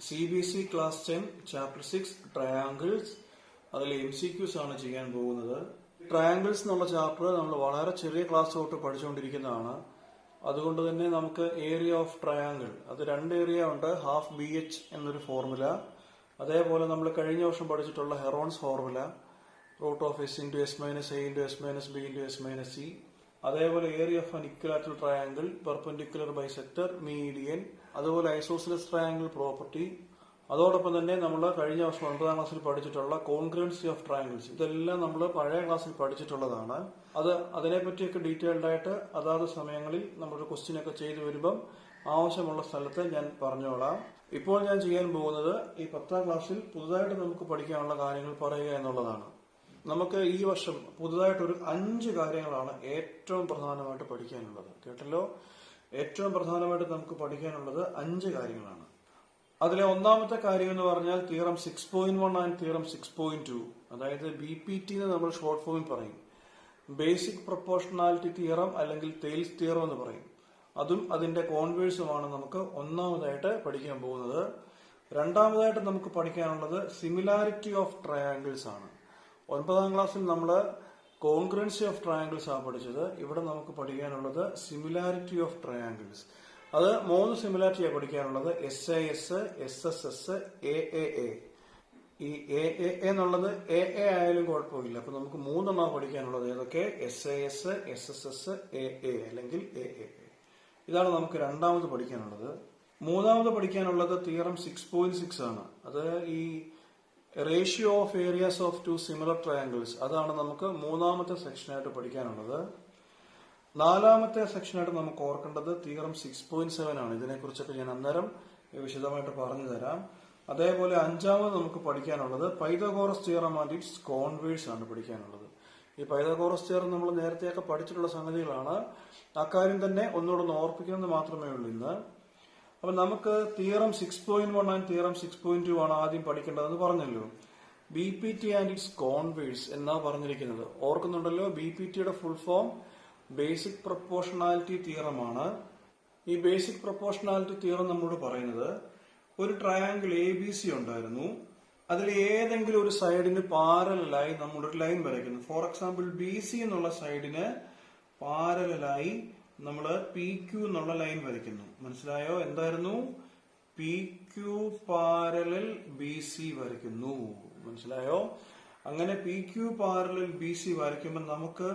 CBC class 10 chapter 6 triangles. അതിൽ MCQs ആണ് ചെയ്യാൻ പോകുന്നത്. ട്രയാങ്കിൾസ് എന്നുള്ള ചാപ്റ്റർ നമ്മൾ വളരെ ചെറിയ ക്ലാസ് തൊട്ട് പഠിച്ചുകൊണ്ടിരിക്കുന്നതാണ്. അതുകൊണ്ട് തന്നെ നമുക്ക് ഏരിയ ഓഫ് ട്രയാങ്കിൾ അത് രണ്ട് ഏരിയ ഉണ്ട്. ഹാഫ് BH എന്നൊരു ഫോർമുല, അതേപോലെ നമ്മൾ കഴിഞ്ഞ വർഷം പഠിച്ചിട്ടുള്ള Heron's formula, root of S into S minus A into S minus B into S minus C, അതേപോലെ area of an equilateral triangle, perpendicular bisector, median, അതുപോലെ ഐസോസിലസ് ട്രയാങ്കിൾ പ്രോപ്പർട്ടി, അതോടൊപ്പം തന്നെ നമ്മൾ കഴിഞ്ഞ വർഷം 9ാം ക്ലാസ്സിൽ പഠിച്ചിട്ടുള്ള കോൺഗ്രൻസി ഓഫ് ട്രയാങ്കിൾസ്. ഇതെല്ലാം നമ്മൾ പഴയ ക്ലാസ്സിൽ പഠിച്ചിട്ടുള്ളതാണ്. അതിനെപ്പറ്റിയൊക്കെ ഡീറ്റെയിൽഡ് ആയിട്ട് അതാത് സമയങ്ങളിൽ നമ്മളൊരു ക്വസ്റ്റ്യൻ ഒക്കെ ചെയ്തു വരുമ്പം ആവശ്യമുള്ള സ്ഥലത്ത് ഞാൻ പറഞ്ഞോളാം. ഇപ്പോൾ ഞാൻ ചെയ്യാൻ പോകുന്നത് ഈ 10ാം ക്ലാസ്സിൽ പുതുതായിട്ട് നമുക്ക് പഠിക്കാനുള്ള കാര്യങ്ങൾ പറയുക എന്നുള്ളതാണ്. നമുക്ക് ഈ വർഷം പുതുതായിട്ടൊരു 5 കാര്യങ്ങളാണ് ഏറ്റവും പ്രധാനമായിട്ട് പഠിക്കാനുള്ളത്. കേട്ടല്ലോ, ഏറ്റവും പ്രധാനമായിട്ട് നമുക്ക് പഠിക്കാനുള്ളത് 5 കാര്യങ്ങളാണ്. അതിലെ ഒന്നാമത്തെ കാര്യം എന്ന് പറഞ്ഞാൽ തിയറം 6.1 ആൻഡ് തിയറം 6.2, അതായത് BPT എന്ന് നമ്മൾ ഷോർട്ട് ഫോമിൽ പറയും. ബേസിക് പ്രൊപ്പോർഷണാലിറ്റി തിയറം അല്ലെങ്കിൽ തെയിൽസ് തിയറം എന്ന് പറയും. അതും അതിന്റെ കോൺവേഴ്സുമാണ് നമുക്ക് ഒന്നാമതായിട്ട് പഠിക്കാൻ പോകുന്നത്. രണ്ടാമതായിട്ട് നമുക്ക് പഠിക്കാനുള്ളത് സിമിലാരിറ്റി ഓഫ് ട്രയാങ്കിൾസ് ആണ്. 9ാം ക്ലാസ്സിൽ നമ്മൾ കോൺഗ്രൻസി ഓഫ് ട്രയാങ്കിൾസ് ആണ് പഠിച്ചത്. ഇവിടെ നമുക്ക് പഠിക്കാനുള്ളത് സിമിലാരിറ്റി ഓഫ് ട്രയാങ്കിൾസ്. അത് 3 സിമിലാരിറ്റിയാണ് പഠിക്കാനുള്ളത്: SAS, SSS, AAA. ഈ AAA എന്നുള്ളത് AA ആയാലും കുഴപ്പമില്ല. അപ്പൊ നമുക്ക് 3 എണ്ണം പഠിക്കാനുള്ളത്. ഏതൊക്കെ? SAS, SSS, AA അല്ലെങ്കിൽ AAA. ഇതാണ് നമുക്ക് രണ്ടാമത് പഠിക്കാനുള്ളത്. മൂന്നാമത് പഠിക്കാനുള്ളത് തിയറം 6.6 ആണ്. അത് ഈ ratio of areas of 2 similar triangles, അതാണ് നമുക്ക് മൂന്നാമത്തെ സെക്ഷനായിട്ട് പഠിക്കാനുള്ളത്. നാലാമത്തെ സെക്ഷനായിട്ട് നമുക്ക് ഓർക്കേണ്ടത് തിയറം 6.7 ആണ്. ഇതിനെക്കുറിച്ചൊക്കെ ഞാൻ അന്നേരം വിശദമായിട്ട് പറഞ്ഞു തരാം. അതേപോലെ അഞ്ചാമത് നമുക്ക് പഠിക്കാനുള്ളത് Pythagoras theorem and it's converse ആണ് പഠിക്കാനുള്ളത്. ഈ പൈതഗോറസ് തിയറം നമ്മൾ നേരത്തെയൊക്കെ പഠിച്ചിട്ടുള്ള സംഗതികളാണ്. അക്കാര്യം തന്നെ ഒന്നുകൂടെ ഓർപ്പിക്കുന്നത് മാത്രമേ ഉള്ളൂ ഇന്ന്. അപ്പൊ നമുക്ക് തിയറം 6.1 ആൻഡ് തിയറം 6.2 ആണ് ആദ്യം പഠിക്കേണ്ടതെന്ന് പറഞ്ഞല്ലോ. BPT ആൻഡ് ഇറ്റ്സ് കോൺവേഴ്സ് എന്നാ പറഞ്ഞിരിക്കുന്നത്. ഓർക്കുന്നുണ്ടല്ലോ, BPTയുടെ full form basic proportionality theorem ആണ്. ഈ ബേസിക് പ്രൊപ്പോർഷണാലിറ്റി തിയറം നമ്മോട് പറയുന്നത് ഒരു ട്രയാങ്കിൾ ABC ഉണ്ടായിരുന്നു. അതിൽ ഏതെങ്കിലും ഒരു സൈഡിന് പാരലായി നമ്മളൊരു ലൈൻ വരയ്ക്കുന്നു. ഫോർ എക്സാമ്പിൾ BC എന്നുള്ള സൈഡിന് പാരലായി നമ്മൾ PQ എന്നുള്ള ലൈൻ വരയ്ക്കുന്നു. മനസ്സിലായോ? എന്തായിരുന്നു? PQ പാരലൽ BC വരയ്ക്കുന്നു. മനസ്സിലായോ? അങ്ങനെ PQ പാരലൽ BC വരയ്ക്കുമ്പോൾ നമുക്ക്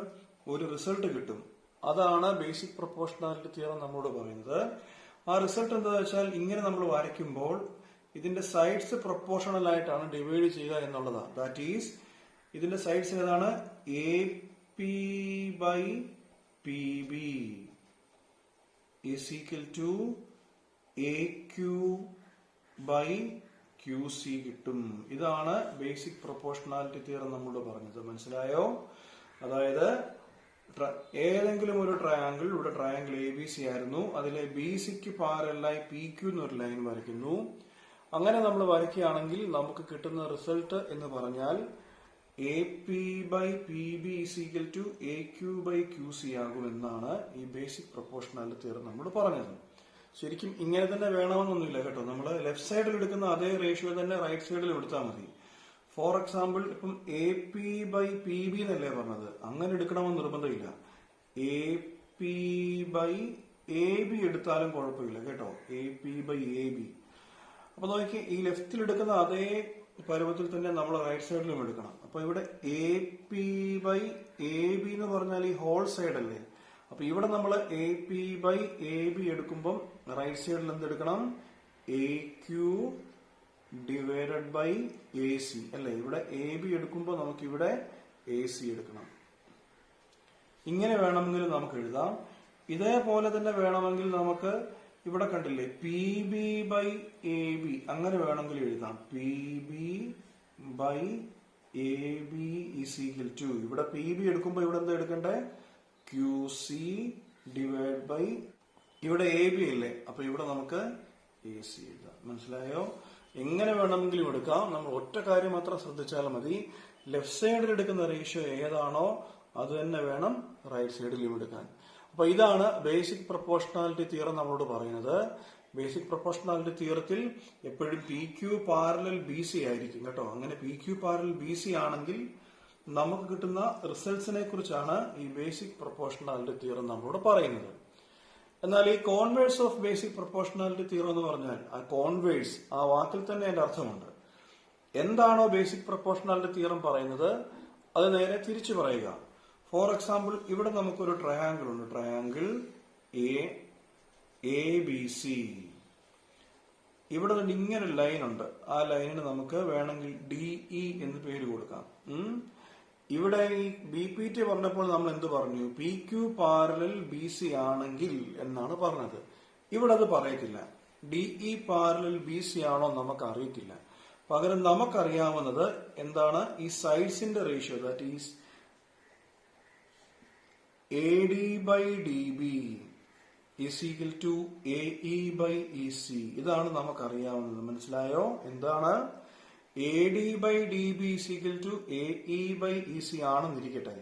ഒരു റിസൾട്ട് കിട്ടും. അതാണ് ബേസിക് പ്രൊപ്പോർഷണാലിറ്റി തിയറം നമ്മോട് പറയുന്നത്. ആ റിസൾട്ട് എന്താണെന്ന് വെച്ചാൽ ഇങ്ങനെ നമ്മൾ വരയ്ക്കുമ്പോൾ ഇതിന്റെ സൈഡ്സ് പ്രൊപ്പോർഷണൽ ആയിട്ടാണ് ഡിവൈഡ് ചെയ്യുക എന്നുള്ളതാണ്. ദാറ്റ് ഈസ് ഇതിന്റെ സൈഡ്സ് ഏതാണ്? AP by PB is equal to AQ by QC കിട്ടും. ഇതാണ് ബേസിക് പ്രൊപ്പോർഷണാലിറ്റി തിയറം നമ്മോട് പറഞ്ഞത്. മനസ്സിലായോ? അതായത് ഏതെങ്കിലും ഒരു ട്രയാങ്കിൾ, ഇവിടെ ട്രയാങ്കിൾ ABC ആയിരുന്നു, അതിലെ BCക്ക് പാരലായി PQ എന്നൊരു ലൈൻ വരയ്ക്കുന്നു. അങ്ങനെ നമ്മൾ വരയ്ക്കുകയാണെങ്കിൽ നമുക്ക് കിട്ടുന്ന റിസൾട്ട് എന്ന് പറഞ്ഞാൽ AP by PB is equal to AQ by QC ആകുമെന്നാണ് ഈ ബേസിക് പ്രൊപ്പോർഷണാലിറ്റി തിയറം നമ്മൾ പറഞ്ഞത്. ശരിക്കും ഇങ്ങനെ തന്നെ വേണമെന്നൊന്നുമില്ല കേട്ടോ. നമ്മൾ ലെഫ്റ്റ് സൈഡിൽ എടുക്കുന്ന അതേ റേഷ്യോ തന്നെ റൈറ്റ് സൈഡിൽ എടുത്താൽ മതി. ഫോർ എക്സാമ്പിൾ ഇപ്പം AP by PB എന്നല്ലേ പറഞ്ഞത്, അങ്ങനെ എടുക്കണമെന്ന് നിർബന്ധമില്ല. AP by AB എടുത്താലും കുഴപ്പമില്ല കേട്ടോ. AP by AB. അപ്പൊ നോക്കി, ഈ ലെഫ്റ്റിൽ എടുക്കുന്ന അതേ പരുവത്തിൽ തന്നെ നമ്മൾ റൈറ്റ് സൈഡിലും എടുക്കണം. അപ്പൊ ഇവിടെ AP by AB എന്ന് പറഞ്ഞാൽ ഈ ഹോൾ സൈഡ് അല്ലേ. അപ്പൊ ഇവിടെ നമ്മൾ AP by AB എടുക്കുമ്പം റൈറ്റ് സൈഡിൽ എന്തെടുക്കണം? AQ ഡിവൈഡഡ് ബൈ AC അല്ലേ. ഇവിടെ AB എടുക്കുമ്പോൾ നമുക്ക് ഇവിടെ AC എടുക്കണം. ഇങ്ങനെ വേണമെങ്കിൽ നമുക്ക് എഴുതാം. ഇതേപോലെ തന്നെ വേണമെങ്കിൽ നമുക്ക് ഇവിടെ കണ്ടില്ലേ PB by AB, അങ്ങനെ വേണമെങ്കിൽ എഴുതാം. PB by AB is equal to, ഇവിടെ PB എടുക്കുമ്പോൾ ഇവിടെ എന്താ എടുക്കണ്ടേ? QC ഡിവൈഡ് ബൈ, ഇവിടെ AB അല്ലേ, അപ്പൊ ഇവിടെ നമുക്ക് AC എഴുതാം. മനസ്സിലായോ? എങ്ങനെ വേണമെങ്കിലും എടുക്കാം. നമ്മൾ ഒറ്റ കാര്യം മാത്രം ശ്രദ്ധിച്ചാൽ മതി. ലെഫ്റ്റ് സൈഡിൽ എടുക്കുന്ന റേഷ്യോ ഏതാണോ അത് തന്നെ വേണം റൈറ്റ് സൈഡിലും എടുക്കാൻ. അപ്പൊ ഇതാണ് ബേസിക് പ്രൊപ്പോർഷണാലിറ്റി തിയറം നമ്മളോട് പറയുന്നത്. ബേസിക് പ്രൊപ്പോർഷണാലിറ്റി തിയറത്തിൽ എപ്പോഴും P Q parallel B C ആയിരിക്കും കേട്ടോ. അങ്ങനെ P Q parallel B C ആണെങ്കിൽ നമുക്ക് കിട്ടുന്ന റിസൾട്ട്സിനെ കുറിച്ചാണ് ഈ ബേസിക് പ്രൊപ്പോർഷണാലിറ്റി തിയറം നമ്മളോട് പറയുന്നത്. എന്നാൽ ഈ converse of basic proportionality theorem എന്ന് പറഞ്ഞാൽ ആ കോൺവേഴ്സ് ആ വാക്കിൽ തന്നെ അതിന്റെ അർത്ഥമുണ്ട്. എന്താണോ ബേസിക് പ്രൊപ്പോർഷണാലിറ്റി തിയറം പറയുന്നത് അത് നേരെ തിരിച്ചു പറയുക. ഫോർ എക്സാമ്പിൾ, ഇവിടെ നമുക്കൊരു ട്രയാങ്കിൾ ഉണ്ട്. Triangle A B C. ഇവിടെ തന്നെ ഇങ്ങനെ ഒരു ലൈൻ ഉണ്ട്. ആ ലൈനിന് നമുക്ക് വേണമെങ്കിൽ DE എന്ന് പേര് കൊടുക്കാം. ഇവിടെ ഈ BPT പറഞ്ഞപ്പോൾ നമ്മൾ എന്ത് പറഞ്ഞു? PQ പാരലൽ BC ആണെങ്കിൽ എന്നാണ് പറഞ്ഞത്. ഇവിടെ അത് പറയത്തില്ല. DE പാരലൽ BC ആണോ നമുക്ക് അറിയത്തില്ല. പകരം നമുക്കറിയാവുന്നത് എന്താണ്? ഈ സൈഡ്സിന്റെ ratio, that is AD by DB is equal to AE by EC. ഇതാണ് നമുക്കറിയാവുന്നത്. മനസ്സിലായോ? എന്താണ്? AD by DB is equal to AE by EC ആണെന്നിരിക്കട്ടെ.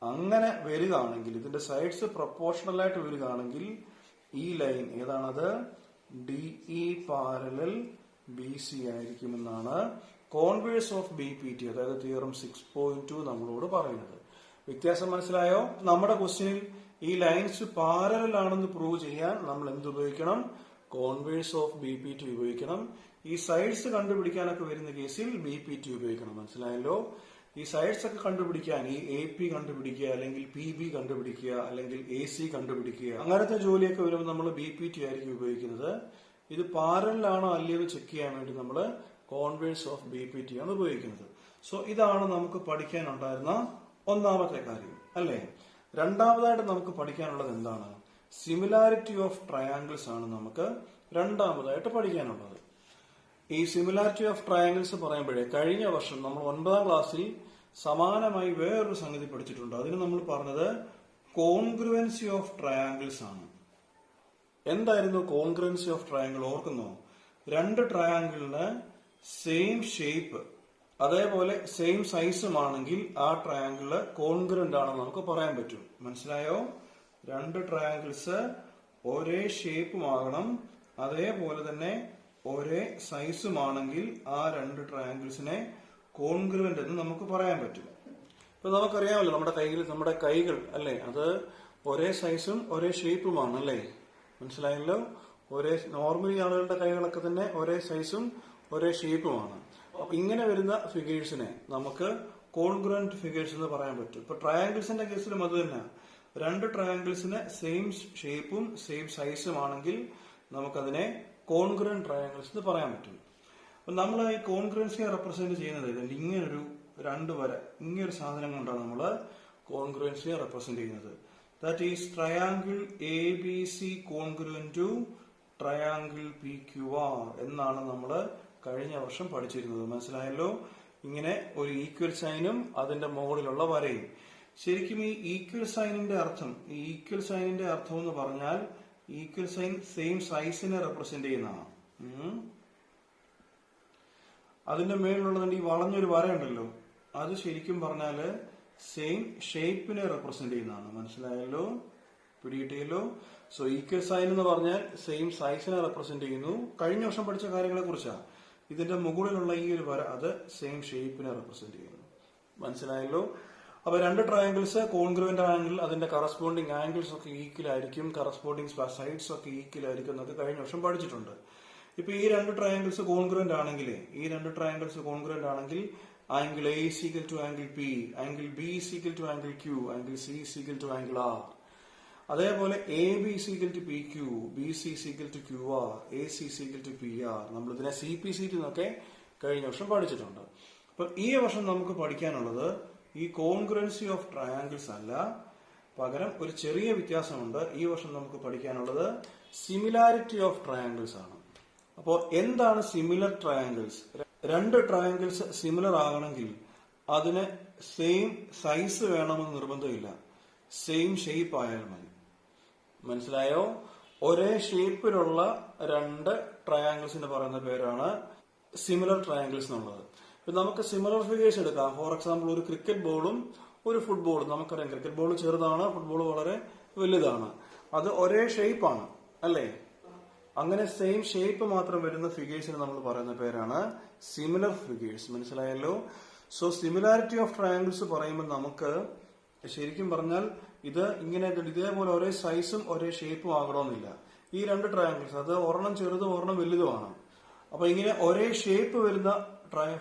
അങ്ങനെ വരികയാണെങ്കിൽ, ഇതിന്റെ സൈഡ്സ് പ്രൊപ്പോർഷണൽ ആയിട്ട് വരികയാണെങ്കിൽ ഈ ലൈൻ ഏതാണത്? DE പാരലൽ BC ആയിരിക്കുമെന്നാണ് കോൺവേഴ്സ് ഓഫ് BPT, അതായത് തിയറം 6.2 നമ്മളോട് പറയുന്നത്. വ്യത്യാസം മനസ്സിലായോ? നമ്മുടെ ക്വസ്റ്റ്യനിൽ ഈ ലൈൻസ് പാരലൽ ആണെന്ന് പ്രൂവ് ചെയ്യാൻ നമ്മൾ എന്ത് ഉപയോഗിക്കണം? കോൺവേഴ്സ് ഓഫ് BPT ഉപയോഗിക്കണം. ഈ സൈഡ്സ് കണ്ടുപിടിക്കാനൊക്കെ വരുന്ന കേസിൽ BPT ഉപയോഗിക്കണം. മനസ്സിലായല്ലോ? ഈ സൈഡ്സ് ഒക്കെ കണ്ടുപിടിക്കാൻ ഈ AP കണ്ടുപിടിക്കുക, അല്ലെങ്കിൽ PB കണ്ടുപിടിക്കുക, അല്ലെങ്കിൽ AC കണ്ടുപിടിക്കുക, അങ്ങനത്തെ ജോലിയൊക്കെ വരുമ്പോൾ നമ്മൾ BPT ആയിരിക്കും ഉപയോഗിക്കുന്നത്. ഇത് പാരലാണോ അല്ലയോ എന്ന് ചെക്ക് ചെയ്യാൻ വേണ്ടി നമ്മൾ കോൺവേഴ്സ് ഓഫ് BPT ആണ് ഉപയോഗിക്കുന്നത്. സോ ഇതാണ് നമുക്ക് പഠിക്കാനുണ്ടായിരുന്ന ഒന്നാമത്തെ കാര്യം, അല്ലേ? രണ്ടാമതായിട്ട് നമുക്ക് പഠിക്കാനുള്ളത് എന്താണ്? സിമിലാരിറ്റി ഓഫ് ട്രയാങ്കിൾസ് ആണ് നമുക്ക് രണ്ടാമതായിട്ട് പഠിക്കാനുള്ളത്. ഈ സിമിലാരിറ്റി ഓഫ് ട്രയാങ്കിൾസ് പറയുമ്പോഴേ കഴിഞ്ഞ വർഷം നമ്മൾ 9ാം ക്ലാസ്സിൽ സമാനമായി വേറൊരു സംഗതി പഠിച്ചിട്ടുണ്ട്. അതിന് നമ്മൾ പറഞ്ഞത് കോൺഗ്രുവൻസി ഓഫ് ട്രയാങ്കിൾസ് ആണ്. എന്തായിരുന്നു കോൺഗ്രുവൻസി ഓഫ് ട്രയാങ്കിൾ? ഓർക്കുന്നോ? രണ്ട് ട്രയാങ്കിളിന് സെയിം ഷേപ്പ് അതേപോലെ സെയിം സൈസും ആണെങ്കിൽ ആ ട്രയാങ്കിള് കോൺഗ്രുവന്റ് ആണെന്ന് നമുക്ക് പറയാൻ പറ്റും. മനസ്സിലായോ? രണ്ട് ട്രയാങ്കിൾസ് ഒരേ ഷേപ്പുമാകണം, അതേപോലെ തന്നെ ഒരേ സൈസുമാണെങ്കിൽ ആ രണ്ട് ട്രയാങ്കിൾസിനെ കോൺഗ്രുവന്റ് എന്ന് നമുക്ക് പറയാൻ പറ്റും. ഇപ്പൊ നമുക്കറിയാമല്ലോ, നമ്മുടെ കൈകൾ അല്ലേ, അത് ഒരേ സൈസും ഒരേ ഷേപ്പുമാണ് അല്ലേ? മനസ്സിലായല്ലോ? നോർമലി ആളുകളുടെ കൈകളൊക്കെ തന്നെ ഒരേ സൈസും ഒരേ ഷേപ്പുമാണ്. അപ്പൊ ഇങ്ങനെ വരുന്ന ഫിഗേഴ്സിനെ നമുക്ക് കോൺഗ്രുവന്റ് ഫിഗേഴ്സ് എന്ന് പറയാൻ പറ്റും. ഇപ്പൊ ട്രയാങ്കിൾസിന്റെ കേസിലും അത് തന്നെ. രണ്ട് ട്രയാങ്കിൾസിന് സെയിം ഷേപ്പും സെയിം സൈസും ആണെങ്കിൽ നമുക്കതിനെ കോൺഗ്രുവന്റ് ട്രയാങ്കിൾസ് എന്ന് പറയാൻ പറ്റും. അപ്പൊ നമ്മൾ ഈ കോൺഗ്രുവൻസിയെ റെപ്രസെന്റ് ചെയ്യുന്നത് ഇങ്ങനൊരു രണ്ട് വര, ഇങ്ങനൊരു സാധനം കൊണ്ടാണ് നമ്മൾ കോൺഗ്രുവൻസിയെ റെപ്രസെന്റ് ചെയ്യുന്നത്. That is triangle ABC congruent to triangle PQR എന്നാണ് നമ്മൾ കഴിഞ്ഞ വർഷം പഠിച്ചിരുന്നത്. മനസ്സിലായല്ലോ? ഇങ്ങനെ ഒരു ഈക്വൽ സൈനും അതിന്റെ മുകളിലുള്ള വരയും. ശരിക്കും ഈ ഈക്വൽ സൈനിന്റെ അർത്ഥം എന്ന് പറഞ്ഞാൽ ഈക്വൽ സൈൻ സെയിം സൈസിനെ റെപ്രസെന്റ് ചെയ്യുന്നതാണ്. അതിന്റെ മേളിലുള്ളതിന്റെ ഈ വളഞ്ഞൊരു വര ഉണ്ടല്ലോ, അത് ശരിക്കും പറഞ്ഞാല് സെയിം ഷേപ്പിനെ റെപ്രസെന്റ് ചെയ്യുന്നതാണ്. മനസ്സിലായല്ലോ? പിടികിട്ടിയല്ലോ? സോ ഈക്വൽ സൈൻ എന്ന് പറഞ്ഞാൽ സെയിം സൈസിനെ റെപ്രസെന്റ് ചെയ്യുന്നു. കഴിഞ്ഞ വർഷം പഠിച്ച കാര്യങ്ങളെ കുറിച്ചാണ്. ഇതിന്റെ മുകളിലുള്ള ഈ ഒരു വര അത് സെയിം ഷേപ്പിനെ റെപ്രസെന്റ് ചെയ്യുന്നു. മനസ്സിലായല്ലോ? അപ്പൊ രണ്ട് ട്രയാങ്കിൾസ് കോൺഗ്രുവന്റ് ആണെങ്കിൽ അതിന്റെ കറസ്പോണ്ടിങ് ആംഗിൾസ് ഒക്കെ ഈക്വൽ ആയിരിക്കും, കറസ്പോണ്ടിങ് സൈഡ്സ് ഒക്കെ ഈക്വൽ ആയിരിക്കും എന്നൊക്കെ കഴിഞ്ഞ വർഷം പഠിച്ചിട്ടുണ്ട്. ഇപ്പൊ ഈ രണ്ട് ട്രയാങ്കിൾസ് കോൺഗ്രുവന്റ് ആണെങ്കിൽ angle A is equal to angle P, angle B is equal to angle Q, angle C is equal to angle R. അതേപോലെ AB is equal to PQ, BC is equal to QR, AC is equal to PR. നമ്മൾ ഇതിനെ CPCT എന്നൊക്കെ കഴിഞ്ഞ വർഷം പഠിച്ചിട്ടുണ്ട്. അപ്പൊ ഈ വർഷം നമുക്ക് പഠിക്കാനുള്ളത് ഈ കോൺഗ്രുവൻസി ഓഫ് ട്രയാങ്കിൾസ് അല്ല, പകരം ഒരു ചെറിയ വ്യത്യാസമുണ്ട്. ഈ വർഷം നമുക്ക് പഠിക്കാനുള്ളത് സിമിലാരിറ്റി ഓഫ് ട്രയാങ്കിൾസ് ആണ്. അപ്പോൾ എന്താണ് സിമിലർ ട്രയാങ്കിൾസ്? രണ്ട് ട്രയാങ്കിൾസ് സിമിലർ ആകണമെങ്കിൽ അതിന് സെയിം സൈസ് വേണമെന്ന് നിർബന്ധമില്ല, സെയിം ഷേപ്പ് ആയാൽ മതി. മനസ്സിലായോ? ഒരേ ഷേപ്പിലുള്ള രണ്ട് ട്രയാങ്കിൾസിന് പറയുന്ന പേരാണ് സിമിലർ ട്രയാങ്കിൾസ് എന്നുള്ളത്. ഇപ്പൊ നമുക്ക് സിമിലർ ഫിഗേഴ്സ് എടുക്കാം. ഫോർ എക്സാമ്പിൾ, ഒരു ക്രിക്കറ്റ് ബോളും ഒരു ഫുട്ബോളും. നമുക്കറിയാം ക്രിക്കറ്റ് ബോൾ ചെറുതാണ്, ഫുട്ബോൾ വളരെ വലുതാണ്. അത് ഒരേ ഷേപ്പാണ് അല്ലേ? അങ്ങനെ സെയിം ഷേപ്പ് മാത്രം വരുന്ന ഫിഗേഴ്സിന് നമ്മൾ പറയുന്ന പേരാണ് സിമിലർ ഫിഗേഴ്സ്. മനസ്സിലായല്ലോ? സോ സിമിലാരിറ്റി ഓഫ് ട്രയാങ്കിൾസ് പറയുമ്പോൾ നമുക്ക് ശരിക്കും പറഞ്ഞാൽ ഇത് ഇങ്ങനെ ഇതേപോലെ ഒരേ സൈസും ഒരേ ഷേപ്പും ആകണമെന്നില്ല. ഈ രണ്ട് ട്രയാങ്കിൾസ്, അത് ഒരെണ്ണം ചെറുതും ഒരെണ്ണം വലുതുമാണ്. അപ്പൊ ഇങ്ങനെ ഒരേ ഷേപ്പ് വരുന്ന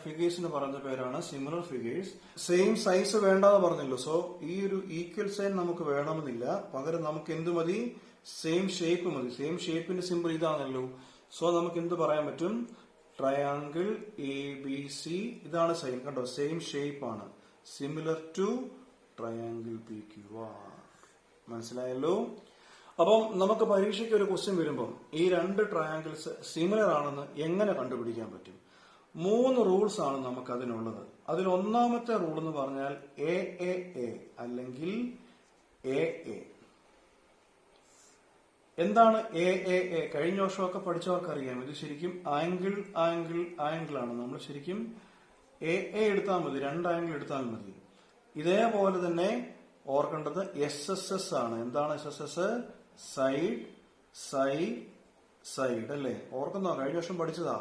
ഫിഗേഴ്സിന് പറയുന്ന പേരാണ് സിമിലർ ഫിഗേഴ്സ്. സെയിം സൈസ് വേണ്ടെന്ന് പറഞ്ഞല്ലോ. സോ ഈ ഒരു ഈക്വൽ സൈൻ നമുക്ക് വേണമെന്നില്ല. പകരം നമുക്ക് എന്ത് മതി? സെയിം ഷേപ്പ് മതി. സെയിം ഷേപ്പിന്റെ സിമ്പിൾ ഇതാണല്ലോ. സോ നമുക്ക് എന്ത് പറയാൻ പറ്റും? ട്രയാങ്കിൾ ABC, ഇതാണ് സൈൻ. കണ്ടോ, സെയിം ഷേപ്പ് ആണ്. Similar to triangle PQR. മനസ്സിലായല്ലോ? അപ്പം നമുക്ക് പരീക്ഷയ്ക്ക് ഒരു ക്വസ്റ്റ്യൻ വരുമ്പോൾ ഈ രണ്ട് ട്രയാങ്കിൾസ് സിമിലർ ആണെന്ന് എങ്ങനെ കണ്ടുപിടിക്കാൻ പറ്റും? 3 റൂൾസ് ആണ് നമുക്ക് അതിനുള്ളത്. അതിൽ ഒന്നാമത്തെ റൂൾ എന്ന് പറഞ്ഞാൽ AAA അല്ലെങ്കിൽ AA. എന്താണ് AAA? കഴിഞ്ഞ വർഷമൊക്കെ പഠിച്ചവർക്കറിയാം. ഇത് ശരിക്കും ആംഗിൾ ആംഗിൾ ആംഗിൾ ആണ്. നമ്മൾ ശരിക്കും AA എടുത്താൽ മതി, 2 ആംഗിൾ എടുത്താൽ മതി. ഇതേപോലെ തന്നെ ഓർക്കേണ്ടത് SSS ആണ്. എന്താണ് SSS? സൈഡ് സൈഡ് സൈഡ് അല്ലേ? ഓർക്കുന്നോ? കഴിഞ്ഞ വർഷം പഠിച്ചതാ.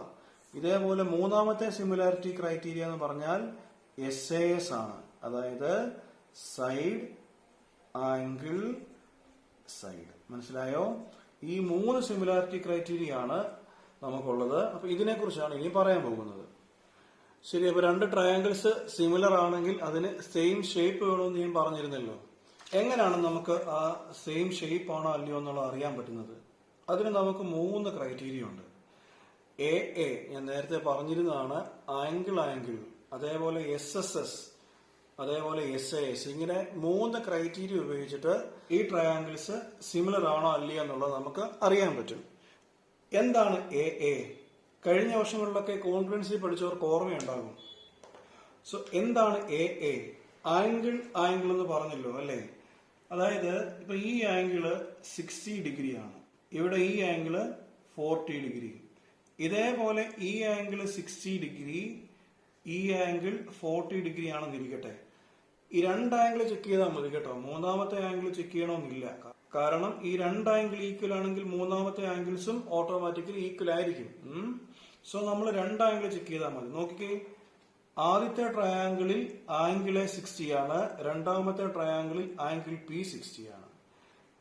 ഇതേപോലെ മൂന്നാമത്തെ സിമിലാരിറ്റി ക്രൈറ്റീരിയ എന്ന് പറഞ്ഞാൽ SAS ആണ്. അതായത് സൈഡ് ആംഗിൾ സൈഡ്. മനസ്സിലായോ? ഈ 3 സിമിലാരിറ്റി ക്രൈറ്റീരിയ ആണ് നമുക്കുള്ളത്. അപ്പൊ ഇതിനെ കുറിച്ചാണ് ഇനി പറയാൻ പോകുന്നത്. ശരി, അപ്പൊ രണ്ട് ട്രയാങ്കിൾസ് സിമിലർ ആണെങ്കിൽ അതിന് സെയിം ഷേപ്പ് വേണമെന്ന് ഞാൻ പറഞ്ഞിരുന്നല്ലോ. എങ്ങനെയാണ് നമുക്ക് ആ സെയിം ഷേപ്പ് ആണോ അല്ലയോ എന്നുള്ളത് അറിയാൻ പറ്റുന്നത്? അതിന് നമുക്ക് 3 ക്രൈറ്റീരിയ ഉണ്ട്. AA ഞാൻ നേരത്തെ പറഞ്ഞിരുന്നതാണ്, ആംഗിൾ ആംഗിൾ, അതേപോലെ SSS, അതേപോലെ SAS. ഇങ്ങനെ 3 ക്രൈറ്റീരിയ ഉപയോഗിച്ചിട്ട് ഈ ട്രയാങ്കിൾസ് സിമിലർ ആണോ അല്ലയോ എന്നുള്ളത് നമുക്ക് അറിയാൻ പറ്റും. എന്താണ് AA? കഴിഞ്ഞ വർഷങ്ങളിലൊക്കെ കോൺഫിഡൻസി പഠിച്ചവർക്ക് ഓർമ്മയുണ്ടാകും. സോ എന്താണ് AA? ആംഗിൾ ആംഗിൾ എന്ന് പറഞ്ഞല്ലോ അല്ലേ? അതായത് ഇപ്പൊ ഈ ആംഗിള് 60 ഡിഗ്രിയാണ്, ഇവിടെ ഈ ആംഗിള് 40 ഡിഗ്രി. ഇതേപോലെ ഈ ആംഗിള് 60 ഡിഗ്രി, ഈ ആംഗിൾ 40 ഡിഗ്രി ആണെന്ന് ഇരിക്കട്ടെ. ഈ 2 ആംഗിൾ ചെക്ക് ചെയ്താൽ മതി കേട്ടോ. മൂന്നാമത്തെ ആംഗിൾ ചെക്ക് ചെയ്യണമെന്നില്ല. കാരണം ഈ 2 ആംഗിൾ ഈക്വൽ ആണെങ്കിൽ മൂന്നാമത്തെ ആംഗിൾസും ഓട്ടോമാറ്റിക്കലി ഈക്വൽ ആയിരിക്കും. സോ നമ്മൾ 2 ആംഗിൾ ചെക്ക് ചെയ്താൽ മതി. നോക്കിക്കേ, ആദ്യത്തെ ട്രയാങ്കിളിൽ ആംഗിള് 60 ആണ്, രണ്ടാമത്തെ ട്രയാങ്കിളിൽ ആംഗിൾ P 60 ആണ്.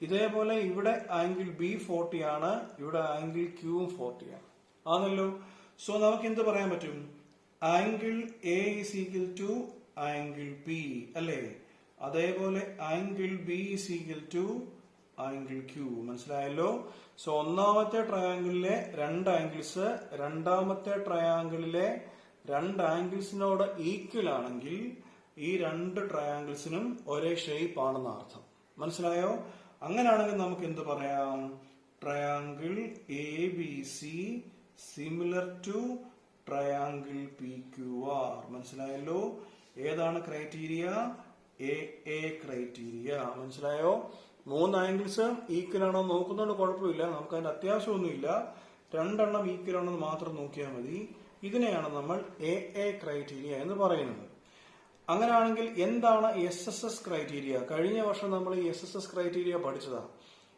ഇതേപോലെ ഇവിടെ ആംഗിൾ B 40 ആണ്, ഇവിടെ ആംഗിൾ Q 40 ആണ്. ആണല്ലോ? സോ നമുക്ക് എന്ത് പറയാൻ പറ്റും? Angle A is equal to angle P അല്ലേ? അതേപോലെ angle B is equal to angle Q. മനസ്സിലായല്ലോ? സോ ഒന്നാമത്തെ ട്രയാങ്കിളിലെ 2 ആംഗിൾസ് രണ്ടാമത്തെ ട്രയാങ്കിളിലെ 2 ആംഗിൾസിനോട് ഈക്വൽ ആണെങ്കിൽ ഈ 2 ട്രയാങ്കിൾസിനും ഒരേ ഷേപ്പ് ആണെന്ന് അർത്ഥം. മനസ്സിലായോ? അങ്ങനെയാണെങ്കിൽ നമുക്ക് എന്ത് പറയാം? Triangle ABC similar to triangle PQR. മനസ്സിലായല്ലോ? ഏതാണ് ക്രൈറ്റീരിയ? AA criteria. മനസ്സിലായോ? 3 ആംഗിൾസ് ഈക്വൽ ആണോ നോക്കുന്നതുകൊണ്ട് കുഴപ്പമില്ല, നമുക്ക് അതിന്റെ അത്യാവശ്യമൊന്നുമില്ല. 2 എണ്ണം ഈക്വൽ ആണെന്ന് മാത്രം നോക്കിയാൽ മതി. ഇതിനെയാണ് നമ്മൾ AA ക്രൈറ്റീരിയ എന്ന് പറയുന്നത്. അങ്ങനെയാണെങ്കിൽ എന്താണ് SSS ക്രൈറ്റീരിയ? കഴിഞ്ഞ വർഷം നമ്മൾ ഈ SSS ക്രൈറ്റീരിയ പഠിച്ചതാണ്.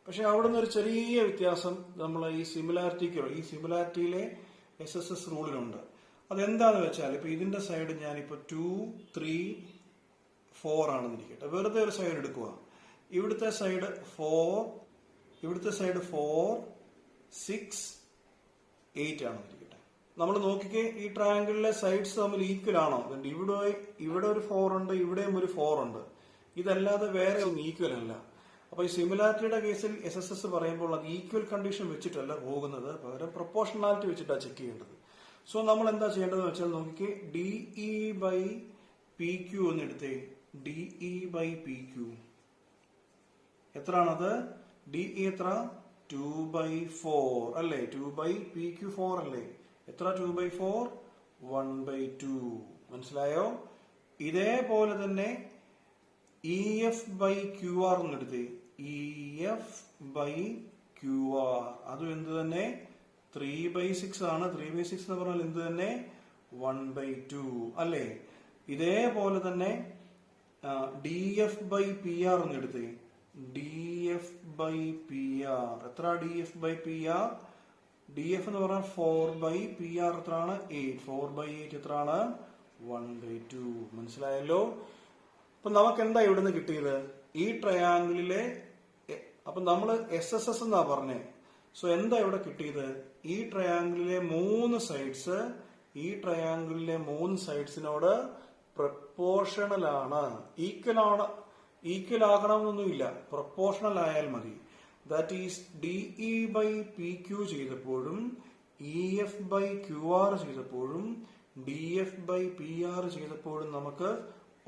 പക്ഷെ അവിടുന്ന് ഒരു ചെറിയ വ്യത്യാസം നമ്മൾ ഈ സിമിലാരിറ്റിയിലെ SSS റൂളിലുണ്ട്. അതെന്താന്ന് വെച്ചാൽ ഇപ്പൊ ഇതിന്റെ സൈഡ് ഞാനിപ്പോ 2, 3, 4 ആണെന്ന് ഇരിക്കട്ടെ. വെറുതെ ഒരു സൈഡ് എടുക്കുക. ഇവിടുത്തെ സൈഡ് 4, ഇവിടുത്തെ സൈഡ് 4, 6, 8 ആണെന്ന് ഇരിക്കട്ടെ. നമ്മൾ നോക്കിക്കേ, ഈ ട്രയാങ്കിളിലെ സൈഡ്സ് തമ്മിൽ ഈക്വൽ ആണോ? ഇവിടെ ഒരു 4 ഉണ്ട്, ഇവിടെയും ഒരു 4 ഉണ്ട്. ഇതല്ലാതെ വേറെ ഒന്നും ഈക്വൽ അല്ല. അപ്പൊ ഈ സിമിലാരിറ്റിയുടെ കേസിൽ SSS പറയുമ്പോൾ അത് ഈക്വൽ കണ്ടീഷൻ വെച്ചിട്ടല്ല പോകുന്നത്, പകരം പ്രൊപ്പോർഷണാലിറ്റി വെച്ചിട്ടാണ് ചെക്ക് ചെയ്യേണ്ടത്. സോ നമ്മൾ എന്താ ചെയ്യേണ്ടതെന്ന് വെച്ചാൽ നോക്കിക്കേ, DE by PQ എന്ന് എടുത്തേ. DE by PQ എത്രയാണത്? DE എത്ര? 2/4 അല്ലേ? 2/PQ 4 അല്ലേ? എത്ര 2/4? 1/2. മനസ്സിലായോ? ഇതേപോലെ തന്നെ EF by QR എന്ന് എടുത്തേ. EF by QR അതും എന്ത് തന്നെ? 3/6 ആണ്. 3/6 എന്ന് പറഞ്ഞാൽ എന്ത് തന്നെ? 1/2 അല്ലേ? ഇതേപോലെ തന്നെ DF by PR എന്ന് എടുത്തേ. DF by PR എത്ര? DF by PR DF എന്ന് പറഞ്ഞാൽ 4/PR എത്രയാണ് 8. 4/8 എത്രയാണ് 1/2. മനസ്സിലായല്ലോ? അപ്പൊ നമുക്ക് എന്താ ഇവിടുന്ന് കിട്ടിയത്? ഈ ട്രയാങ്കിളിലെ അപ്പൊ നമ്മൾ SSS എന്നാ പറഞ്ഞേ. സോ എന്താ ഇവിടെ കിട്ടിയത്? ഈ ട്രയാങ്കിളിലെ മൂന്ന് സൈഡ്സിനോട് പ്രപ്പോർഷണൽ ആണ്. ഈക്വൽ ആകണമെന്നൊന്നുമില്ല, പ്രപ്പോർഷണൽ ആയാൽ മതി. ദാറ്റ് ഈസ് DE/PQ ചെയ്തപ്പോഴും EF/QR ചെയ്തപ്പോഴും DF/PR ചെയ്തപ്പോഴും നമുക്ക്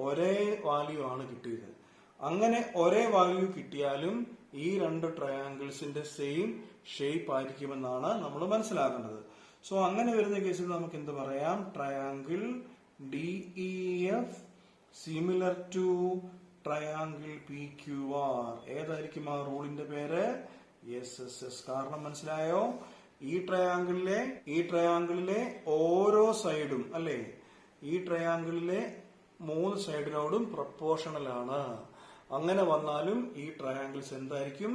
ഒരേ വാല്യൂ ആണ് കിട്ടിയത്. അങ്ങനെ ഒരേ വാല്യൂ കിട്ടിയാലും ഈ രണ്ട് ട്രയാങ്കിൾസിന്റെ സെയിം ഷേപ്പ് ആയിരിക്കുമെന്നാണ് നമ്മൾ മനസ്സിലാക്കേണ്ടത്. സോ അങ്ങനെ വരുന്ന കേസിൽ നമുക്ക് എന്ത് പറയാം? Triangle DEF similar to triangle PQR. ഏതായിരിക്കും ആ റൂളിന്റെ പേര്? SSS. കാരണം മനസ്സിലായോ? ഈ ട്രയാങ്കിളിലെ ഓരോ സൈഡും അല്ലെ, ഈ ട്രയാങ്കിളിലെ മൂന്ന് സൈഡിനോടും പ്രപ്പോർഷണൽ ആണ്. അങ്ങനെ വന്നാലും ഈ ട്രയാങ്കിൾസ് എന്തായിരിക്കും?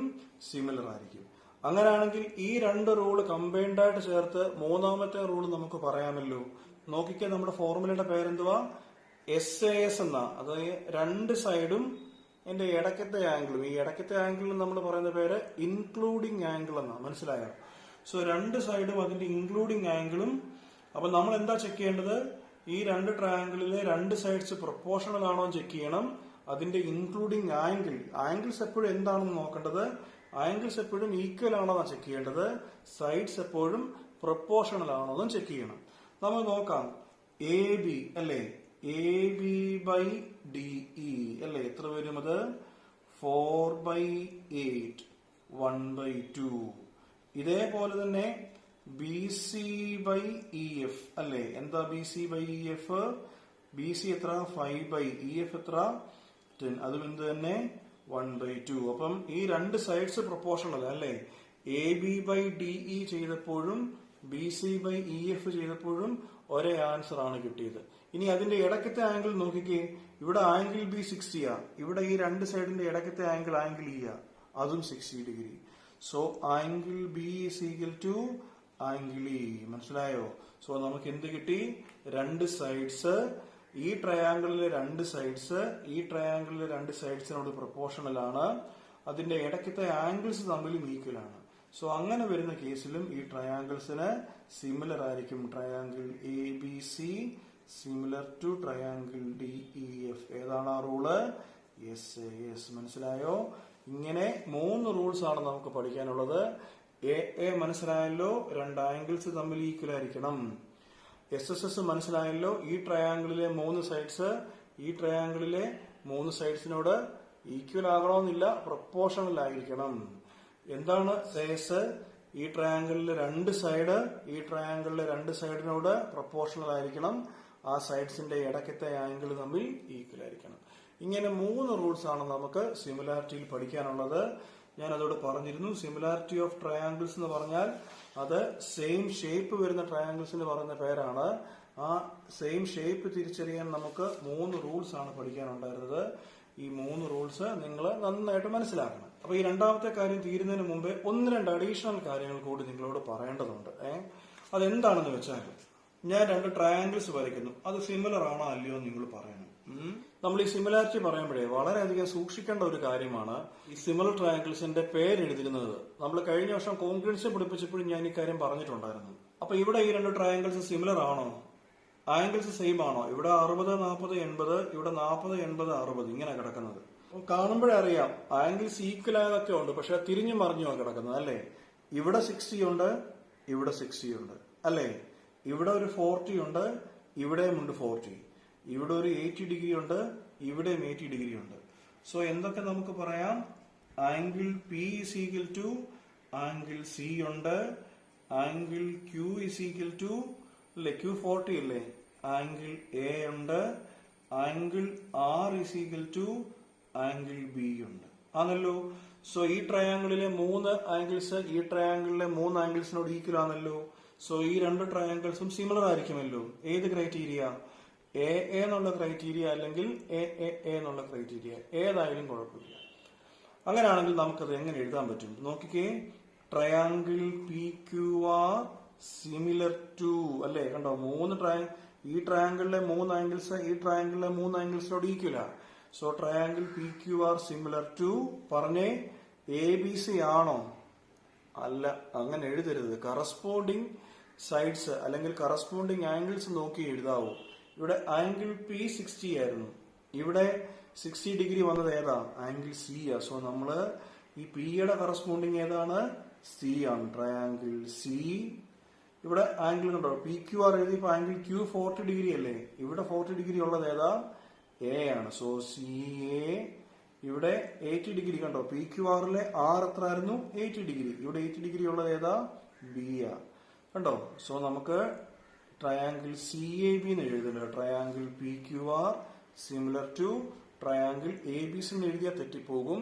സിമിലർ ആയിരിക്കും. അങ്ങനെയാണെങ്കിൽ ഈ രണ്ട് റൂള് കമ്പൈൻഡ് ആയിട്ട് ചേർത്ത് മൂന്നാമത്തെ റൂള് നമുക്ക് പറയാമല്ലോ. നോക്കിക്കാൻ നമ്മുടെ ഫോർമുലയുടെ പേരെന്തുവാ? SAS എന്നാ. അതായത് രണ്ട് സൈഡും എന്റെ ഇടയ്ക്കത്തെ ആംഗിളും. ഈ ഇടയ്ക്കത്തെ ആംഗിളിന് നമ്മൾ പറയുന്ന പേര് ഇൻക്ലൂഡിംഗ് ആംഗിൾ എന്നാ. മനസ്സിലായോ? സോ രണ്ട് സൈഡും അതിന്റെ ഇൻക്ലൂഡിംഗ് ആംഗിളും. അപ്പൊ നമ്മൾ എന്താ ചെക്ക് ചെയ്യേണ്ടത്? ഈ രണ്ട് ട്രയാങ്കിളിലെ രണ്ട് സൈഡ്സ് പ്രപ്പോർഷണൽ ആണോ ചെക്ക് ചെയ്യണം. അതിന്റെ ഇൻക്ലൂഡിംഗ് ആംഗിൾസ് എപ്പോഴും എന്താണെന്ന് നോക്കേണ്ടത്? ആംഗിൾസ് എപ്പോഴും ഈക്വൽ ആണോ ചെക്ക് ചെയ്യേണ്ടത്. സൈഡ്സ് എപ്പോഴും പ്രപ്പോർഷണൽ ആണോ എന്നും ചെക്ക് ചെയ്യണം. നമ്മൾ നോക്കാം. AB അല്ലേ, AB/DE അല്ലേ, എത്ര വരും അത്? 4/8 1/2. ഇതേപോലെ തന്നെ BC/EF അല്ലേ. എന്താ BC/EF? BC എത്ര? 5/EF എത്ര? 10. അതും എന്ത് തന്നെ 1/2. അപ്പം ഈ രണ്ട് സൈഡ്സ് പ്രപ്പോർഷണൽ അല്ലേ. AB/DE ചെയ്തപ്പോഴും BC/EF ചെയ്തപ്പോഴും ഒരേ ആൻസർ ആണ് കിട്ടിയത്. ഇനി അതിന്റെ ഇടയ്ക്കത്തെ ആംഗിൾ നോക്കിക്കേ. ഇവിടെ ആംഗിൾ B 60 ആ. ഇവിടെ ഈ രണ്ട് സൈഡിന്റെ ഇടയ്ക്കത്തെ ആംഗിൾ E ആ. അതും 60 degree. So angle B is equal to angle E. മനസ്സിലായോ? സോ നമുക്ക് എന്ത് കിട്ടി? രണ്ട് സൈഡ്സ്, ഈ ട്രയാങ്കിളിലെ രണ്ട് സൈഡ്സിനോട് പ്രപ്പോർഷണൽ ആണ്. അതിന്റെ ഇടയ്ക്കത്തെ ആംഗിൾസ് തമ്മിലും ഈക്വൽ ആണ്. സോ അങ്ങനെ വരുന്ന കേസിലും ഈ ട്രയാങ്കിൾസിന് സിമിലർ ആയിരിക്കും. Triangle ABC similar to triangle DEF. ഏതാണ് ആ റൂള്? SAS. മനസ്സിലായോ? ഇങ്ങനെ 3 റൂൾസ് ആണ് നമുക്ക് പഠിക്കാനുള്ളത്. മനസ്സിലായല്ലോ? രണ്ട് ആംഗിൾസ് തമ്മിൽ ഈക്വൽ ആയിരിക്കണം. SSS മനസ്സിലായല്ലോ? ഈ ട്രയാങ്കിളിലെ മൂന്ന് സൈഡ്സിനോട് ഈക്വൽ ആകണമെന്നില്ല, പ്രപ്പോർഷണൽ ആയിരിക്കണം. എന്താണ് SAS? ഈ ട്രയാങ്കിളിലെ രണ്ട് സൈഡിനോട് പ്രപ്പോർഷണൽ ആയിരിക്കണം. ആ സൈഡ്സിന്റെ ഇടയ്ക്കത്തെ ആംഗിൾ തമ്മിൽ ഈക്വൽ ആയിരിക്കണം. ഇങ്ങനെ 3 റൂൾസ് ആണ് നമുക്ക് സിമിലാരിറ്റിയിൽ പഠിക്കാനുള്ളത്. ഞാൻ അതോട് പറഞ്ഞിരുന്നു. സിമിലാരിറ്റി ഓഫ് ട്രയാങ്കിൾസ് എന്ന് പറഞ്ഞാൽ അത് സെയിം ഷേപ്പ് വരുന്ന ട്രയാങ്കിൾസിന് പറയുന്ന പേരാണ്. ആ സെയിം ഷേപ്പ് തിരിച്ചറിയാൻ നമുക്ക് 3 റൂൾസ് ആണ് പഠിക്കാനുണ്ടായിരുന്നത്. ഈ 3 റൂൾസ് നിങ്ങൾ നന്നായിട്ട് മനസ്സിലാക്കണം. അപ്പൊ ഈ രണ്ടാമത്തെ കാര്യം തീരുന്നതിന് മുമ്പേ 1-2 അഡീഷണൽ കാര്യങ്ങൾ കൂടി നിങ്ങളോട് പറയേണ്ടതുണ്ട്. അതെന്താണെന്ന് വെച്ചാൽ, ഞാൻ 2 ട്രയാങ്കിൾസ് വരയ്ക്കുന്നു. അത് സിമിലർ ആണോ അല്ലയോ എന്ന് നിങ്ങൾ പറയണം. നമ്മൾ ഈ സിമിലാരിറ്റി പറയുമ്പോഴേ വളരെയധികം സൂക്ഷിക്കേണ്ട ഒരു കാര്യമാണ് ഈ സിമിലർ ട്രയാങ്കിൾസിന്റെ പേരെഴുതുന്നത്. നമ്മൾ കഴിഞ്ഞ വർഷം കോൺക്രീറ്റ്സ് പഠിപ്പിച്ചപ്പോഴും ഞാൻ ഈ കാര്യം പറഞ്ഞിട്ടുണ്ടായിരുന്നു. അപ്പൊ ഇവിടെ ഈ 2 ട്രയാങ്കിൾസ് സിമിലർ ആണോ? ആംഗിൾസ് സെയിം ആണോ? ഇവിടെ 60 40 80, ഇവിടെ 40 80 60 ഇങ്ങനെ കിടക്കുന്നത്. കാണുമ്പോഴേ അറിയാം ആംഗിൾസ് ഈക്വൽ ആയതൊക്കെ ഉണ്ട്, പക്ഷെ തിരിഞ്ഞു മറിഞ്ഞുമാണ് കിടക്കുന്നത് അല്ലേ. ഇവിടെ 60 ഉണ്ട്, ഇവിടെ 60 ഉണ്ട് അല്ലേ. ഇവിടെ ഒരു 40 ഉണ്ട്, ഇവിടെയും ഉണ്ട് 40. ഇവിടെ ഒരു 80 ഡിഗ്രി ഉണ്ട്, ഇവിടെയും 80 ഡിഗ്രി ഉണ്ട്. സോ എന്തൊക്കെ നമുക്ക് പറയാം? Angle P is equal to angle C ഉണ്ട്, angle Q is equal to അല്ലെ, Q 40 അല്ലേ, ആംഗിൾ A ഉണ്ട്, angle R is equal to angle B ഉണ്ട് ആണല്ലോ. സോ ഈ ട്രയാങ്കിളിലെ 3 ആംഗിൾസ് ഈ ട്രയാങ്കിളിലെ 3 ആംഗിൾസിനോട് ഈക്വൽ ആണല്ലോ. സോ ഈ 2 ട്രയാങ്കിൾസും സിമിലർ ആയിരിക്കുമല്ലോ. ഏത് ക്രൈറ്റീരിയ? A എന്നുള്ള ക്രൈറ്റീരിയ അല്ലെങ്കിൽ A എന്നുള്ള ക്രൈറ്റീരിയ, ഏതായാലും കുഴപ്പമില്ല. അങ്ങനെയാണെങ്കിൽ നമുക്കത് എങ്ങനെ എഴുതാൻ പറ്റും? നോക്കിക്കേ. Triangle P Q R similar to, അല്ലേ? കണ്ടോ, ഈ ട്രയാങ്കിളിലെ 3 ആംഗിൾസ് ഈ ട്രയാങ്കിളിലെ 3 ആംഗിൾസിനോട് ഈക്വൽ ആണ്. So triangle P Q R similar to പറഞ്ഞേ ABC ആണോ? അല്ല, അങ്ങനെ എഴുതരുത്. കറസ്പോണ്ടിങ് സൈഡ്സ് അല്ലെങ്കിൽ കറസ്പോണ്ടിങ് ആംഗിൾസ് നോക്കി എഴുതാവൂ. ഇവിടെ ആംഗിൾ പി 60 ആയിരുന്നു, ഇവിടെ 60 ഡിഗ്രി വന്നത് ഏതാ? ആംഗിൾ സി ആ. സോ നമ്മള് ഈ പിയുടെ കറസ്പോണ്ടിങ് ഏതാണ്? സി ആണ്. Triangle C. ഇവിടെ ആംഗിൾ കണ്ടോ, പി ക്യു ആർ എഴുതിയപ്പോ ആംഗിൾ ക്യൂ 40 ഡിഗ്രി അല്ലേ? ഇവിടെ 40 ഡിഗ്രി ഉള്ളത് ഏതാ? എ ആണ്. So C A. ഇവിടെ 80 ഡിഗ്രി കണ്ടോ, പി ക്യു ആറിലെ ആർ എത്ര ആയിരുന്നു? 80 ഡിഗ്രി. ഇവിടെ 80 ഡിഗ്രി ഉള്ളത് ഏതാ? ബി ആ. കണ്ടോ? സോ നമുക്ക് ട്രയാങ്കിൾ സി എ ബി എന്ന് എഴുതുന്നുണ്ട്. Triangle P Q R similar to triangle A B C എന്ന് എഴുതിയാൽ തെറ്റിപ്പോകും.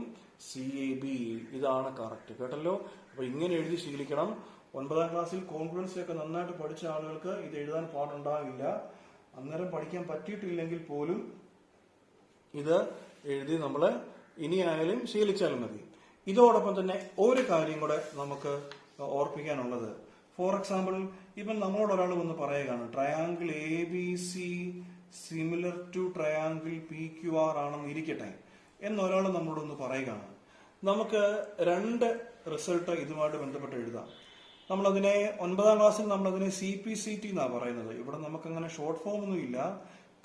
സി എ ബി ഇതാണ് കറക്റ്റ്. കേട്ടല്ലോ? അപ്പൊ ഇങ്ങനെ എഴുതി ശീലിക്കണം. 9ാം ക്ലാസ്സിൽ കോൺഫിഡൻസ് ഒക്കെ നന്നായിട്ട് പഠിച്ച ആളുകൾക്ക് ഇത് എഴുതാൻ പാടുണ്ടാകില്ല. അന്നേരം പഠിക്കാൻ പറ്റിയിട്ടില്ലെങ്കിൽ പോലും ഇത് എഴുതി നമ്മൾ ഇനിയായാലും ശീലിച്ചാലും മതി. ഇതോടൊപ്പം തന്നെ ഒരു കാര്യം കൂടെ നമുക്ക് ഓർപ്പിക്കാനുള്ളത്, ഫോർ എക്സാമ്പിൾ ഇപ്പം നമ്മളോട് ഒരാൾ വന്ന് പറയുകയാണ് triangle A B C similar to triangle P Q R ആണെന്ന് ഇരിക്കട്ടെ എന്നൊരാൾ നമ്മളോടൊന്ന് പറയുകയാണ്. നമുക്ക് 2 റിസൾട്ട് ഇതുമായിട്ട് ബന്ധപ്പെട്ട് എഴുതാം. നമ്മളതിനെ 9ാം ക്ലാസ്സിൽ നമ്മളതിനെ CPCT എന്നാണ് പറയുന്നത്. ഇവിടെ നമുക്കങ്ങനെ ഷോർട്ട് ഫോം ഒന്നും ഇല്ല.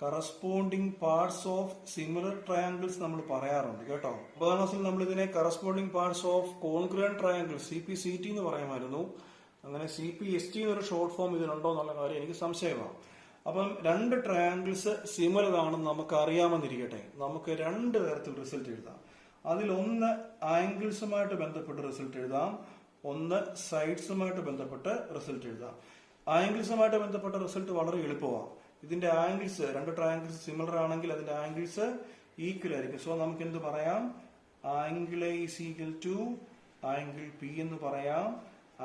Corresponding parts of similar triangles നമ്മൾ പറയാറുണ്ട് കേട്ടോ. 9ാം ക്ലാസ്സിൽ നമ്മൾ ഇതിനെ corresponding parts of congruent triangle CPCT എന്ന് പറയുമായിരുന്നു. അങ്ങനെ CPST എന്നൊരു ഷോർട്ട് ഫോം ഇതിനുണ്ടോ എന്നുള്ള കാര്യം എനിക്ക് സംശയമാണ്. അപ്പം 2 ട്രയാങ്കിൾസ് സിമിലർ ആണെന്ന് നമുക്ക് അറിയാമെന്നിരിക്കട്ടെ. നമുക്ക് 2 തരത്തിൽ റിസൾട്ട് എഴുതാം. അതിലൊന്ന് ആംഗിൾസുമായിട്ട് ബന്ധപ്പെട്ട് റിസൾട്ട് എഴുതാം, ഒന്ന് സൈഡ്സുമായിട്ട് ബന്ധപ്പെട്ട് റിസൾട്ട് എഴുതാം. ആംഗിൾസുമായിട്ട് ബന്ധപ്പെട്ട റിസൾട്ട് വളരെ എളുപ്പമാണ്. ഇതിന്റെ ആംഗിൾസ് 2 ട്രയാങ്കിൾസ് സിമിലർ ആണെങ്കിൽ അതിന്റെ ആംഗിൾസ് ഈക്വൽ ആയിരിക്കും. സോ നമുക്ക് എന്ത് പറയാം? Angle A is equal to angle P എന്ന് പറയാം,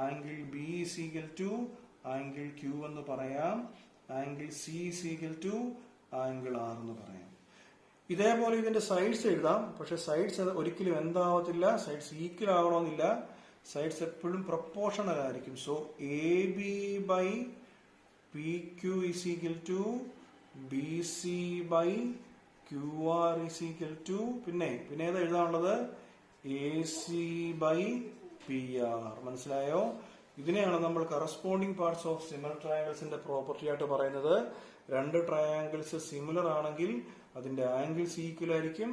angle B is equal to angle Q എന്ന് പറയാം, angle C is equal to angle R എന്ന് പറയാം. ഇതേപോലെ ഇതിന്റെ സൈഡ്സ് എഴുതാം. പക്ഷെ സൈഡ്സ് ഒരിക്കലും എന്താവത്തില്ല, സൈഡ്സ് ഈക്വൽ ആകണമെന്നില്ല. സൈഡ്സ് എപ്പോഴും പ്രൊപ്പോർഷണൽ ആയിരിക്കും. So A B by P Q is equal to B C by Q R is equal to പിന്നെ ഏതാ എഴുതാനുള്ളത്? A C by P R. മനസ്സിലായോ? ഇതിനെയാണ് നമ്മൾ കറസ്പോണ്ടിങ് പാർട്സ് ഓഫ് സിമിലർ ട്രയാങ്കിൾസിന്റെ പ്രോപ്പർട്ടി ആയിട്ട് പറയുന്നത്. 2 ട്രയാങ്കിൾസ് സിമിലർ ആണെങ്കിൽ അതിന്റെ ആംഗിൾസ് ഈക്വൽ ആയിരിക്കും,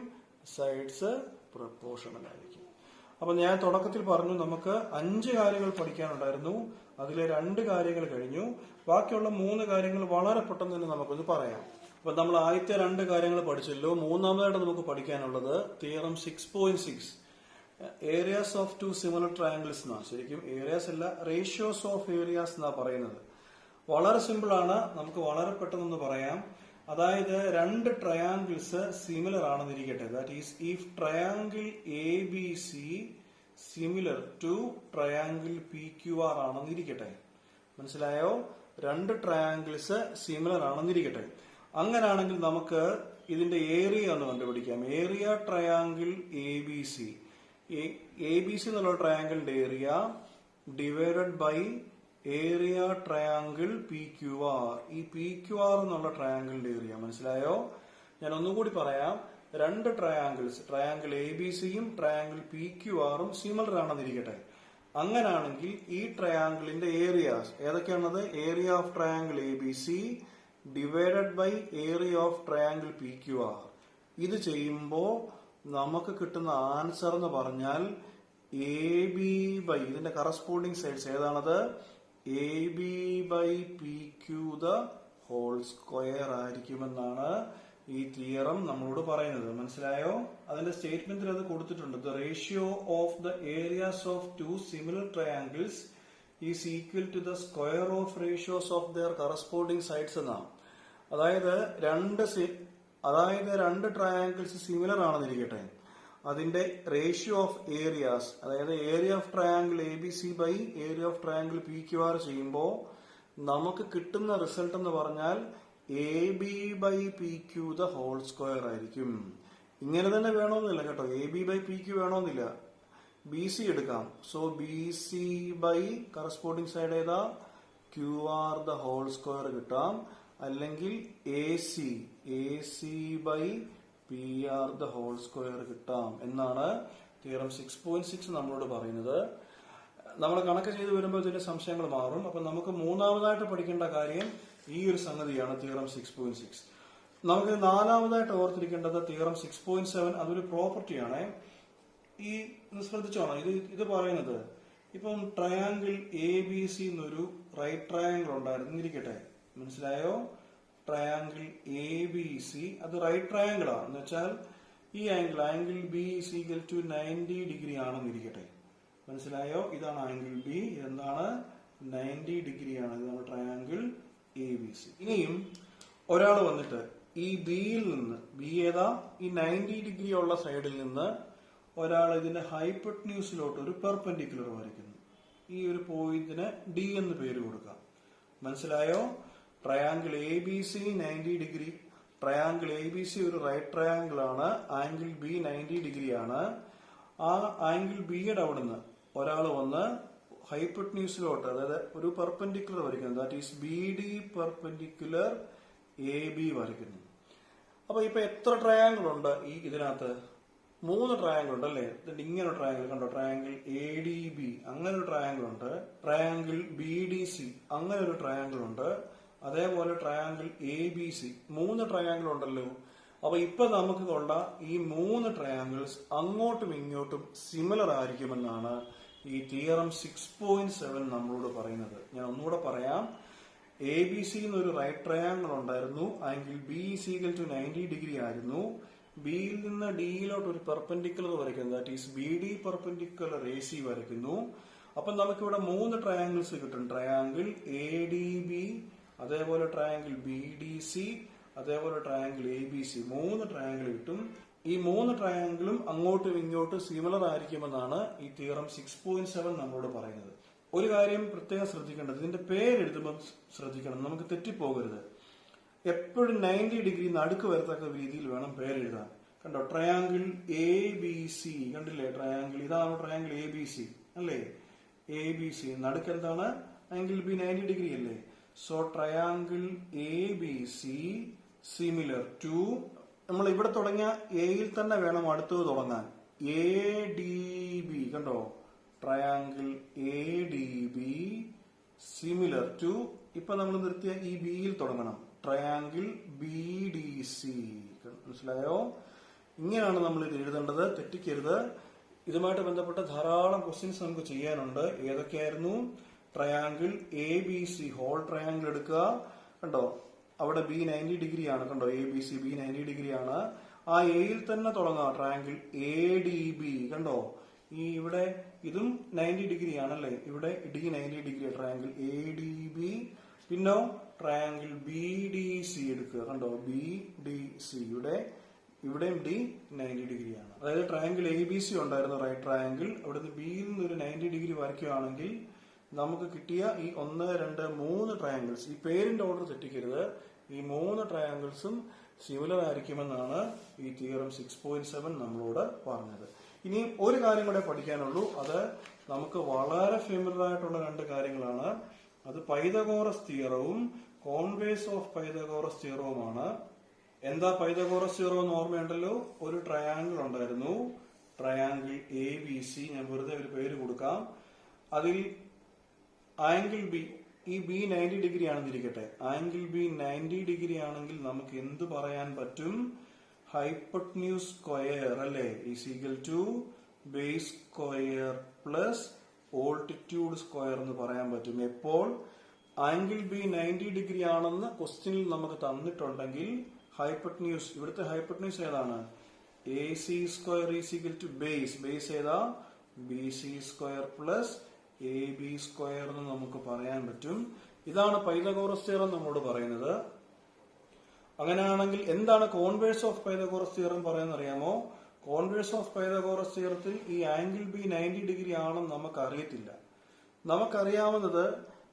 സൈഡ്സ് പ്രൊപ്പോർഷണൽ ആയിരിക്കും. അപ്പൊ ഞാൻ തുടക്കത്തിൽ പറഞ്ഞു നമുക്ക് 5 കാര്യങ്ങൾ പഠിക്കാനുണ്ടായിരുന്നു. അതിലെ 2 കാര്യങ്ങൾ കഴിഞ്ഞു. ബാക്കിയുള്ള 3 കാര്യങ്ങൾ വളരെ പെട്ടെന്ന് തന്നെ നമുക്കൊന്ന് പറയാം. അപ്പൊ നമ്മൾ ആദ്യത്തെ 2 കാര്യങ്ങൾ പഠിച്ചല്ലോ. മൂന്നാമതായിട്ട് നമുക്ക് പഠിക്കാനുള്ളത് theorem 6.6 areas of 2 similar triangles എന്നാണ്. ശരിക്കും ഏരിയാസ് അല്ല, റേഷ്യോസ് ഓഫ് ഏരിയാസ് എന്നാ പറയുന്നത്. വളരെ സിമ്പിൾ ആണ്, നമുക്ക് വളരെ പെട്ടെന്ന് പറയാം. അതായത് 2 ട്രയാങ്കിൾസ് സിമിലർ ആണെന്നിരിക്കട്ടെ. That is if triangle A B C similar to triangle P Q R ആണെന്നിരിക്കട്ടെ. മനസ്സിലായോ? 2 ട്രയാങ്കിൾസ് സിമിലർ ആണെന്നിരിക്കട്ടെ. അങ്ങനാണെങ്കിൽ നമുക്ക് ഇതിന്റെ ഏരിയ ഒന്ന് കണ്ടുപിടിക്കാം. Area triangle A B C എന്നുള്ള ട്രയാങ്കിളിന്റെ area divided by area triangle P Q R. ഈ പി ക്യു ആർ എന്നുള്ള ട്രയാങ്കിളിന്റെ ഏരിയ. മനസ്സിലായോ? ഞാൻ ഒന്നുകൂടി പറയാം. 2 ട്രയാങ്കിൾസ്, ട്രയാങ്കിൾ എ ബി സിയും ട്രയാങ്കിൾ പി ക്യു ആറും സിമിലർ ആണെന്നിരിക്കട്ടെ. അങ്ങനാണെങ്കിൽ ഈ ട്രയാങ്കിളിന്റെ ഏരിയാസ് ഏതൊക്കെയാണത്? Area of triangle A B C divided by area of triangle P Q R. ഇത് ചെയ്യുമ്പോൾ നമുക്ക് കിട്ടുന്ന ആൻസർ എന്ന് പറഞ്ഞാൽ എ ബി ബൈ ഇതിന്റെ കറസ്പോണ്ടിങ് സൈഡ്സ് ഏതാണത്? A B by P Q the whole square ആയിരിക്കുമെന്നാണ് ഈ തിയറം നമ്മളോട് പറയുന്നത്. മനസ്സിലായോ? അതിന്റെ സ്റ്റേറ്റ്മെന്റിൽ അത് കൊടുത്തിട്ടുണ്ട്. The ratio of the areas of 2 similar triangles is equal to the square of ratios of their corresponding sides എന്നാണ്. അതായത് 2 ട്രയാങ്കിൾസ് സിമിലർ ആണെന്നിരിക്കട്ടെ. അതിന്റെ റേഷ്യോ ഓഫ് ഏരിയാസ്, അതായത് area of triangle A B C by area of triangle P Q R ചെയ്യുമ്പോൾ നമുക്ക് കിട്ടുന്ന result എന്ന് പറഞ്ഞാൽ A B by P Q the whole square ആയിരിക്കും. ഇങ്ങനെ തന്നെ വേണമെന്നില്ല കേട്ടോ, A B by P Q വേണമെന്നില്ല. ബി സി എടുക്കാം. So B C by corresponding side ഏതാ, Q R the whole square കിട്ടാം. അല്ലെങ്കിൽ A C by P R the whole square കിട്ടാം എന്നാണ് തിയറം 6.6 നമ്മളോട് പറയുന്നത്. നമ്മൾ കണക്ക് ചെയ്ത് വരുമ്പോൾ ഇതിന്റെ സംശയങ്ങൾ മാറും. അപ്പൊ നമുക്ക് മൂന്നാമതായിട്ട് പഠിക്കേണ്ട കാര്യം ഈ ഒരു സംഗതിയാണ് തിയറം 6.6. നമുക്ക് നാലാമതായിട്ട് ഓർത്തിരിക്കേണ്ടത് തിയറം 6.7. അതൊരു പ്രോപ്പർട്ടിയാണ്. ഈ ശ്രദ്ധിച്ചോണം, ഇത് പറയുന്നത് ഇപ്പം ട്രയാങ്കിൾ എ ബി സി എന്നൊരു റൈറ്റ് ട്രയാങ്കിൾ ഉണ്ടായിരുന്നു ഇരിക്കട്ടെ, മനസ്സിലായോ? ട്രയാങ്കിൾ എ ബി സി അത് റൈറ്റ് ട്രയാങ്കിൾ ആണ് എന്ന് വെച്ചാൽ ഈ angle B is equal to 90 degree ആണെന്ന് ഇരിക്കട്ടെ, മനസ്സിലായോ? ഇതാണ് ആംഗിൾ ബി, ഇതെന്താണ് 90 ഡിഗ്രി ആണ്. ഇതാണ് ട്രയാങ്കിൾ എ ബി സി. ഇനിയും ഒരാൾ വന്നിട്ട് ഈ ബിയിൽ നിന്ന്, ബി ഏതാ, ഈ 90 ഡിഗ്രി ഉള്ള സൈഡിൽ നിന്ന് ഒരാൾ ഇതിന്റെ ഹൈപ്പോട്ടന്യൂസിലോട്ട് ഒരു പെർപെൻഡിക്കുലർ വരയ്ക്കുന്നു. ഈ ഒരു പോയിന്റിന് ഡി എന്ന് പേര് കൊടുക്കാം, മനസ്സിലായോ? Triangle A B C 90 degree, triangle A B C ഒരു റൈറ്റ് ട്രയാങ്കിൾ ആണ്, ആംഗിൾ ബി 90 ഡിഗ്രി ആണ്. ആ ആംഗിൾ ബിയുടെ അവിടുന്ന് ഒരാൾ വന്ന് ഹൈപ്പോട്ടന്യൂസിലോട്ട്, അതായത് ഒരു പെർപെൻഡിക്കുലർ വരയ്ക്കുന്നു, that is B D perpendicular A B വരയ്ക്കുന്നു. അപ്പൊ ഇപ്പൊ എത്ര ട്രയാങ്കിൾ ഉണ്ട് ഈ ഇതിനകത്ത്? 3 ട്രയാങ്കിൾ ഉണ്ട് അല്ലേ? ഇങ്ങനെ ഒരു ട്രയാങ്കിൾ കണ്ടോ, ട്രയാങ്കിൾ എ ഡി ബി അങ്ങനെ ഒരു ട്രയാങ്കിൾ ഉണ്ട്, ട്രയാങ്കിൾ ബി ഡി സി അങ്ങനെ ഒരു ട്രയാങ്കിൾ ഉണ്ട്, അതേപോലെ triangle A B C 3 triangle ഉണ്ടല്ലോ. അപ്പൊ ഇപ്പൊ നമുക്ക് കൊണ്ട ഈ 3 ട്രയാങ്കിൾസ് അങ്ങോട്ടും ഇങ്ങോട്ടും സിമിലർ ആയിരിക്കുമെന്നാണ് ഈ തിയറം 6.7 നമ്മളോട് പറയുന്നത്. ഞാൻ ഒന്നുകൂടെ പറയാം. എ ബി സി എന്നൊരു റൈറ്റ് ട്രയാങ്കിൾ ഉണ്ടായിരുന്നു, angle B is equal to 90 degree ആയിരുന്നു. ബിയിൽ നിന്ന് ഡിയിലോട്ട് ഒരു പെർപെൻഡിക്കുലർ വരയ്ക്കുന്നു, that is B D perpendicular A C വരയ്ക്കുന്നു. അപ്പൊ നമുക്കിവിടെ 3 ട്രയാങ്കിൾസ് കിട്ടും, ട്രയാങ്കിൾ എ ഡി ബി, അതേപോലെ ട്രയാങ്കിൾ ബി ഡി സി, അതേപോലെ triangle A B C. 3 triangle കിട്ടും. ഈ 3 ട്രയാങ്കിളും അങ്ങോട്ടും ഇങ്ങോട്ടും സിമിലർ ആയിരിക്കുമെന്നാണ് ഈ തിയറം 6.7 നമ്മളോട് പറയുന്നത്. ഒരു കാര്യം പ്രത്യേകം ശ്രദ്ധിക്കേണ്ടത്, ഇതിന്റെ പേരെഴുതുമ്പോൾ ശ്രദ്ധിക്കണം, നമുക്ക് തെറ്റിപ്പോകരുത്. എപ്പോഴും 90 ഡിഗ്രി നടുക്ക് വരത്തക്ക രീതിയിൽ വേണം പേരെഴുതാൻ. കണ്ടോ, ട്രയാങ്കിൾ എ ബി സി കണ്ടില്ലേ? ട്രയാങ്കിൾ ഇതാണ് ട്രയാങ്കിൾ എ ബി സി അല്ലേ? എ ബി സി നടുക്ക് എന്താണ്? ആംഗിൾ ബി 90 ഡിഗ്രി അല്ലേ? So triangle A B C similar to, നമ്മൾ ഇവിടെ തുടങ്ങിയ എയിൽ തന്നെ വേണം അടുത്തത് തുടങ്ങാൻ, എ ഡി ബി കണ്ടോ, triangle A D B similar to, ഇപ്പൊ നമ്മൾ നിർത്തിയ ഈ ബിയിൽ തുടങ്ങണം, ട്രയാങ്കിൾ ബി ഡി സി. മനസ്സിലായോ? ഇങ്ങനെയാണ് നമ്മൾ ഇത് എഴുതേണ്ടത്, തെറ്റിക്കരുത്. ഇതുമായിട്ട് ബന്ധപ്പെട്ട ധാരാളം ക്വസ്റ്റ്യൻസ് നമുക്ക് ചെയ്യാനുണ്ട്. ഏതൊക്കെയായിരുന്നു? Triangle A B C whole triangle എടുക്കുക, കണ്ടോ അവിടെ ബി 90 ഡിഗ്രി ആണ്, കണ്ടോ A B C B 90 degree ആണ്. ആ എയിൽ തന്നെ തുടങ്ങുക, ട്രയാങ്കിൾ എ ഡി ബി കണ്ടോ, ഈ ഇവിടെ ഇതും 90 ഡിഗ്രി ആണല്ലേ, ഇവിടെ D 90 degree, triangle A D B. പിന്നോ ട്രയാങ്കിൾ ബി ഡി സി എടുക്കുക, കണ്ടോ ബി ഡി സി, ഇവിടെയും ഡി 90 ഡിഗ്രി ആണ്. അതായത് ട്രയാങ്കിൾ എ ബി സി ഉണ്ടായിരുന്നു റൈറ്റ് ട്രയാങ്കിൾ, അവിടുന്ന് ബിയിൽ നിന്ന് ഒരു 90 ഡിഗ്രി വരയ്ക്കുകയാണെങ്കിൽ നമുക്ക് കിട്ടിയ ഈ 1, 2, 3 ട്രയാങ്കിൾസ്, ഈ പേരിന്റെ ഓർഡർ തെറ്റിക്കരുത്, ഈ 3 ട്രയാങ്കിൾസും സിമിലർ ആയിരിക്കുമെന്നാണ് ഈ തിയറം 6.7 നമ്മളോട് പറഞ്ഞത്. ഇനി ഒരു കാര്യം കൂടെ പഠിക്കാനുള്ളൂ, അത് നമുക്ക് വളരെ ഫെമിലർ ആയിട്ടുള്ള 2 കാര്യങ്ങളാണ്. അത് പൈതഗോറസ് തിയറവും കോൺവേഴ്സ് ഓഫ് പൈതഗോറസ് തിയറവുമാണ്. എന്താ പൈതഗോറസ് തിയറം എന്ന് ഓർമ്മയുണ്ടല്ലോ? ഒരു ട്രയാങ്കിൾ ഉണ്ടായിരുന്നു, ട്രയാങ്കിൾ എ ബി സി, ഞാൻ വെറുതെ ഒരു പേര് കൊടുക്കാം. അതിൽ ആംഗിൾ ബി, ഈ ബി 90 ഡിഗ്രി ആണെന്നിരിക്കട്ടെ, ആംഗിൾ ബി 90 ഡിഗ്രി ആണെങ്കിൽ നമുക്ക് എന്ത് പറയാൻ പറ്റും? ഹൈപ്പോട്ടന്യൂസ് സ്ക്വയർ അല്ലേ, is equal to base square plus altitude square എന്ന് പറയാൻ പറ്റും. എപ്പോൾ ആംഗിൾ ബി 90 ഡിഗ്രി ആണെന്ന് ക്വസ്റ്റ്യനിൽ നമുക്ക് തന്നിട്ടുണ്ടെങ്കിൽ ഹൈപ്പോട്ടന്യൂസ്, ഇവിടുത്തെ ഹൈപ്പോട്ടന്യൂസ് ഏതാണ്? A C square is equal to base ഏതാ? B C square plus A B square എന്ന് നമുക്ക് പറയാൻ പറ്റും. ഇതാണ് പൈതഗോറസ് തിയറം നമ്മളോട് പറയുന്നത്. അങ്ങനെയാണെങ്കിൽ എന്താണ് കോൺവേഴ്സ് ഓഫ് പൈതഗോറസ് തിയറം പറയുന്നത് അറിയാമോ? കോൺവേഴ്സ് ഓഫ് പൈതഗോറസ് തിയറത്തിൽ ഈ ആംഗിൾ ബി 90 ഡിഗ്രി ആണെന്ന് നമുക്ക് അറിയത്തില്ല. നമുക്കറിയാവുന്നത്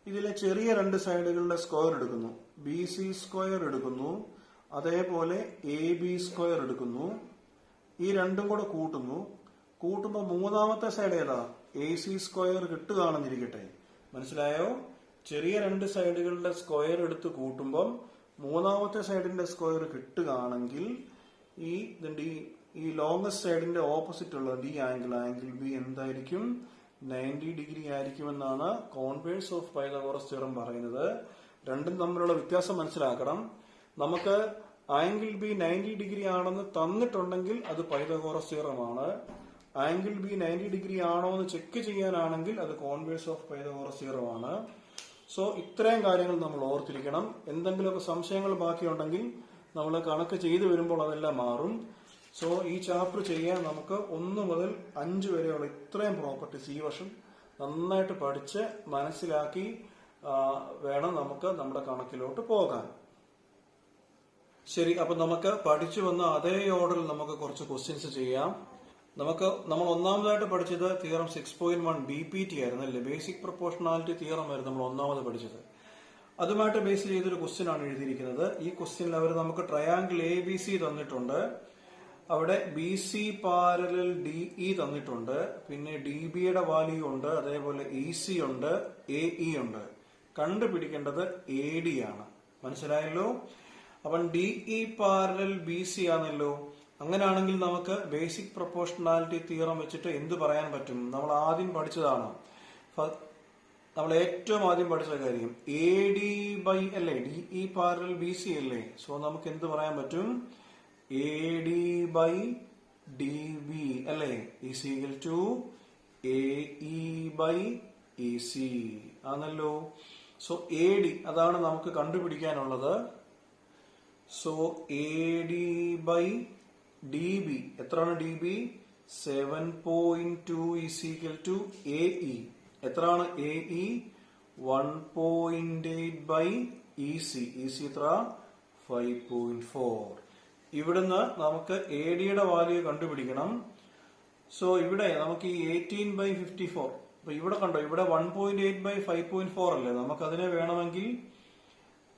ഇതിലെ ചെറിയ 2 സൈഡുകളുടെ സ്ക്വയർ എടുക്കുന്നു, ബി സി സ്ക്വയർ എടുക്കുന്നു, അതേപോലെ എ ബി സ്ക്വയർ എടുക്കുന്നു, ഈ രണ്ടും കൂടെ കൂട്ടുന്നു, കൂട്ടുമ്പോൾ മൂന്നാമത്തെ സൈഡ് ഏതാ? AC² കിട്ടുകയാണെന്നിരിക്കട്ടെ. മനസ്സിലായോ? ചെറിയ രണ്ട് സൈഡുകളുടെ സ്ക്വയർ എടുത്ത് കൂട്ടുമ്പം മൂന്നാമത്തെ സൈഡിന്റെ സ്ക്വയർ കിട്ടുകയാണെങ്കിൽ ഈ ലോങ്സ്റ്റ് സൈഡിന്റെ ഓപ്പോസിറ്റ് ഉള്ള ആംഗിൾ ബി എന്തായിരിക്കും? 90 ഡിഗ്രി ആയിരിക്കുമെന്നാണ് കോൺവേഴ്സ് ഓഫ് പൈതഗോറസ് തിയറം പറയുന്നത്. രണ്ടും തമ്മിലുള്ള വ്യത്യാസം മനസ്സിലാക്കണം. നമുക്ക് ആംഗിൾ ബി 90 ഡിഗ്രി ആണെന്ന് തന്നിട്ടുണ്ടെങ്കിൽ അത് പൈതഗോറസ് തിയറമാണ്. ആംഗിൾ ബി 90 ഡിഗ്രി ആണോ എന്ന് ചെക്ക് ചെയ്യാനാണെങ്കിൽ അത് കോൺവേഴ്സ് ഓഫ് പൈതഗോറസ് തിയറമാണ്. സോ ഇത്രയും കാര്യങ്ങൾ നമ്മൾ ഓർത്തിരിക്കണം. എന്തെങ്കിലുമൊക്കെ സംശയങ്ങൾ ബാക്കിയുണ്ടെങ്കിൽ നമ്മൾ കണക്ക് ചെയ്തു വരുമ്പോൾ അതെല്ലാം മാറും. സോ ഈ ചാപ്റ്റർ ചെയ്യാൻ നമുക്ക് 1 മുതൽ 5 വരെയുള്ള ഇത്രയും പ്രോപ്പർട്ടീസ് ഈ വർഷം നന്നായിട്ട് പഠിച്ച് മനസ്സിലാക്കി വേണം നമുക്ക് നമ്മുടെ കണക്കിലോട്ട് പോകാൻ. ശരി, അപ്പൊ നമുക്ക് പഠിച്ചു വന്ന അതേ ഓർഡറിൽ നമുക്ക് കുറച്ച് ക്വസ്റ്റ്യൻസ് ചെയ്യാം. നമ്മൾ ഒന്നാമതായിട്ട് പഠിച്ചത് തിയറം 6.1 BPT ആയിരുന്നു അല്ലേ? ബേസിക് പ്രൊപ്പോർഷണാലിറ്റി തിയറം ആയിരുന്നു നമ്മൾ ഒന്നാമത് പഠിച്ചത്. അതുമായിട്ട് ബേസ് ചെയ്തൊരു ക്വസ്റ്റ്യൻ ആണ് എഴുതിയിരിക്കുന്നത്. ഈ ക്വസ്റ്റ്യനിൽ അവർ നമുക്ക് ട്രയാങ്കിൾ ABC തന്നിട്ടുണ്ട്. അവിടെ BC പാരലൽ DE തന്നിട്ടുണ്ട്. പിന്നെ DBയുടെ വാല്യൂ ഉണ്ട്, അതേപോലെ EC ഉണ്ട്, AE ഉണ്ട്. കണ്ടുപിടിക്കേണ്ടത് AD ആണ്. മനസ്സിലായല്ലോ? അപ്പം DE പാരലൽ BC ആണല്ലോ. അങ്ങനെയാണെങ്കിൽ നമുക്ക് ബേസിക് പ്രൊപ്പോർഷണാലിറ്റി തിയറം വെച്ചിട്ട് എന്ത് പറയാൻ പറ്റും? നമ്മൾ ആദ്യം പഠിച്ചതാണ്. നമ്മൾ ഏറ്റവും ആദ്യം പഠിച്ച കാര്യം AD ബൈ അല്ലേ, DE പാരലൽ BC അല്ലേ. സോ നമുക്ക് എന്ത് പറയാൻ പറ്റും? AD ബൈ DB അല്ലേ, is equal to AE by EC ആണല്ലോ. സോ AD അതാണ് നമുക്ക് കണ്ടുപിടിക്കാനുള്ളത്. സോ AD ബൈ DB എത്രയാണ്? DB 7.2 is equal to AE. എത്രയാണ് AE? 1.8 by EC. EC എത്ര? 5.4. ഇവിടുന്ന് നമുക്ക് ADയുടെ വാല്യൂ കണ്ടുപിടിക്കണം. സോ ഇവിടെ നമുക്ക് ഈ 18/54, അപ്പൊ ഇവിടെ കണ്ടോ, ഇവിടെ 1.8 ബൈ 5.4 അല്ലേ. നമുക്ക് അതിനെ വേണമെങ്കിൽ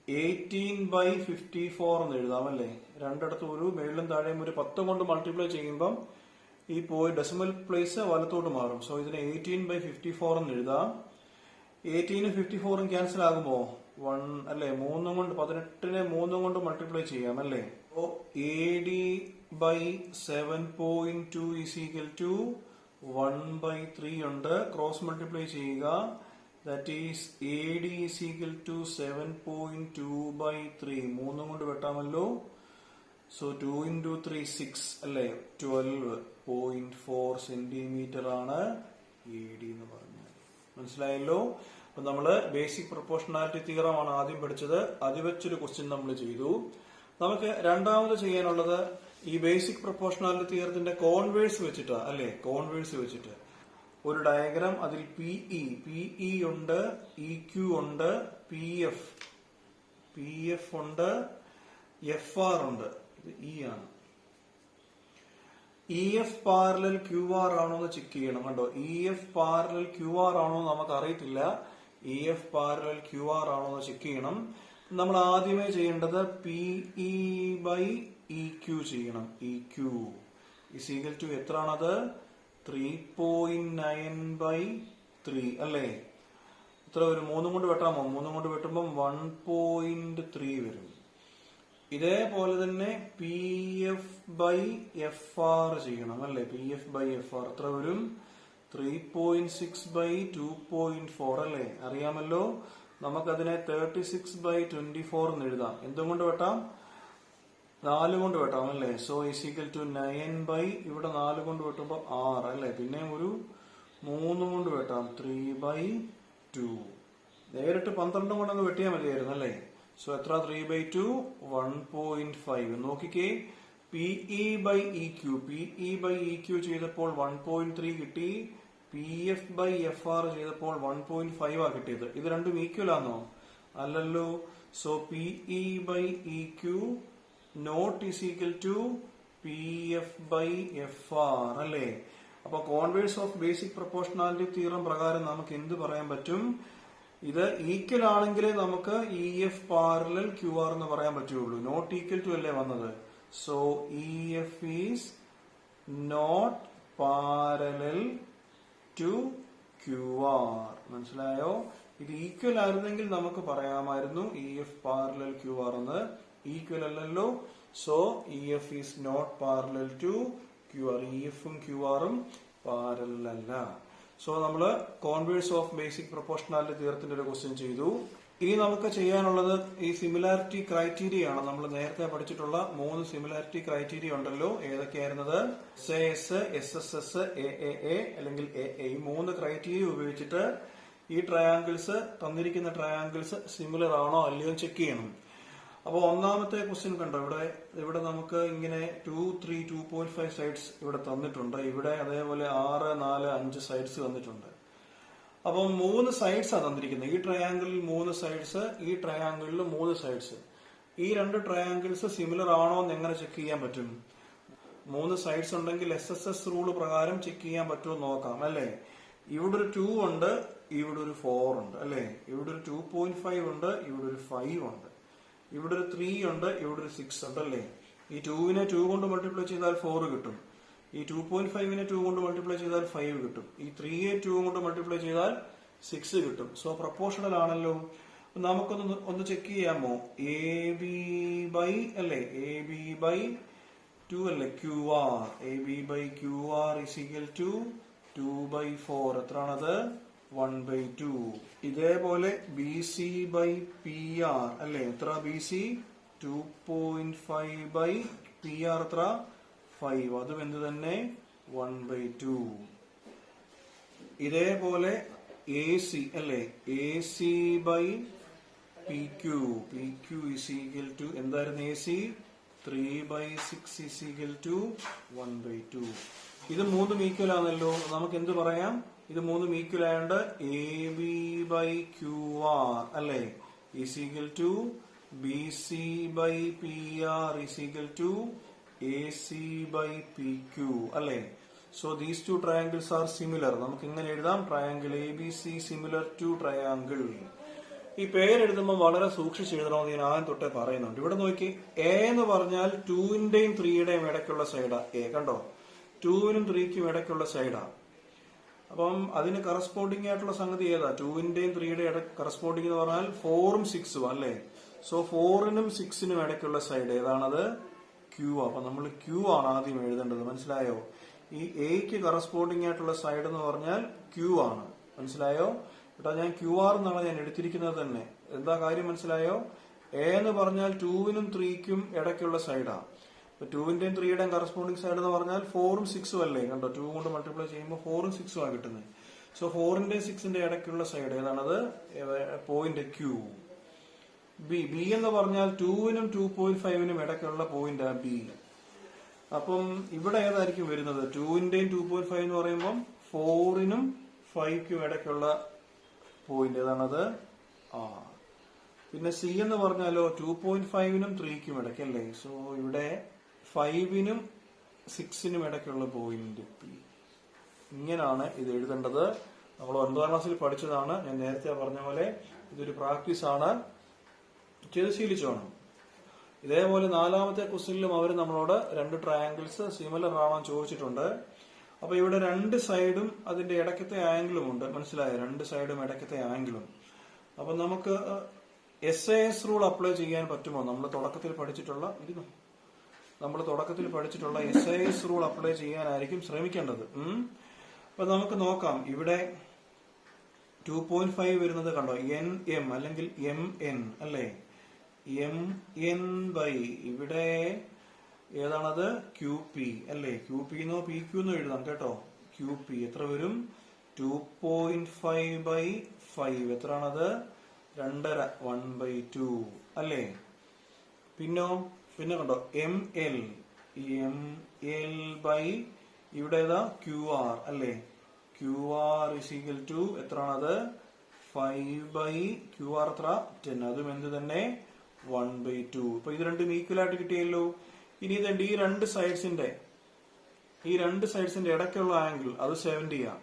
18/54 എന്ന് എഴുതാമല്ലേ. രണ്ടിടത്തും ഒരു മേളിലും താഴെയും ഒരു 10 കൊണ്ട് മൾട്ടിപ്ലൈ ചെയ്യുമ്പം ഈ ഡെസിമൽ പ്ലേസ് വലത്തോട്ട് മാറും. സോ ഇതിനെ 18/54 എന്ന് എഴുതാം. 18 54 ക്യാൻസൽ ആകുമ്പോ 1 അല്ലെ, 3 കൊണ്ട് 18നെ 3 കൊണ്ട് മൾട്ടിപ്ലൈ ചെയ്യാം അല്ലേ. So AD by 7.2 is equal to 1/3 ഉണ്ട്. ക്രോസ് മൾട്ടിപ്ലൈ ചെയ്യുക. That is AD is equal to 7.2/3. 3 കൊണ്ട് വെട്ടാമല്ലോ. സോ 2 into 3 6 അല്ലെ, 12.4 സെന്റിമീറ്റർ ആണ് AD എന്ന് പറഞ്ഞാൽ. മനസ്സിലായല്ലോ? അപ്പൊ നമ്മള് ബേസിക് പ്രൊപ്പോർഷണാലിറ്റി തിയറം ആണ് ആദ്യം പഠിച്ചത്. അത് വെച്ചൊരു ക്വസ്റ്റ്യൻ നമ്മൾ ചെയ്തു. നമുക്ക് രണ്ടാമത് ചെയ്യാനുള്ളത് ഈ ബേസിക് പ്രൊപ്പോർഷണാലിറ്റി തിയറത്തിന്റെ കോൺവേഴ്സ് വെച്ചിട്ടാ അല്ലെ. കോൺവേഴ്സ് വെച്ചിട്ട് ഒരു ഡയഗ്രാം, അതിൽ PE ഉണ്ട്, EQ ഉണ്ട്, PF ഉണ്ട്, FR ഉണ്ട്. ഇത് E ആണ്. EF പാരലൽ QR ആണോ എന്ന് ചെക്ക് ചെയ്യണം. കണ്ടോ, EF പാരലൽ QR ആണോ എന്ന് നമുക്ക് അറിയത്തില്ല. EF പാരലൽ QR ആണോ എന്ന് ചെക്ക് ചെയ്യണം. നമ്മൾ ആദ്യമേ ചെയ്യേണ്ടത് PE ബൈ EQ ചെയ്യണം. EQ ഈസ് ഈക്വൽ ടു എത്രയാണത്? 3.9/3 അല്ലേ. ഇത്ര ഒരു 3 കൊണ്ട് വെട്ടാമോ? 3 കൊണ്ട് വെട്ടുമ്പം 1.3 വരും. ഇതേപോലെ തന്നെ PF ബൈ FR ചെയ്യണം അല്ലെ. PF ബൈ FR എത്ര വരും? 3.6/2.4 അല്ലെ. അറിയാമല്ലോ. നമുക്കതിനെ 36/24 എന്ന് എഴുതാം. എന്തുകൊണ്ട് വെട്ടാം? 4 കൊണ്ട് വെട്ടാം അല്ലെ. സോ ഈസ് ഈക്വൽ ടു 9 ഇവിടെ 4 കൊണ്ട് വെട്ടുമ്പോ 6 അല്ലെ. പിന്നെ ഒരു 3 കൊണ്ട് വെട്ടാം, 3/2. നേരിട്ട് 12 കൊണ്ടങ്ങ് വെട്ടിയാൽ മതിയായിരുന്നു അല്ലെ. സോ എത്ര? 3/2 1.5. നോക്കിക്കേ, PE ബൈ EQ ചെയ്തപ്പോൾ 1.3 കിട്ടി. PF ബൈ FR ചെയ്തപ്പോൾ 1.5 ആ കിട്ടിയത്. ഇത് രണ്ടും ഈക്വൽ ആണോ? അല്ലല്ലോ. So PE by EQ not is equal to PF by FR അല്ലേ. അപ്പൊ converse of basic proportionality theorem പ്രകാരം നമുക്ക് എന്ത് പറയാൻ പറ്റും? ഇത് ഈക്വൽ ആണെങ്കിലേ നമുക്ക് EF പാരലൽ QR എന്ന് പറയാൻ പറ്റുള്ളൂ. നോട്ട് ഈക്വൽ ടു അല്ലേ വന്നത്. So EF is not parallel to Q R. മനസ്സിലായോ? ഇത് ഈക്വൽ ആയിരുന്നെങ്കിൽ നമുക്ക് പറയാമായിരുന്നു E F parallel Q R എന്ന്. ഈക്വൽ അല്ലല്ലോ. So E F is not parallel to Q R. E എഫും ക്യു ആറും പാരലൽ അല്ല. സോ നമ്മള് കോൺവേഴ്സ് ഓഫ് ബേസിക് പ്രൊപ്പോർഷണാലിറ്റി തിയറത്തിന്റെ ഒരു ക്വസ്റ്റ്യൻ ചെയ്തു. ഇനി നമുക്ക് ചെയ്യാനുള്ളത് ഈ സിമിലാരിറ്റി ക്രൈറ്റീരിയ ആണ്. നമ്മൾ നേരത്തെ പഠിച്ചിട്ടുള്ള 3 സിമിലാരിറ്റി ക്രൈറ്റീരിയ ഉണ്ടല്ലോ. ഏതൊക്കെയായിരുന്നത്? എസ് എസ് എസ് എ അല്ലെങ്കിൽ എ. ഈ 3 ക്രൈറ്റീരിയ ഉപയോഗിച്ചിട്ട് ഈ ട്രയാങ്കിൾസ്, തന്നിരിക്കുന്ന ട്രയാങ്കിൾസ് സിമിലർ ആണോ അല്ലയോ ചെക്ക് ചെയ്യണം. അപ്പൊ ഒന്നാമത്തെ ക്വസ്റ്റ്യൻ കണ്ടോ, ഇവിടെ നമുക്ക് ഇങ്ങനെ 2, 3, 2.5 സൈഡ്സ് ഇവിടെ തന്നിട്ടുണ്ട്. ഇവിടെ അതേപോലെ 6, 4, 5 സൈഡ്സ് തന്നിട്ടുണ്ട്. അപ്പം 3 സൈഡ്സ് ആണ് തന്നിരിക്കുന്നത്. ഈ ട്രയാങ്കിളിൽ 3 സൈഡ്സ്, ഈ ട്രയാങ്കിളിൽ 3 സൈഡ്സ്. ഈ 2 ട്രയാങ്കിൾസ് സിമിലർ ആണോ എന്ന് എങ്ങനെ ചെക്ക് ചെയ്യാൻ പറ്റും? 3 സൈഡ്സ് ഉണ്ടെങ്കിൽ SSS റൂള് പ്രകാരം ചെക്ക് ചെയ്യാൻ പറ്റുമോ നോക്കാം അല്ലേ. ഇവിടെ ഒരു 2 ഉണ്ട്, ഇവിടെ ഒരു 4 ഉണ്ട് അല്ലേ. ഇവിടെ ഒരു 2.5 ഉണ്ട്, ഇവിടെ ഒരു 5 ഉണ്ട്. ഇവിടെ ഒരു 3 ഉണ്ട്, ഇവിടെ ഒരു 6 ഉണ്ട് അല്ലേ. ഈ 2വിനെ 2 കൊണ്ട് മൾട്ടിപ്ലൈ ചെയ്താൽ 4 കിട്ടും. ഈ 2.5നെ 2 കൊണ്ട് മൾട്ടിപ്ലൈ ചെയ്താൽ 5 കിട്ടും. ഈ 3യെ 2 കൊണ്ട് മൾട്ടിപ്ലൈ ചെയ്താൽ 6 കിട്ടും. സോ പ്രൊപ്പോർഷണൽ ആണല്ലോ. നമുക്കൊന്ന് ചെക്ക് ചെയ്യാമോ? എ ബി ബൈ അല്ലേ, എ ബി ബൈ 2 അല്ലേ, Q R. A B by Q R is equal to 2/4. എത്രയാണത്? 1/2. ഇതേപോലെ B C by P R അല്ലേ. എത്ര B C? 2.5 by P R എത്ര? 5. അതും എന്ത് തന്നെ? 1/2. ഇതേപോലെ എ സി അല്ലേ, A C by P Q. P Q is equal to എന്തായിരുന്നു? A C 3/6 is equal to 1/2. ഇത് 3 ഈക്വൽ ആണല്ലോ. നമുക്ക് എന്ത് പറയാം? ഇത് 3 ഈക്വൽ ആയതുകൊണ്ട് A B by Q R അല്ലേ is equal to B C by P R is equal to A C by P Q അല്ലേ. So these 2 triangles are similar. നമുക്ക് ഇങ്ങനെ എഴുതാം, triangle A B C similar to triangle. ഈ പേരെഴുതുമ്പോൾ വളരെ സൂക്ഷിച്ച് എഴുതണമെന്ന് ഞാൻ ആദ്യം തൊട്ടേ പറയുന്നുണ്ട്. ഇവിടെ നോക്കി, എ എന്ന് പറഞ്ഞാൽ 2ന്റെയും 3യുടെയും ഇടയ്ക്കുള്ള സൈഡാ എ. കണ്ടോ, 2നും 3ക്കും ഇടയ്ക്കുള്ള സൈഡാ. അപ്പം അതിന് കറസ്പോണ്ടിങ് ആയിട്ടുള്ള സംഗതി ഏതാ? 2ന്റെയും 3യുടെയും കറസ്പോണ്ടിങ് എന്ന് പറഞ്ഞാൽ 4ഉം 6ഉം അല്ലേ. സോ 4നും 6നും ഇടയ്ക്കുള്ള സൈഡ് ഏതാണത്? ക്യൂ. അപ്പൊ നമ്മൾ ക്യൂ ആണ് ആദ്യം എഴുതേണ്ടത്. മനസ്സിലായോ? ഈ എക്ക് കറസ്പോണ്ടിങ് ആയിട്ടുള്ള സൈഡ് എന്ന് പറഞ്ഞാൽ ക്യൂ ആണ്. മനസ്സിലായോ? കേട്ടോ, ഞാൻ ക്യൂ ആർ എന്നാണ് ഞാൻ എടുത്തിരിക്കുന്നത് തന്നെ. എന്താ കാര്യം മനസ്സിലായോ? എ എന്ന് പറഞ്ഞാൽ 2നും 3ക്കും ഇടയ്ക്കുള്ള സൈഡാ. 2ന്റെയും 3യുടെയും കറസ്പോണ്ടിങ് സൈഡ് എന്ന് പറഞ്ഞാൽ 4ഉം 6ഉം അല്ലേ. കണ്ടോ, 2 കൊണ്ട് മൾട്ടിപ്ലൈ ചെയ്യുമ്പോൾ 4ഉം 6ഉം ആണ് കിട്ടുന്നത്. സോ 4ന്റെയും 6ന്റെയും ഇടയ്ക്കുള്ള സൈഡ് ഏതാണത്? Point Q. ബി എന്ന് പറഞ്ഞാൽ 2നും 2.5നും ഇടയ്ക്കുള്ള പോയിന്റ് ബി. അപ്പം ഇവിടെ ഏതായിരിക്കും വരുന്നത്? 2ന്റെയും 2.5 എന്ന് പറയുമ്പോൾ 4നും 5ക്കും ഇടയ്ക്കുള്ള പോയിന്റ് ഏതാണത്? ആർ. പിന്നെ സി എന്ന് പറഞ്ഞാലോ 2.5നും 3ക്കും ഇടയ്ക്കല്ലേ. സോ ഇവിടെ 5നും 6നും ഇടയ്ക്കുള്ള പോയിന്റ് പി. ഇങ്ങനെയാണ് ഇത് എഴുതേണ്ടത്. നമ്മൾ 9ാം ക്ലാസ്സിൽ പഠിച്ചതാണ്. ഞാൻ നേരത്തെ പറഞ്ഞ പോലെ ഇതൊരു പ്രാക്ടീസ് ആണ്, ചെയ്ത് ശീലിച്ചോണം. ഇതേപോലെ 4ാമത്തെ ക്വസ്റ്റ്യനിലും അവർ നമ്മളോട് 2 ട്രയാങ്കിൾസ് സിമിലർ ആണോ ചോദിച്ചിട്ടുണ്ട്. അപ്പൊ ഇവിടെ 2 സൈഡും അതിന്റെ ഇടയ്ക്കത്തെ ആംഗിളും ഉണ്ട്. മനസ്സിലായോ? 2 സൈഡും ഇടയ്ക്കത്തെ ആംഗിളും. അപ്പൊ നമുക്ക് SAS റൂൾ അപ്ലൈ ചെയ്യാൻ പറ്റുമോ? നമ്മൾ തുടക്കത്തിൽ പഠിച്ചിട്ടുള്ള SAS റൂൾ അപ്ലൈ ചെയ്യാനായിരിക്കും ശ്രമിക്കേണ്ടത്. അപ്പൊ നമുക്ക് നോക്കാം. ഇവിടെ 2.5 വരുന്നത് കണ്ടോ, NM അല്ലെങ്കിൽ MN അല്ലേ. MN ബൈ ഇവിടെ ഏതാണത്? QP അല്ലേ. QP എന്നോ PQ എന്നോ എഴുതാം കേട്ടോ. QP എത്ര വരും? 2.5 ബൈ 5. എത്രയാണത്? 2.5 1/2 അല്ലേ. പിന്നെ കണ്ടോ ML ബൈ ഇവിടെ ഏതാ? QR അല്ലേ. QR ഇസ് ഈക്വൽ ടു എത്രയാണത്? 5 ബൈ QR എത്ര? 10. അതും എന്ത് തന്നെ? 1/2. ഇപ്പൊ ഇത് രണ്ടും ഈക്വൽ ആയിട്ട് കിട്ടിയല്ലോ. ഇനി ഇതെന്റെ ഈ രണ്ട് സൈഡ്സിന്റെ ഇടയ്ക്കുള്ള ആംഗിൾ അത് 70 ആ.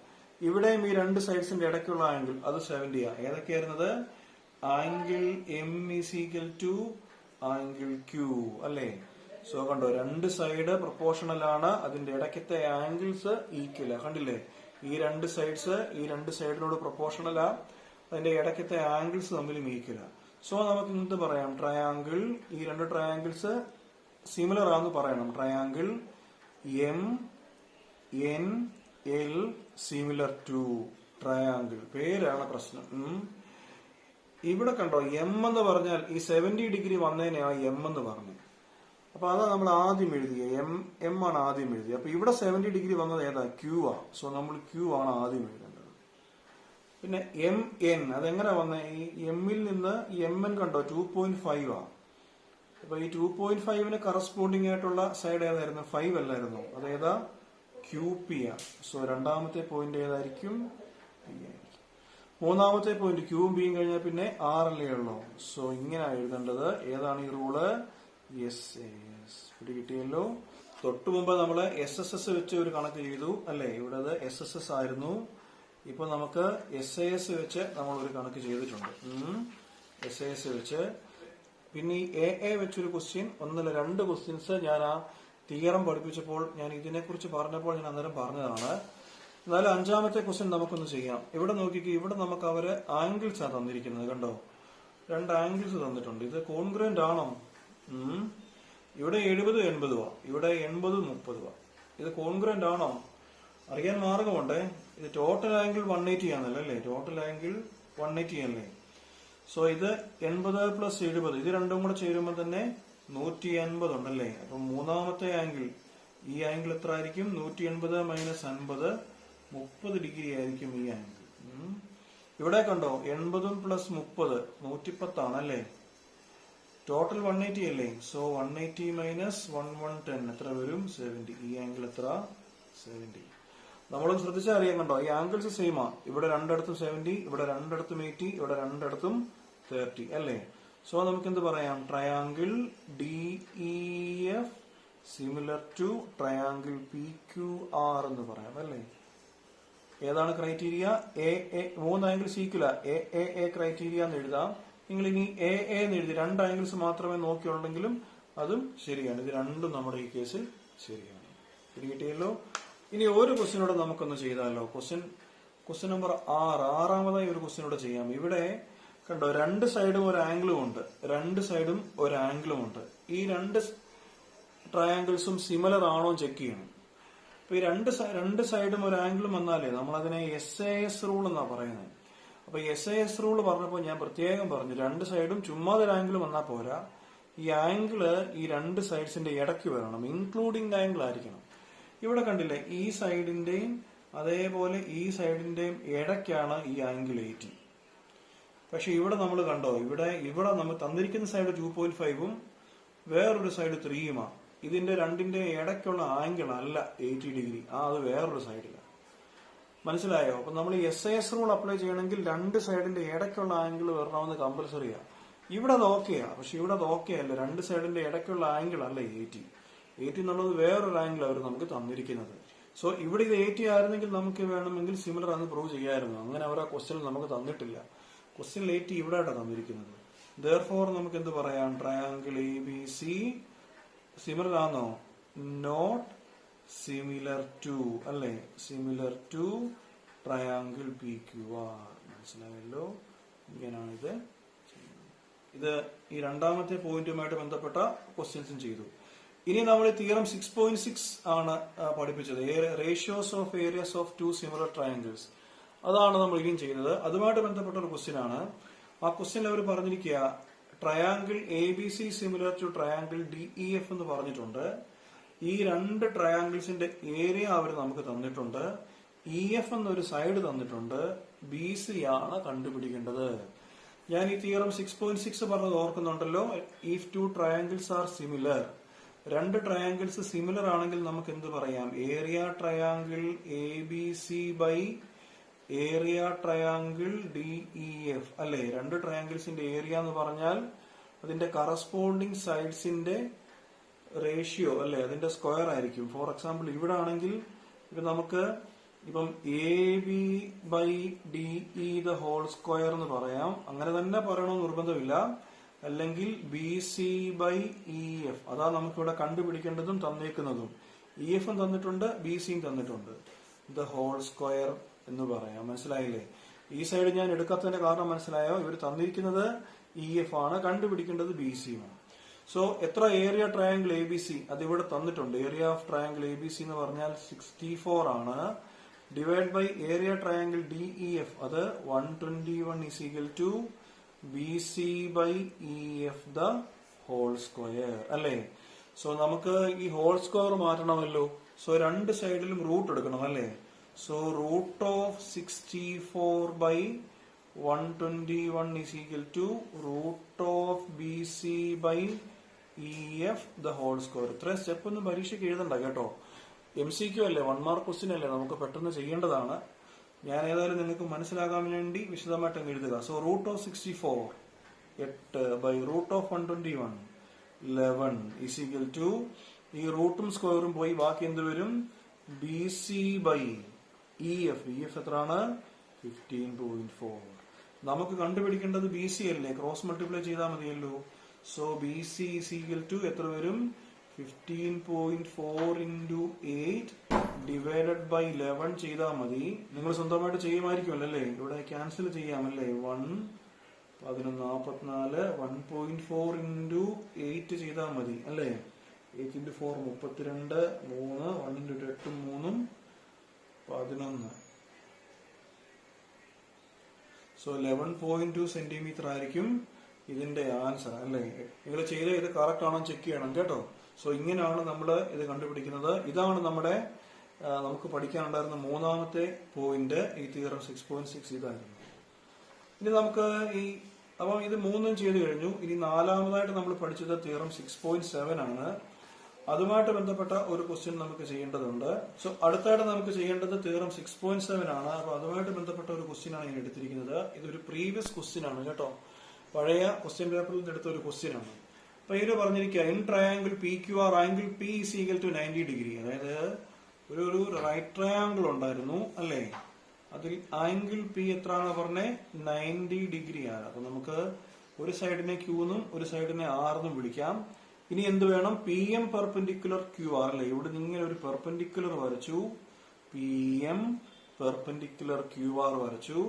ഇവിടെയും ഈ 2 സൈഡ്സിന്റെ ഇടയ്ക്കുള്ള ആംഗിൾ അത് 70 ആ. ഏതൊക്കെയായിരുന്നത്? Angle M is equal to angle Q അല്ലേ. സോ കണ്ടോ, രണ്ട് സൈഡ് പ്രൊപ്പോർഷണൽ ആണ്, അതിന്റെ ഇടയ്ക്കത്തെ ആംഗിൾസ് ഈക്വൽ കണ്ടില്ലേ. ഈ രണ്ട് സൈഡിനോട് പ്രൊപ്പോർഷണൽ ആ, അതിന്റെ ഇടയ്ക്കത്തെ ആംഗിൾസ് തമ്മിലും ഈക്വൽ. സോ നമുക്ക് എന്ത് പറയാം, ട്രയാങ്കിൾ, ഈ രണ്ട് ട്രയാങ്കിൾസ് സിമിലർ ആണെന്ന് പറയണം. Triangle M N L similar to triangle. പേരാണ് പ്രശ്നം. ഇവിടെ കണ്ടോ, എം എന്ന് പറഞ്ഞാൽ ഈ 70 ഡിഗ്രി വന്നതിനെയാണ് എം എന്ന് പറഞ്ഞു. അപ്പൊ അതാ നമ്മൾ ആദ്യം എഴുതിയ എം ആണ് ആദ്യം എഴുതിയത്. അപ്പൊ ഇവിടെ 70 ഡിഗ്രി വന്നത് ഏതാ, ക്യൂ ആ. സോ നമ്മൾ ക്യൂ ആണ് ആദ്യം എഴുതേണ്ടത്. പിന്നെ എം എൻ അതെങ്ങനെ വന്നേ, ഈ എമ്മിൽ നിന്ന് എം എൻ കണ്ടോ 2.5 ആ. അപ്പൊ ഈ 2.5ന് കറസ്പോണ്ടിങ് ആയിട്ടുള്ള സൈഡ് ഏതായിരുന്നു, 5 അല്ലായിരുന്നു, അതേതാ, ക്യൂ പി ആ. സോ രണ്ടാമത്തെ പോയിന്റ് ഏതായിരിക്കും, പി ആയിരിക്കും. മൂന്നാമത്തെ പോയിന്റ് ക്യൂവും പിയും കഴിഞ്ഞാൽ പിന്നെ ആറല്ലേ ഉള്ളൂ. സോ ഇങ്ങനെ എഴുതേണ്ടത്. ഏതാണ് ഈ റൂള്, SAS. പിടി കിട്ടിയല്ലോ. തൊട്ടു മുമ്പ് നമ്മള് SSS വെച്ച് ഒരു കണക്ക് ചെയ്തു അല്ലെ, ഇവിടെ SSS ആയിരുന്നു. ഇപ്പൊ നമുക്ക് SAS വെച്ച് നമ്മൾ ഒരു കണക്ക് ചെയ്തിട്ടുണ്ട്. SAS വെച്ച്. പിന്നെ ഈ AA വെച്ചൊരു ക്വസ്റ്റ്യൻ, ഒന്നല്ല രണ്ട് ക്വസ്റ്റ്യൻസ് ഞാൻ ആ തിയറം പഠിപ്പിച്ചപ്പോൾ ഞാൻ ഇതിനെക്കുറിച്ച് പറഞ്ഞപ്പോൾ ഞാൻ അന്നേരം പറഞ്ഞതാണ്. എന്നാലും അഞ്ചാമത്തെ ക്വസ്റ്റ്യൻ നമുക്കൊന്ന് ചെയ്യാം. ഇവിടെ നോക്കിക്കോ, ഇവിടെ നമുക്ക് അവര് ആംഗിൾസ് ആണ് തന്നിരിക്കുന്നത് കണ്ടോ, രണ്ട് ആംഗിൾസ് തന്നിട്ടുണ്ട്. ഇത് കോൺഗ്രന്റ് ആണോ, ഇവിടെ 70 80 ഇവിടെ 80 30 ഇത് കോൺഗ്രന്റ് ആണോ, അറിയാൻ മാർഗമുണ്ട്. ഇത് ടോട്ടൽ ആംഗിൾ 180 ആണല്ലോ അല്ലേ, ടോട്ടൽ ആംഗിൾ 180 അല്ലേ. സോ ഇത് 80 + 70 ഇത് രണ്ടും കൂടെ ചേരുമ്പോൾ തന്നെ 180 ഉണ്ടല്ലേ. അപ്പൊ മൂന്നാമത്തെ ആംഗിൾ, ഈ ആംഗിൾ എത്ര ആയിരിക്കും, 180 - 50 30 ഡിഗ്രി ആയിരിക്കും ഈ ആംഗിൾ. ഇവിടെ കണ്ടോ 80 + 30 110 ആണല്ലേ. ടോട്ടൽ 180 അല്ലേ. സോ 180 - 110 എത്ര വരും, 70. ഈ ആംഗിൾ എത്ര, 70. നമ്മൾ ശ്രദ്ധിച്ചാൽ അറിയാൻ കണ്ടോ, ഈ ആംഗിൾസ് സെയിമാ. ഇവിടെ രണ്ടിടത്തും 70, ഇവിടെ രണ്ടിടത്തും 80, ഇവിടെ രണ്ടിടത്തും 30 അല്ലേ. സോ നമുക്ക് എന്ത് പറയാം, triangle DEF similar to triangle PQR എന്ന് പറയാം അല്ലേ. ഏതാണ് ക്രൈറ്റീരിയ, മൂന്ന് ആംഗിൾസ് ഈക്വൽ, എ ക്രൈറ്റീരിയ എന്ന് എഴുതാം. നിങ്ങൾ ഇനി എ എന്ന് എഴുതി രണ്ട് ആംഗിൾസ് മാത്രമേ നോക്കിയുള്ളെങ്കിലും അതും ശരിയാണ്. ഇത് രണ്ടും നമ്മുടെ ഈ കേസിൽ ശരിയാണ്. കിട്ടിയല്ലോ. ഇനി ഒരു ക്വസ്റ്റ്യനോട് നമുക്കൊന്ന് ചെയ്താലോ. ക്വസ്റ്റ്യൻ നമ്പർ 6, ആറാമതായി ഒരു ക്വസ്റ്റ്യനോട് ചെയ്യാം. ഇവിടെ കണ്ടോ, രണ്ട് സൈഡും ഒരു ആംഗിളും ഉണ്ട്, രണ്ട് സൈഡും ഒരു ആംഗിളും ഉണ്ട്. ഈ രണ്ട് ട്രയാംഗിൾസും സിമിലർ ആണോ ചെക്ക് ചെയ്യണം. അപ്പൊ ഈ രണ്ട് സൈഡും ഒരു ആംഗിളും വന്നാലേ നമ്മളതിനെ SAS റൂൾ എന്നാ പറയുന്നത്. അപ്പൊ SAS റൂൾ പറഞ്ഞപ്പോൾ ഞാൻ പ്രത്യേകം പറഞ്ഞു, രണ്ട് സൈഡും ചുമ്മാതൊരു ആംഗിൾ വന്നാൽ പോരാ, ഈ ആംഗിള് ഈ രണ്ട് സൈഡ്സിന്റെ ഇടയ്ക്ക് വരണം, ഇൻക്ലൂഡിംഗ് ആംഗിൾ ആയിരിക്കണം. ഇവിടെ കണ്ടില്ലേ, ഈ സൈഡിന്റെയും അതേപോലെ ഈ സൈഡിന്റെയും ഇടയ്ക്കാണ് ഈ ആംഗിൾ 80. പക്ഷെ ഇവിടെ നമ്മൾ കണ്ടോ, ഇവിടെ നമ്മൾ തന്നിരിക്കുന്ന സൈഡ് 2.5ഉം വേറൊരു സൈഡ് 3യുമാണ്. ഇതിന്റെ രണ്ടിന്റെ ഇടയ്ക്കുള്ള ആംഗിൾ അല്ല 80 ഡിഗ്രി, അത് വേറൊരു സൈഡിലാണ്. മനസ്സിലായോ. അപ്പൊ നമ്മൾ SAS റൂൾ അപ്ലൈ ചെയ്യണമെങ്കിൽ രണ്ട് സൈഡിന്റെ ഇടയ്ക്കുള്ള ആംഗിൾ വരണമെന്ന് കമ്പൽസറിയാ. ഇവിടെ അത് ഓക്കെയാ, പക്ഷെ ഇവിടെ അത് ഓക്കെ അല്ല. രണ്ട് സൈഡിന്റെ ഇടയ്ക്കുള്ള ആംഗിൾ അല്ല 80 എന്നുള്ളത് വേറൊരു ആംഗിൾ അവർ നമുക്ക് തന്നിരിക്കുന്നത്. സോ ഇവിടെ ഇത് 80 ആയിരുന്നെങ്കിൽ നമുക്ക് വേണമെങ്കിൽ സിമിലർ ആണെന്ന് പ്രൂവ് ചെയ്യാമായിരുന്നു. അങ്ങനെ അവർ ആ ക്വസ്റ്റ്യൻ നമുക്ക് തന്നിട്ടില്ല. ക്വസ്റ്റ്യൻ 80 ഇവിടെയായിട്ടാണ് തന്നിരിക്കുന്നത്. ദെയർഫോർ നമുക്ക് എന്ത് പറയാം, ട്രയാങ്കിൾ ABC സിമിലർ ആണോ, നോട്ട് സിമിലർ ടു അല്ലെ, സിമിലർ ടു ട്രയാങ്കിൾ PQR. മനസ്സിലായല്ലോ. ഇങ്ങനെയാണ് ഇത് ഈ രണ്ടാമത്തെ പോയിന്റുമായിട്ട് ബന്ധപ്പെട്ട ക്വസ്റ്റ്യൻസും ചെയ്തു. ഇനി നമ്മൾ തിയറം 6.6 ആണ് പഠിപ്പിച്ചത്, ratios of areas of two similar triangles. അതാണ് നമ്മൾ ഇനിയും ചെയ്തത്. അതുമായിട്ട് ബന്ധപ്പെട്ട ഒരു ക്വസ്റ്റ്യൻ ആണ്. ആ ക്വസ്റ്റ്യനിൽ അവർ പറഞ്ഞിരിക്കുക, triangle ABC similar to triangle DEF എന്ന് പറഞ്ഞിട്ടുണ്ട്. ഈ രണ്ട് ട്രയാങ്കിൾസിന്റെ ഏരിയ അവർ നമുക്ക് തന്നിട്ടുണ്ട്. EF എന്നൊരു സൈഡ് തന്നിട്ടുണ്ട്. BC ആണ് കണ്ടുപിടിക്കേണ്ടത്. ഞാൻ ഈ തിയറം 6.6 പറഞ്ഞത് ഓർക്കുന്നുണ്ടല്ലോ. If two triangles are similar, രണ്ട് ട്രയാങ്കിൾസ് സിമിലർ ആണെങ്കിൽ നമുക്ക് എന്ത് പറയാം, area triangle ABC by area triangle DEF അല്ലെ. രണ്ട് ട്രയാങ്കിൾസിന്റെ ഏരിയ എന്ന് പറഞ്ഞാൽ അതിന്റെ കറസ്പോണ്ടിങ് സൈഡ്സിന്റെ റേഷ്യോ അല്ലെ, അതിന്റെ സ്ക്വയർ ആയിരിക്കും. ഫോർ എക്സാമ്പിൾ ഇവിടെ ആണെങ്കിൽ ഇപ്പൊ നമുക്ക് AB by DE the whole square എന്ന് പറയാം. അങ്ങനെ തന്നെ പറയണമെന്ന് നിർബന്ധമില്ല. അല്ലെങ്കിൽ B C by E F. അതാ നമുക്കിവിടെ കണ്ടുപിടിക്കേണ്ടതും തന്നേക്കുന്നതും. ഇ എഫും തന്നിട്ടുണ്ട്, ബി സിയും തന്നിട്ടുണ്ട്. ദ ഹോൾ സ്ക്വയർ എന്ന് പറയാം. മനസ്സിലായില്ലേ? ഈ സൈഡ് ഞാൻ എടുക്കാത്തതിന്റെ കാരണം മനസ്സിലായോ? ഇവർ തന്നിരിക്കുന്നത് ഇ എഫ് ആണ്, കണ്ടുപിടിക്കേണ്ടത് ബി സിയുമാണ്. സോ എത്ര area triangle A B C അതിവിടെ തന്നിട്ടുണ്ട്. Area of triangle A B C എന്ന് പറഞ്ഞാൽ 64 ആണ്. Divide by area triangle D E F അത് 121 is equal to B C by E F the whole square അല്ലേ? So നമുക്ക് ഈ ഹോൾ സ്ക്വയർ മാറ്റണമല്ലോ. സോ രണ്ട് സൈഡിലും റൂട്ട് എടുക്കണം അല്ലേ? So root of 64 by 121 is equal to root of BC by EF the whole square. ഇത്രയും step ഒന്നും പരീക്ഷയ്ക്ക് എഴുതണ്ട കേട്ടോ. MCQ അല്ലേ, 1 മാർക്ക് ക്വസ്റ്റ്യൻ അല്ലേ, നമുക്ക് പെട്ടെന്ന് ചെയ്യേണ്ടതാണ്. ഞാൻ ഏതായാലും നിങ്ങൾക്ക് മനസ്സിലാകാൻ വേണ്ടി വിശദമായിട്ട് അങ്ങ് എഴുതുക. So root of 64 8 by root of 121 11 is equal to ഈ റൂട്ടും സ്ക്വയറും പോയി ബാക്കി എന്ത് വരും? B C by E F. E F എത്രയാണ്? 15.4. നമുക്ക് കണ്ടുപിടിക്കേണ്ടത് ബി സി അല്ലേ, ക്രോസ് മൾട്ടിപ്ലൈ ചെയ്താൽ മതിയല്ലോ. So B C is equal to എത്ര വരും? 15.4 into 8 divided by 11 ചെയ്താൽ മതി. നിങ്ങൾ സ്വന്തമായിട്ട് ചെയ്യുമായിരിക്കുമല്ലോ അല്ലേ? ഇവിടെ ക്യാൻസൽ ചെയ്യാമല്ലേ? 1 11 1.4 into 8 ചെയ്താൽ മതി അല്ലേ? 8 into 4 32 3 1 into 8 3 11. സോ 11.2 സെന്റിമീറ്റർ ആയിരിക്കും ഇതിന്റെ ആൻസർ അല്ലേ? നിങ്ങൾ ചെയ്ത ഇത് കറക്റ്റ് ആണോ ചെക്ക് ചെയ്യണം കേട്ടോ. സോ ഇങ്ങനെയാണ് നമ്മൾ ഇത് കണ്ടുപിടിക്കുന്നത്. ഇതാണ് നമ്മുടെ നമുക്ക് പഠിക്കാനുണ്ടായിരുന്ന മൂന്നാമത്തെ പോയിന്റ്. ഈ തിയറം 6.6 ഇതായിരുന്നു. ഇനി നമുക്ക് അപ്പം ഇത് മൂന്നും ചെയ്തു കഴിഞ്ഞു. ഇനി നാലാമതായിട്ട് നമ്മൾ പഠിച്ചത് തിയറം 6.7 ആണ്. അതുമായിട്ട് ബന്ധപ്പെട്ട ഒരു ക്വസ്റ്റ്യൻ നമുക്ക് ചെയ്യേണ്ടതുണ്ട്. സോ അടുത്തായിട്ട് നമുക്ക് ചെയ്യേണ്ടത് തിയറം 6.7 ആണ്. അപ്പൊ അതുമായിട്ട് ബന്ധപ്പെട്ട ഒരു ക്വസ്റ്റ്യൻ ആണ് ഞാൻ എടുത്തിരിക്കുന്നത്. ഇതൊരു പ്രീവിയസ് ക്വസ്റ്റ്യൻ ആണ് കേട്ടോ. പഴയ ക്വസ്റ്റ്യൻ പേപ്പറിൽ നിന്ന് എടുത്ത ഒരു ക്വസ്റ്റ്യൻ ആണ്. അപ്പൊ ഇതിൽ പറഞ്ഞിരിക്കുക in triangle P Q R angle P is equal to 90 degree. അതായത് ഒരു റൈറ്റ് ട്രയാങ്കിൾ ഉണ്ടായിരുന്നു അല്ലേ? അതിൽ ആംഗിൾ പി എത്രയാണ് പറഞ്ഞേ? 90 ഡിഗ്രി ആണ്. അപ്പൊ നമുക്ക് ഒരു സൈഡിനെ ക്യൂ എന്നും ഒരു സൈഡിനെ ആർ എന്നും വിളിക്കാം. ഇനി എന്ത് വേണം? P M perpendicular Q R അല്ലേ? ഇവിടെ ഇങ്ങനെ ഒരു പെർപെൻഡിക്കുലർ വരച്ചു, P M perpendicular Q R വരച്ചു.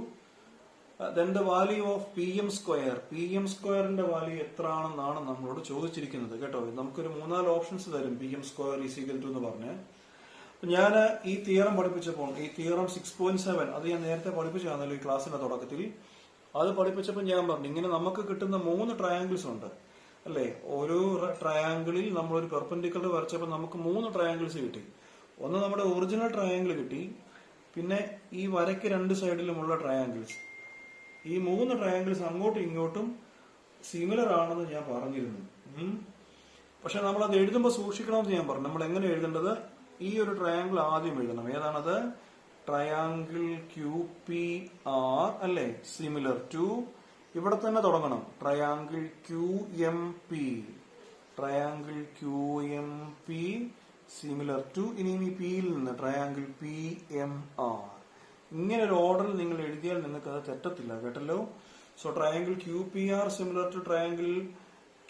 then the value of pm square. pm സ്ക്വയറിന്റെ വാല്യൂ എത്ര ആണെന്നാണ് നമ്മളോട് ചോദിച്ചിരിക്കുന്നത് കേട്ടോ. നമുക്കൊരു 3-4 ഓപ്ഷൻസ് തരും. pm square is equal to എന്ന് പറഞ്ഞ് ഞാൻ ഈ തിയറം പഠിപ്പിച്ചപ്പോൾ ഈ തിയറം 6.7 അത് ഞാൻ നേരത്തെ പഠിപ്പിച്ചാണല്ലോ ഈ ക്ലാസ്സിന്റെ തുടക്കത്തിൽ. അത് പഠിപ്പിച്ചപ്പോൾ ഞാൻ പറഞ്ഞു ഇങ്ങനെ നമുക്ക് കിട്ടുന്ന 3 ട്രയാങ്കിൾസ് ഉണ്ട് അല്ലേ? ഓരോ ട്രയാങ്കിളിൽ നമ്മളൊരു പെർപെൻഡിക്കുലർ വരച്ചപ്പോൾ നമുക്ക് 3 ട്രയാങ്കിൾസ് കിട്ടി. ഒന്ന് നമ്മുടെ ഒറിജിനൽ ട്രയാങ്കിൾ കിട്ടി, പിന്നെ ഈ വരയ്ക്ക് 2 സൈഡിലുമുള്ള ട്രയാങ്കിൾസ്. ഈ 3 ട്രയാങ്കിൾസ് അങ്ങോട്ടും ഇങ്ങോട്ടും സിമിലർ ആണെന്ന് ഞാൻ പറഞ്ഞിരുന്നു. പക്ഷെ നമ്മൾ അത് എഴുതുമ്പോൾ സൂക്ഷിക്കണമെന്ന് ഞാൻ പറഞ്ഞു. നമ്മൾ എങ്ങനെ എഴുതേണ്ടത്? ഈ ഒരു ട്രയാങ്കിൾ ആദ്യം എഴുതണം. ഏതാണത്? ട്രയാങ്കിൾ ക്യൂ പി ആർ അല്ലേ? സിമിലർ ടു ഇവിടെ തന്നെ തുടങ്ങണം. Triangle Q M P. Triangle Q M P similar to ഇനി പിയിൽ നിന്ന് ട്രയാങ്കിൾ പി എം ആർ. ഇങ്ങനെ ഒരു ഓർഡറിൽ നിങ്ങൾ എഴുതിയാൽ നിങ്ങൾക്ക് അത് തെറ്റത്തില്ല കേട്ടല്ലോ. So triangle Q P R similar to triangle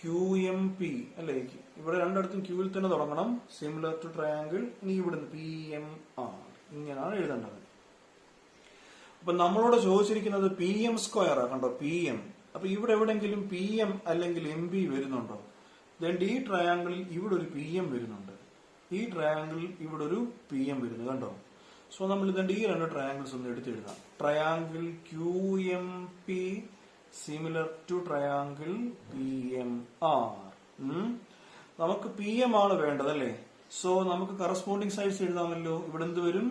Q M P അല്ലേ? ഇവിടെ രണ്ടിടത്തും ക്യൂവിൽ തന്നെ തുടങ്ങണം. സിമിലർ ടു ട്രയാങ്കിൾ ഇനി ഇവിടുന്ന് പി എം ആർ. ഇങ്ങനെയാണ് എഴുതേണ്ടത്. അപ്പൊ നമ്മളോട് ചോദിച്ചിരിക്കുന്നത് പി എം സ്ക്വയർ കണ്ടോ? P M. അപ്പൊ ഇവിടെ എവിടെങ്കിലും പി എം അല്ലെങ്കിൽ എം ബി വരുന്നുണ്ടോ? ദെൻ ഈ ട്രയാങ്കിളിൽ ഇവിടെ ഒരു പി എം വരുന്നുണ്ട്, ഈ ട്രയാങ്കിളിൽ ഇവിടെ ഒരു പി എം വരുന്നു കണ്ടോ? സോ നമ്മൾ ഇതിന്റെ ഈ 2 ട്രയാങ്കിൾസ് ഒന്ന് എടുത്തെഴുതാം. Triangle Q M P similar to triangle P M R. നമുക്ക് പി എം ആണ് വേണ്ടത് അല്ലേ? സോ നമുക്ക് കറസ്പോണ്ടിങ് സൈഡ്സ് എഴുതാമല്ലോ. ഇവിടെ എന്ത് വരും?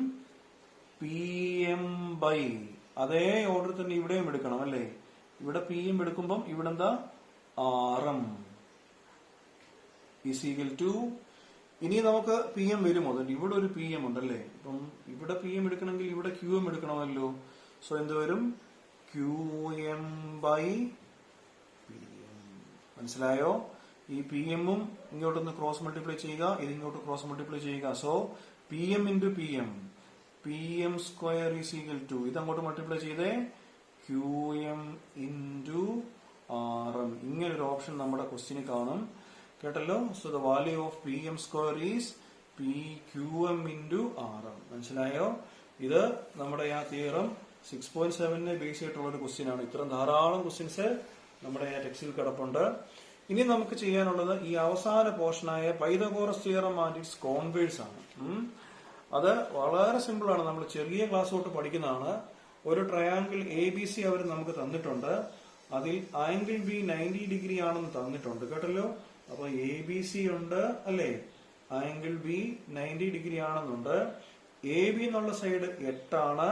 പി എം ബൈ അതേ ഓർഡർ തന്നെ ഇവിടെയും എടുക്കണം അല്ലേ? ഇവിടെ പി എം എടുക്കുമ്പം ഇവിടെ എന്താ? R M is equal to ഇനി നമുക്ക് പി എം വരുമോ? ഇവിടെ ഒരു പി എം ഉണ്ടല്ലേ? അപ്പം ഇവിടെ പി എം എടുക്കണമെങ്കിൽ ഇവിടെ ക്യൂ എം എടുക്കണമല്ലോ. സോ എന്ത് വരും? Q M by P M. മനസ്സിലായോ? ഈ പി എമ്മും ഇങ്ങോട്ടൊന്ന് ക്രോസ് മൾട്ടിപ്ലൈ ചെയ്യുക, ഇത് ഇങ്ങോട്ട് ക്രോസ് മൾട്ടിപ്ലൈ ചെയ്യുക. So P M into P M, P M square is equal to ഇത് അങ്ങോട്ട് മൾട്ടിപ്ലൈ ചെയ്തേ ക്യൂ എം ഇൻറ്റു RM. ഇങ്ങനൊരു ഓപ്ഷൻ നമ്മുടെ ക്വസ്റ്റ്യനിൽ കാണും കേട്ടല്ലോ. So the value of PM² is PQM into RM. മനസ്സിലായോ? ഇത് നമ്മുടെ ആ തിയറം 6.7 ബേസ് ആയിട്ടുള്ള ഒരു ക്വസ്റ്റ്യൻ ആണ്. ഇത്തരം ധാരാളം ക്വസ്റ്റ്യൻസ് നമ്മുടെ ടെക്സ്റ്റിൽ കിടപ്പുണ്ട്. ഇനി നമുക്ക് ചെയ്യാനുള്ളത് ഈ അവസാന പോർഷനായ Pythagoras theorem and it's converse ആണ്. അത് വളരെ സിമ്പിൾ ആണ്. നമ്മൾ ചെറിയ ക്ലാസ് തൊട്ട് പഠിക്കുന്നതാണ്. ഒരു ട്രയാങ്കിൾ ABC അവർ നമുക്ക് തന്നിട്ടുണ്ട്. അതിൽ ആംഗിൾ B 90 ഡിഗ്രി ആണെന്ന് തന്നിട്ടുണ്ട് കേട്ടല്ലോ. അപ്പൊ ABC ഉണ്ട് അല്ലേ, ആംഗിൾ B 90 ഡിഗ്രി ആണെന്നുണ്ട്. AB എന്നുള്ള സൈഡ് 8 ആണ്,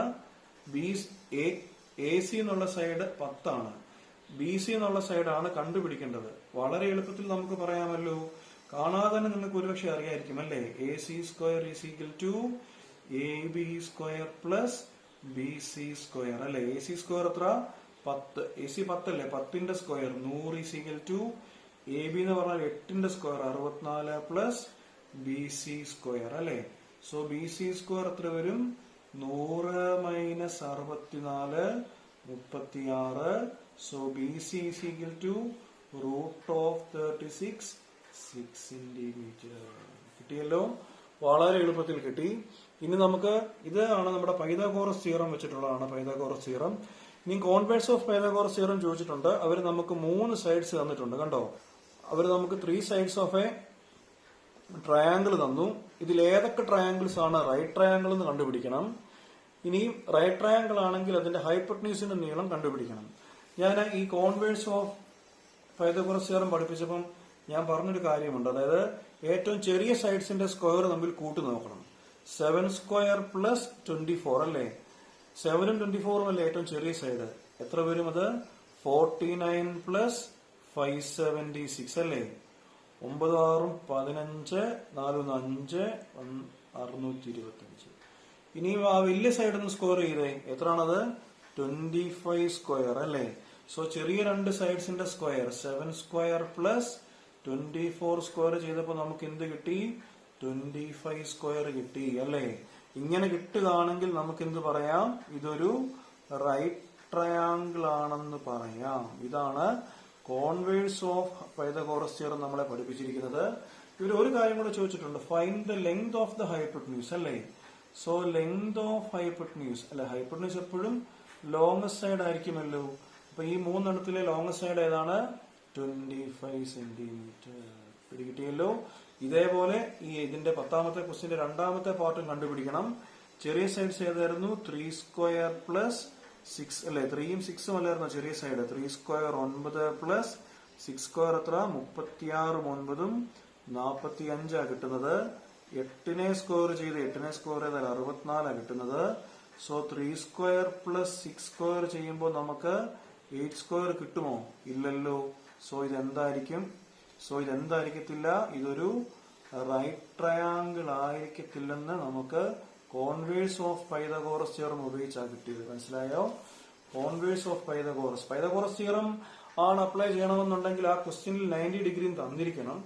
AC എന്നുള്ള സൈഡ് 10 ആണ്. BC എന്നുള്ള സൈഡാണ് കണ്ടുപിടിക്കേണ്ടത്. വളരെ എളുപ്പത്തിൽ നമുക്ക് പറയാമല്ലോ. കാണാതെ തന്നെ നിങ്ങൾക്ക് ഒരുപക്ഷെ അറിയായിരിക്കും അല്ലേ. AC² is equal to AB² plus BC² അല്ലെ. AC² എത്ര? 10. AC 10 അല്ലേ, 10ന്റെ square 100 is equal to AB എന്ന് പറഞ്ഞാൽ 8ന്റെ സ്ക്വയർ 64 പ്ലസ് BC² അല്ലെ. സോ BC² എത്ര വരും? 100 minus 64 36. So BC is equal to √36 6 centimetre. കിട്ടിയല്ലോ, വളരെ എളുപ്പത്തിൽ കിട്ടി. ഇനി നമുക്ക് ഇതാണ് നമ്മുടെ പൈതഗോറസ് തിയറം വെച്ചിട്ടുള്ളതാണ് പൈതഗോറസ് തിയറം. ഇനി കോൺവേഴ്സ് ഓഫ് പൈതഗോറസ് തിയറം ചോദിച്ചിട്ടുണ്ട്. അവർ നമുക്ക് 3 സൈഡ്സ് തന്നിട്ടുണ്ട് കണ്ടോ. അവർ നമുക്ക് 3 സൈഡ്സ് ഓഫ് എ ട്രയാങ്കിൾ തന്നു. ഇതിൽ ഏതൊക്കെ ട്രയാങ്കിൾസ് ആണ് റൈറ്റ് ട്രയാങ്കിൾ എന്ന് കണ്ടുപിടിക്കണം. ഇനിയും റൈറ്റ് ട്രയാങ്കിൾ ആണെങ്കിൽ അതിന്റെ ഹൈപ്പോട്ടന്യൂസിന്റെ നീളം കണ്ടുപിടിക്കണം. ഞാൻ ഈ കോൺവേഴ്സ് ഓഫ് പൈതഗോറസ് തിയറം പഠിപ്പിച്ചപ്പം ഞാൻ പറഞ്ഞൊരു കാര്യമുണ്ട്. അതായത് ഏറ്റവും ചെറിയ സൈഡ്സിന്റെ സ്ക്വയർ തമ്മിൽ കൂട്ടി നോക്കണം. 7² പ്ലസ് 24 അല്ലേ. 7ഉം 24ഉം അല്ലേ ഏറ്റവും ചെറിയ സൈഡ്. എത്ര വരും അത്? 49 പ്ലസ് 576 അല്ലേ. 9 6 15 4 5 625. ഇനിയും ആ വലിയ സൈഡ് ഒന്ന് സ്ക്വയർ ചെയ്തേ. എത്രയാണത്? 25² അല്ലേ. സോ ചെറിയ രണ്ട് സൈഡ്സിന്റെ സ്ക്വയർ 7² പ്ലസ് 24² ചെയ്തപ്പോ നമുക്ക് എന്ത് കിട്ടി? 25² കിട്ടി അല്ലേ. ഇങ്ങനെ കിട്ടുകയാണെങ്കിൽ നമുക്ക് എന്ത് പറയാം? ഇതൊരു റൈറ്റ് ട്രയാങ്കിൾ ആണെന്ന് പറയാം. ഇതാണ് കോൺവേഴ്സ് ഓഫ് പൈതഗോറസ് തിയറം നമ്മളെ പഠിപ്പിച്ചിരിക്കുന്നത്. ഇവർ ഒരു കാര്യം കൂടെ ചോദിച്ചിട്ടുണ്ട്. Find the length of the hypotenuse അല്ലേ. സോ ലെങ്ത് ഓഫ് ഹൈപ്പോട്ടന്യൂസ് അല്ലെ. ഹൈപ്പോട്ടന്യൂസ് എപ്പോഴും ലോങ്ങസ്റ്റ് സൈഡ് ആയിരിക്കുമല്ലോ. അപ്പൊ ഈ 3 എണ്ണത്തിലെ ലോങ്ങസ്റ്റ് സൈഡ് ഏതാണ്? 25 സെന്റിമീറ്റർ. പിടികിട്ടിയല്ലോ. ഇതേപോലെ ഈ ഇതിന്റെ 10ാമത്തെ ക്വസ്റ്റ്യന്റെ 2ാമത്തെ പാർട്ടും കണ്ടുപിടിക്കണം. ചെറിയ സൈഡ്സ് ഏതായിരുന്നു? 3² പ്ലസ് 6 അല്ലെ. 3ഉം 6ഉം അല്ലായിരുന്നു ചെറിയ സൈഡ്. 3² 9 പ്ലസ് 6² എത്ര? 36 9ഉം 45 കിട്ടുന്നത്. 8നെ സ്ക്വയർ ചെയ്ത് 8നെ സ്ക്വയർ ചെയ്താൽ 64 കിട്ടുന്നത്. സോ 3² പ്ലസ് 6² ചെയ്യുമ്പോൾ നമുക്ക് 8² കിട്ടുമോ? ഇല്ലല്ലോ. സോ ഇതെന്തായിരിക്കും? സോ ഇതെന്തായിരിക്കത്തില്ല. ഇതൊരു റൈറ്റ് ട്രയാങ്കിൾ ആയിരിക്കത്തില്ലെന്ന് നമുക്ക് കോൺവേഴ്സ് ഓഫ് പൈതഗോറസ് തിയറം ഉപയോഗിച്ചാണ് കിട്ടിയത്. മനസ്സിലായോ? കോൺവേഴ്സ് ഓഫ് പൈതഗോറസ് തിയറം ആണ് അപ്ലൈ ചെയ്യണമെന്നുണ്ടെങ്കിൽ ആ ക്വസ്റ്റ്യനിൽ 90 ഡിഗ്രി തന്നിരിക്കണം.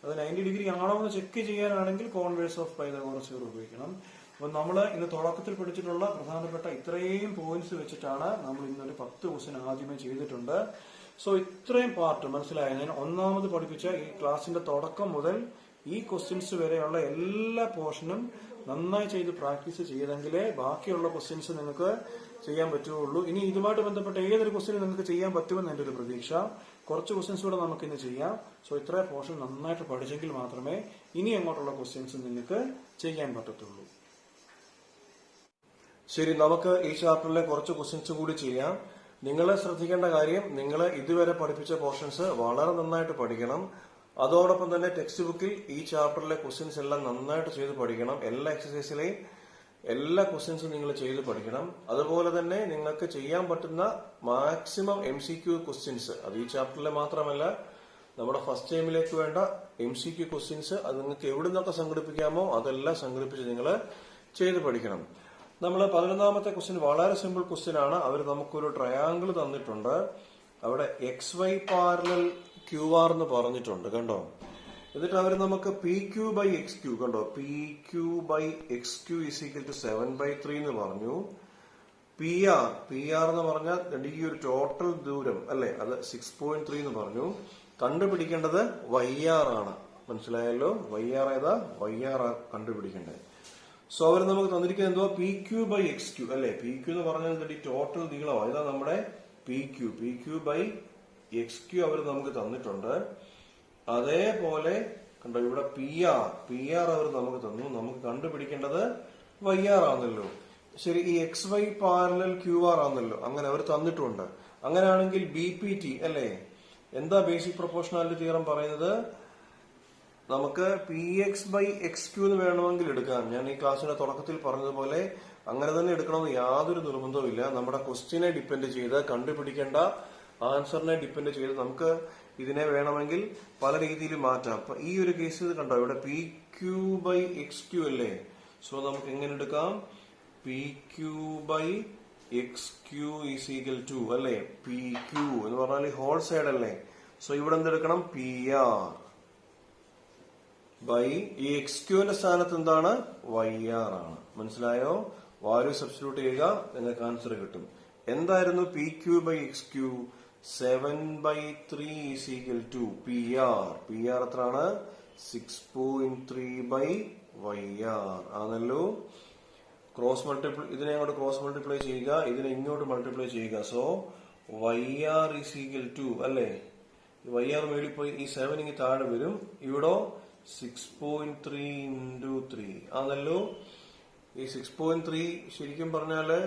അത് 90 ഡിഗ്രി ആണോ എന്ന് ചെക്ക് ചെയ്യാനാണെങ്കിൽ കോൺവേഴ്സ് ഓഫ് പൈതഗോറസ് തിയറം ഉപയോഗിക്കണം. അപ്പൊ നമ്മൾ ഇന്ന് തുടക്കത്തിൽ പഠിച്ചിട്ടുള്ള പ്രധാനപ്പെട്ട ഇത്രയും പോയിന്റ്സ് വെച്ചിട്ടാണ് നമ്മൾ ഇന്നൊരു 10 ക്വസ്റ്റ്യൻ ആദ്യമേ ചെയ്തിട്ടുണ്ട്. സോ ഇത്രയും പാർട്ട് മനസ്സിലായ ഞാൻ ഒന്നാമത് പഠിപ്പിച്ച ഈ ക്ലാസിന്റെ തുടക്കം മുതൽ ഈ ക്വസ്റ്റ്യൻസ് വരെയുള്ള എല്ലാ പോർഷനും നന്നായി ചെയ്ത് പ്രാക്ടീസ് ചെയ്തെങ്കിലേ ബാക്കിയുള്ള ക്വസ്റ്റ്യൻസ് നിങ്ങൾക്ക് ചെയ്യാൻ പറ്റുകയുള്ളൂ. ഇനി ഇതുമായിട്ട് ബന്ധപ്പെട്ട ഏതൊരു ക്വസ്റ്റ്യനും നിങ്ങൾക്ക് ചെയ്യാൻ പറ്റുമെന്ന് എന്റെ ഒരു പ്രതീക്ഷ. കുറച്ച് ക്വസ്റ്റ്യൻസ് കൂടെ നമുക്ക് ഇന്ന് ചെയ്യാം. സോ ഇത്ര പോർഷൻ നന്നായിട്ട് പഠിച്ചെങ്കിൽ മാത്രമേ ഇനി അങ്ങോട്ടുള്ള ക്വസ്റ്റ്യൻസ് നിങ്ങൾക്ക് ചെയ്യാൻ പറ്റത്തുള്ളൂ. ശരി, നമുക്ക് ഈ ചാപ്റ്ററിലെ കുറച്ച് ക്വസ്റ്റ്യൻസ് കൂടി ചെയ്യാം. നിങ്ങൾ ശ്രദ്ധിക്കേണ്ട കാര്യം, നിങ്ങൾ ഇതുവരെ പഠിപ്പിച്ച പോർഷൻസ് വളരെ നന്നായിട്ട് പഠിക്കണം. അതോടൊപ്പം തന്നെ ടെക്സ്റ്റ് ബുക്കിൽ ഈ ചാപ്റ്ററിലെ ക്വസ്റ്റ്യൻസ് എല്ലാം നന്നായിട്ട് ചെയ്ത് പഠിക്കണം. എല്ലാ എക്സസൈസിലെയും എല്ലാ ക്വസ്റ്റ്യൻസും നിങ്ങൾ ചെയ്ത് പഠിക്കണം. അതുപോലെ തന്നെ നിങ്ങൾക്ക് ചെയ്യാൻ പറ്റുന്ന മാക്സിമം MCQ ക്വസ്റ്റ്യൻസ്, അത് ഈ ചാപ്റ്ററിലെ മാത്രമല്ല നമ്മുടെ ഫസ്റ്റ് ടൈമിലേക്ക് വേണ്ട MCQ ക്വസ്റ്റ്യൻസ് അത് നിങ്ങൾക്ക് എവിടെ നിന്നൊക്കെ സംഘടിപ്പിക്കാമോ അതെല്ലാം സംഘടിപ്പിച്ച് നിങ്ങൾ ചെയ്ത് പഠിക്കണം. നമ്മൾ 11ാമത്തെ ക്വസ്റ്റ്യൻ വളരെ സിമ്പിൾ ക്വസ്റ്റ്യൻ ആണ്. അവർ നമുക്കൊരു ട്രയാങ്കിൾ തന്നിട്ടുണ്ട്. അവിടെ XY പാരലൽ QR എന്ന് പറഞ്ഞിട്ടുണ്ട് കണ്ടോ. എന്നിട്ട് അവർ നമുക്ക് PQ/XQ കണ്ടോ, PQ/XQ = 7/3 എന്ന് പറഞ്ഞു. പി ആർ എന്ന് പറഞ്ഞാൽ ഈ ഒരു ടോട്ടൽ ദൂരം അല്ലെ, അത് 6.3 എന്ന് പറഞ്ഞു. കണ്ടുപിടിക്കേണ്ടത് YR ആണ്. മനസ്സിലായല്ലോ? YR ഏതാ? YR കണ്ടുപിടിക്കേണ്ടത്. സോ അവർ നമുക്ക് തന്നിരിക്കുന്നത് എന്തോ PQ/XQ അല്ലെ. PQ എന്ന് പറഞ്ഞാൽ ഈ ടോട്ടൽ നീളമാണ്. ഇതാ നമ്മുടെ PQ/XQ അവർ നമുക്ക് തന്നിട്ടുണ്ട്. അതേപോലെ കണ്ടോ ഇവിടെ PR അവർ നമുക്ക് തന്നു. നമുക്ക് കണ്ടുപിടിക്കേണ്ടത് YR ആണല്ലോ. ശരി, ഈ XY പാരലൽ QR ആണല്ലോ, അങ്ങനെ അവർ തന്നിട്ടുണ്ട്. അങ്ങനെയാണെങ്കിൽ BPT അല്ലെ, എന്താ ബേസിക് പ്രൊപ്പോർഷണാലിറ്റി തിയറം പറയുന്നത്? നമുക്ക് PX/XQ എന്ന് വേണമെങ്കിൽ എടുക്കാം. ഞാൻ ഈ ക്ലാസ്സിന്റെ തുടക്കത്തിൽ പറഞ്ഞതുപോലെ അങ്ങനെ തന്നെ എടുക്കണമെന്ന് യാതൊരു നിർബന്ധവുമില്ല. നമ്മുടെ ക്വസ്റ്റ്യനെ ഡിപ്പെൻഡ് ചെയ്ത്, കണ്ടുപിടിക്കേണ്ട ആൻസറിനെ ഡിപ്പെൻഡ് ചെയ്ത് നമുക്ക് ഇതിനെ വേണമെങ്കിൽ പല രീതിയിൽ മാറ്റാം. അപ്പൊ ഈ ഒരു കേസ് കണ്ടോ, ഇവിടെ PQ/XQ അല്ലേ. സോ നമുക്ക് എങ്ങനെ എടുക്കാം? PQ/XQ ഈസ് ഈക്വൽ ടു അല്ലെ, PQ എന്ന് പറഞ്ഞാൽ ഹോൾ സൈഡ് അല്ലേ. സോ ഇവിടെ എന്തെടുക്കണം? PR ബൈ ഈ XQന്റെ സ്ഥാനത്ത് എന്താണ്? YR ആണ്. മനസ്സിലായോ? വാല്യൂ സബ്സ്റ്റിറ്റ്യൂട്ട് ചെയ്യുക, നിങ്ങൾക്ക് ആൻസർ കിട്ടും. എന്തായിരുന്നു PQ/XQ? 7/3 is equal to PR. PR എത്രയാണ്? 6.3/YR ആണല്ലോ. ക്രോസ് മൾട്ടിപ്ലൈ, ഇതിനെ അങ്ങോട്ട് ക്രോസ് മൾട്ടിപ്ലൈ ചെയ്യുക, ഇതിനെ ഇങ്ങോട്ട് മൾട്ടിപ്ലൈ ചെയ്യുക. So YR is equal to അല്ലെ, YR മേളിൽ പോയി ഈ 7 ഇങ്ങ് താഴെ വരും. ഇവിടെ 6.3 into 3 ആണല്ലോ. ഈ 6.3 ശരിക്കും പറഞ്ഞാല്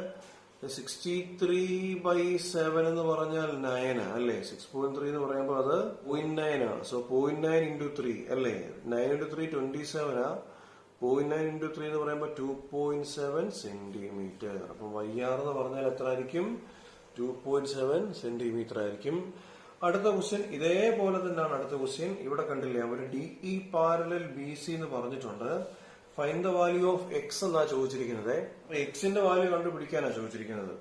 63/7 എന്ന് പറഞ്ഞാൽ 9 അല്ലെ. 6.3 എന്ന് പറയുമ്പോൾ അത് 0.9 ആണ്. സോ 0.9 into 3 അല്ലെ. 9 into 3 27 ആ. 0.9 into 3 എന്ന് പറയുമ്പോൾ 2.7 സെന്റിമീറ്റർ. അപ്പൊ YR എന്ന് പറഞ്ഞാൽ എത്ര ആയിരിക്കും? 2.7 സെന്റിമീറ്റർ ആയിരിക്കും. അടുത്ത ക്വസ്റ്റ്യൻ ഇതേപോലെ തന്നെയാണ്. അടുത്ത ക്വസ്റ്റ്യൻ ഇവിടെ കണ്ടില്ലേ, അവര് DE പാരലൽ BC എന്ന് പറഞ്ഞിട്ടുണ്ട്. Find the value of X എന്നാ ചോദിച്ചിരിക്കുന്നത്. എക്സിന്റെ വാല്യൂ കണ്ടുപിടിക്കാനാ ചോദിച്ചിരിക്കുന്നത്.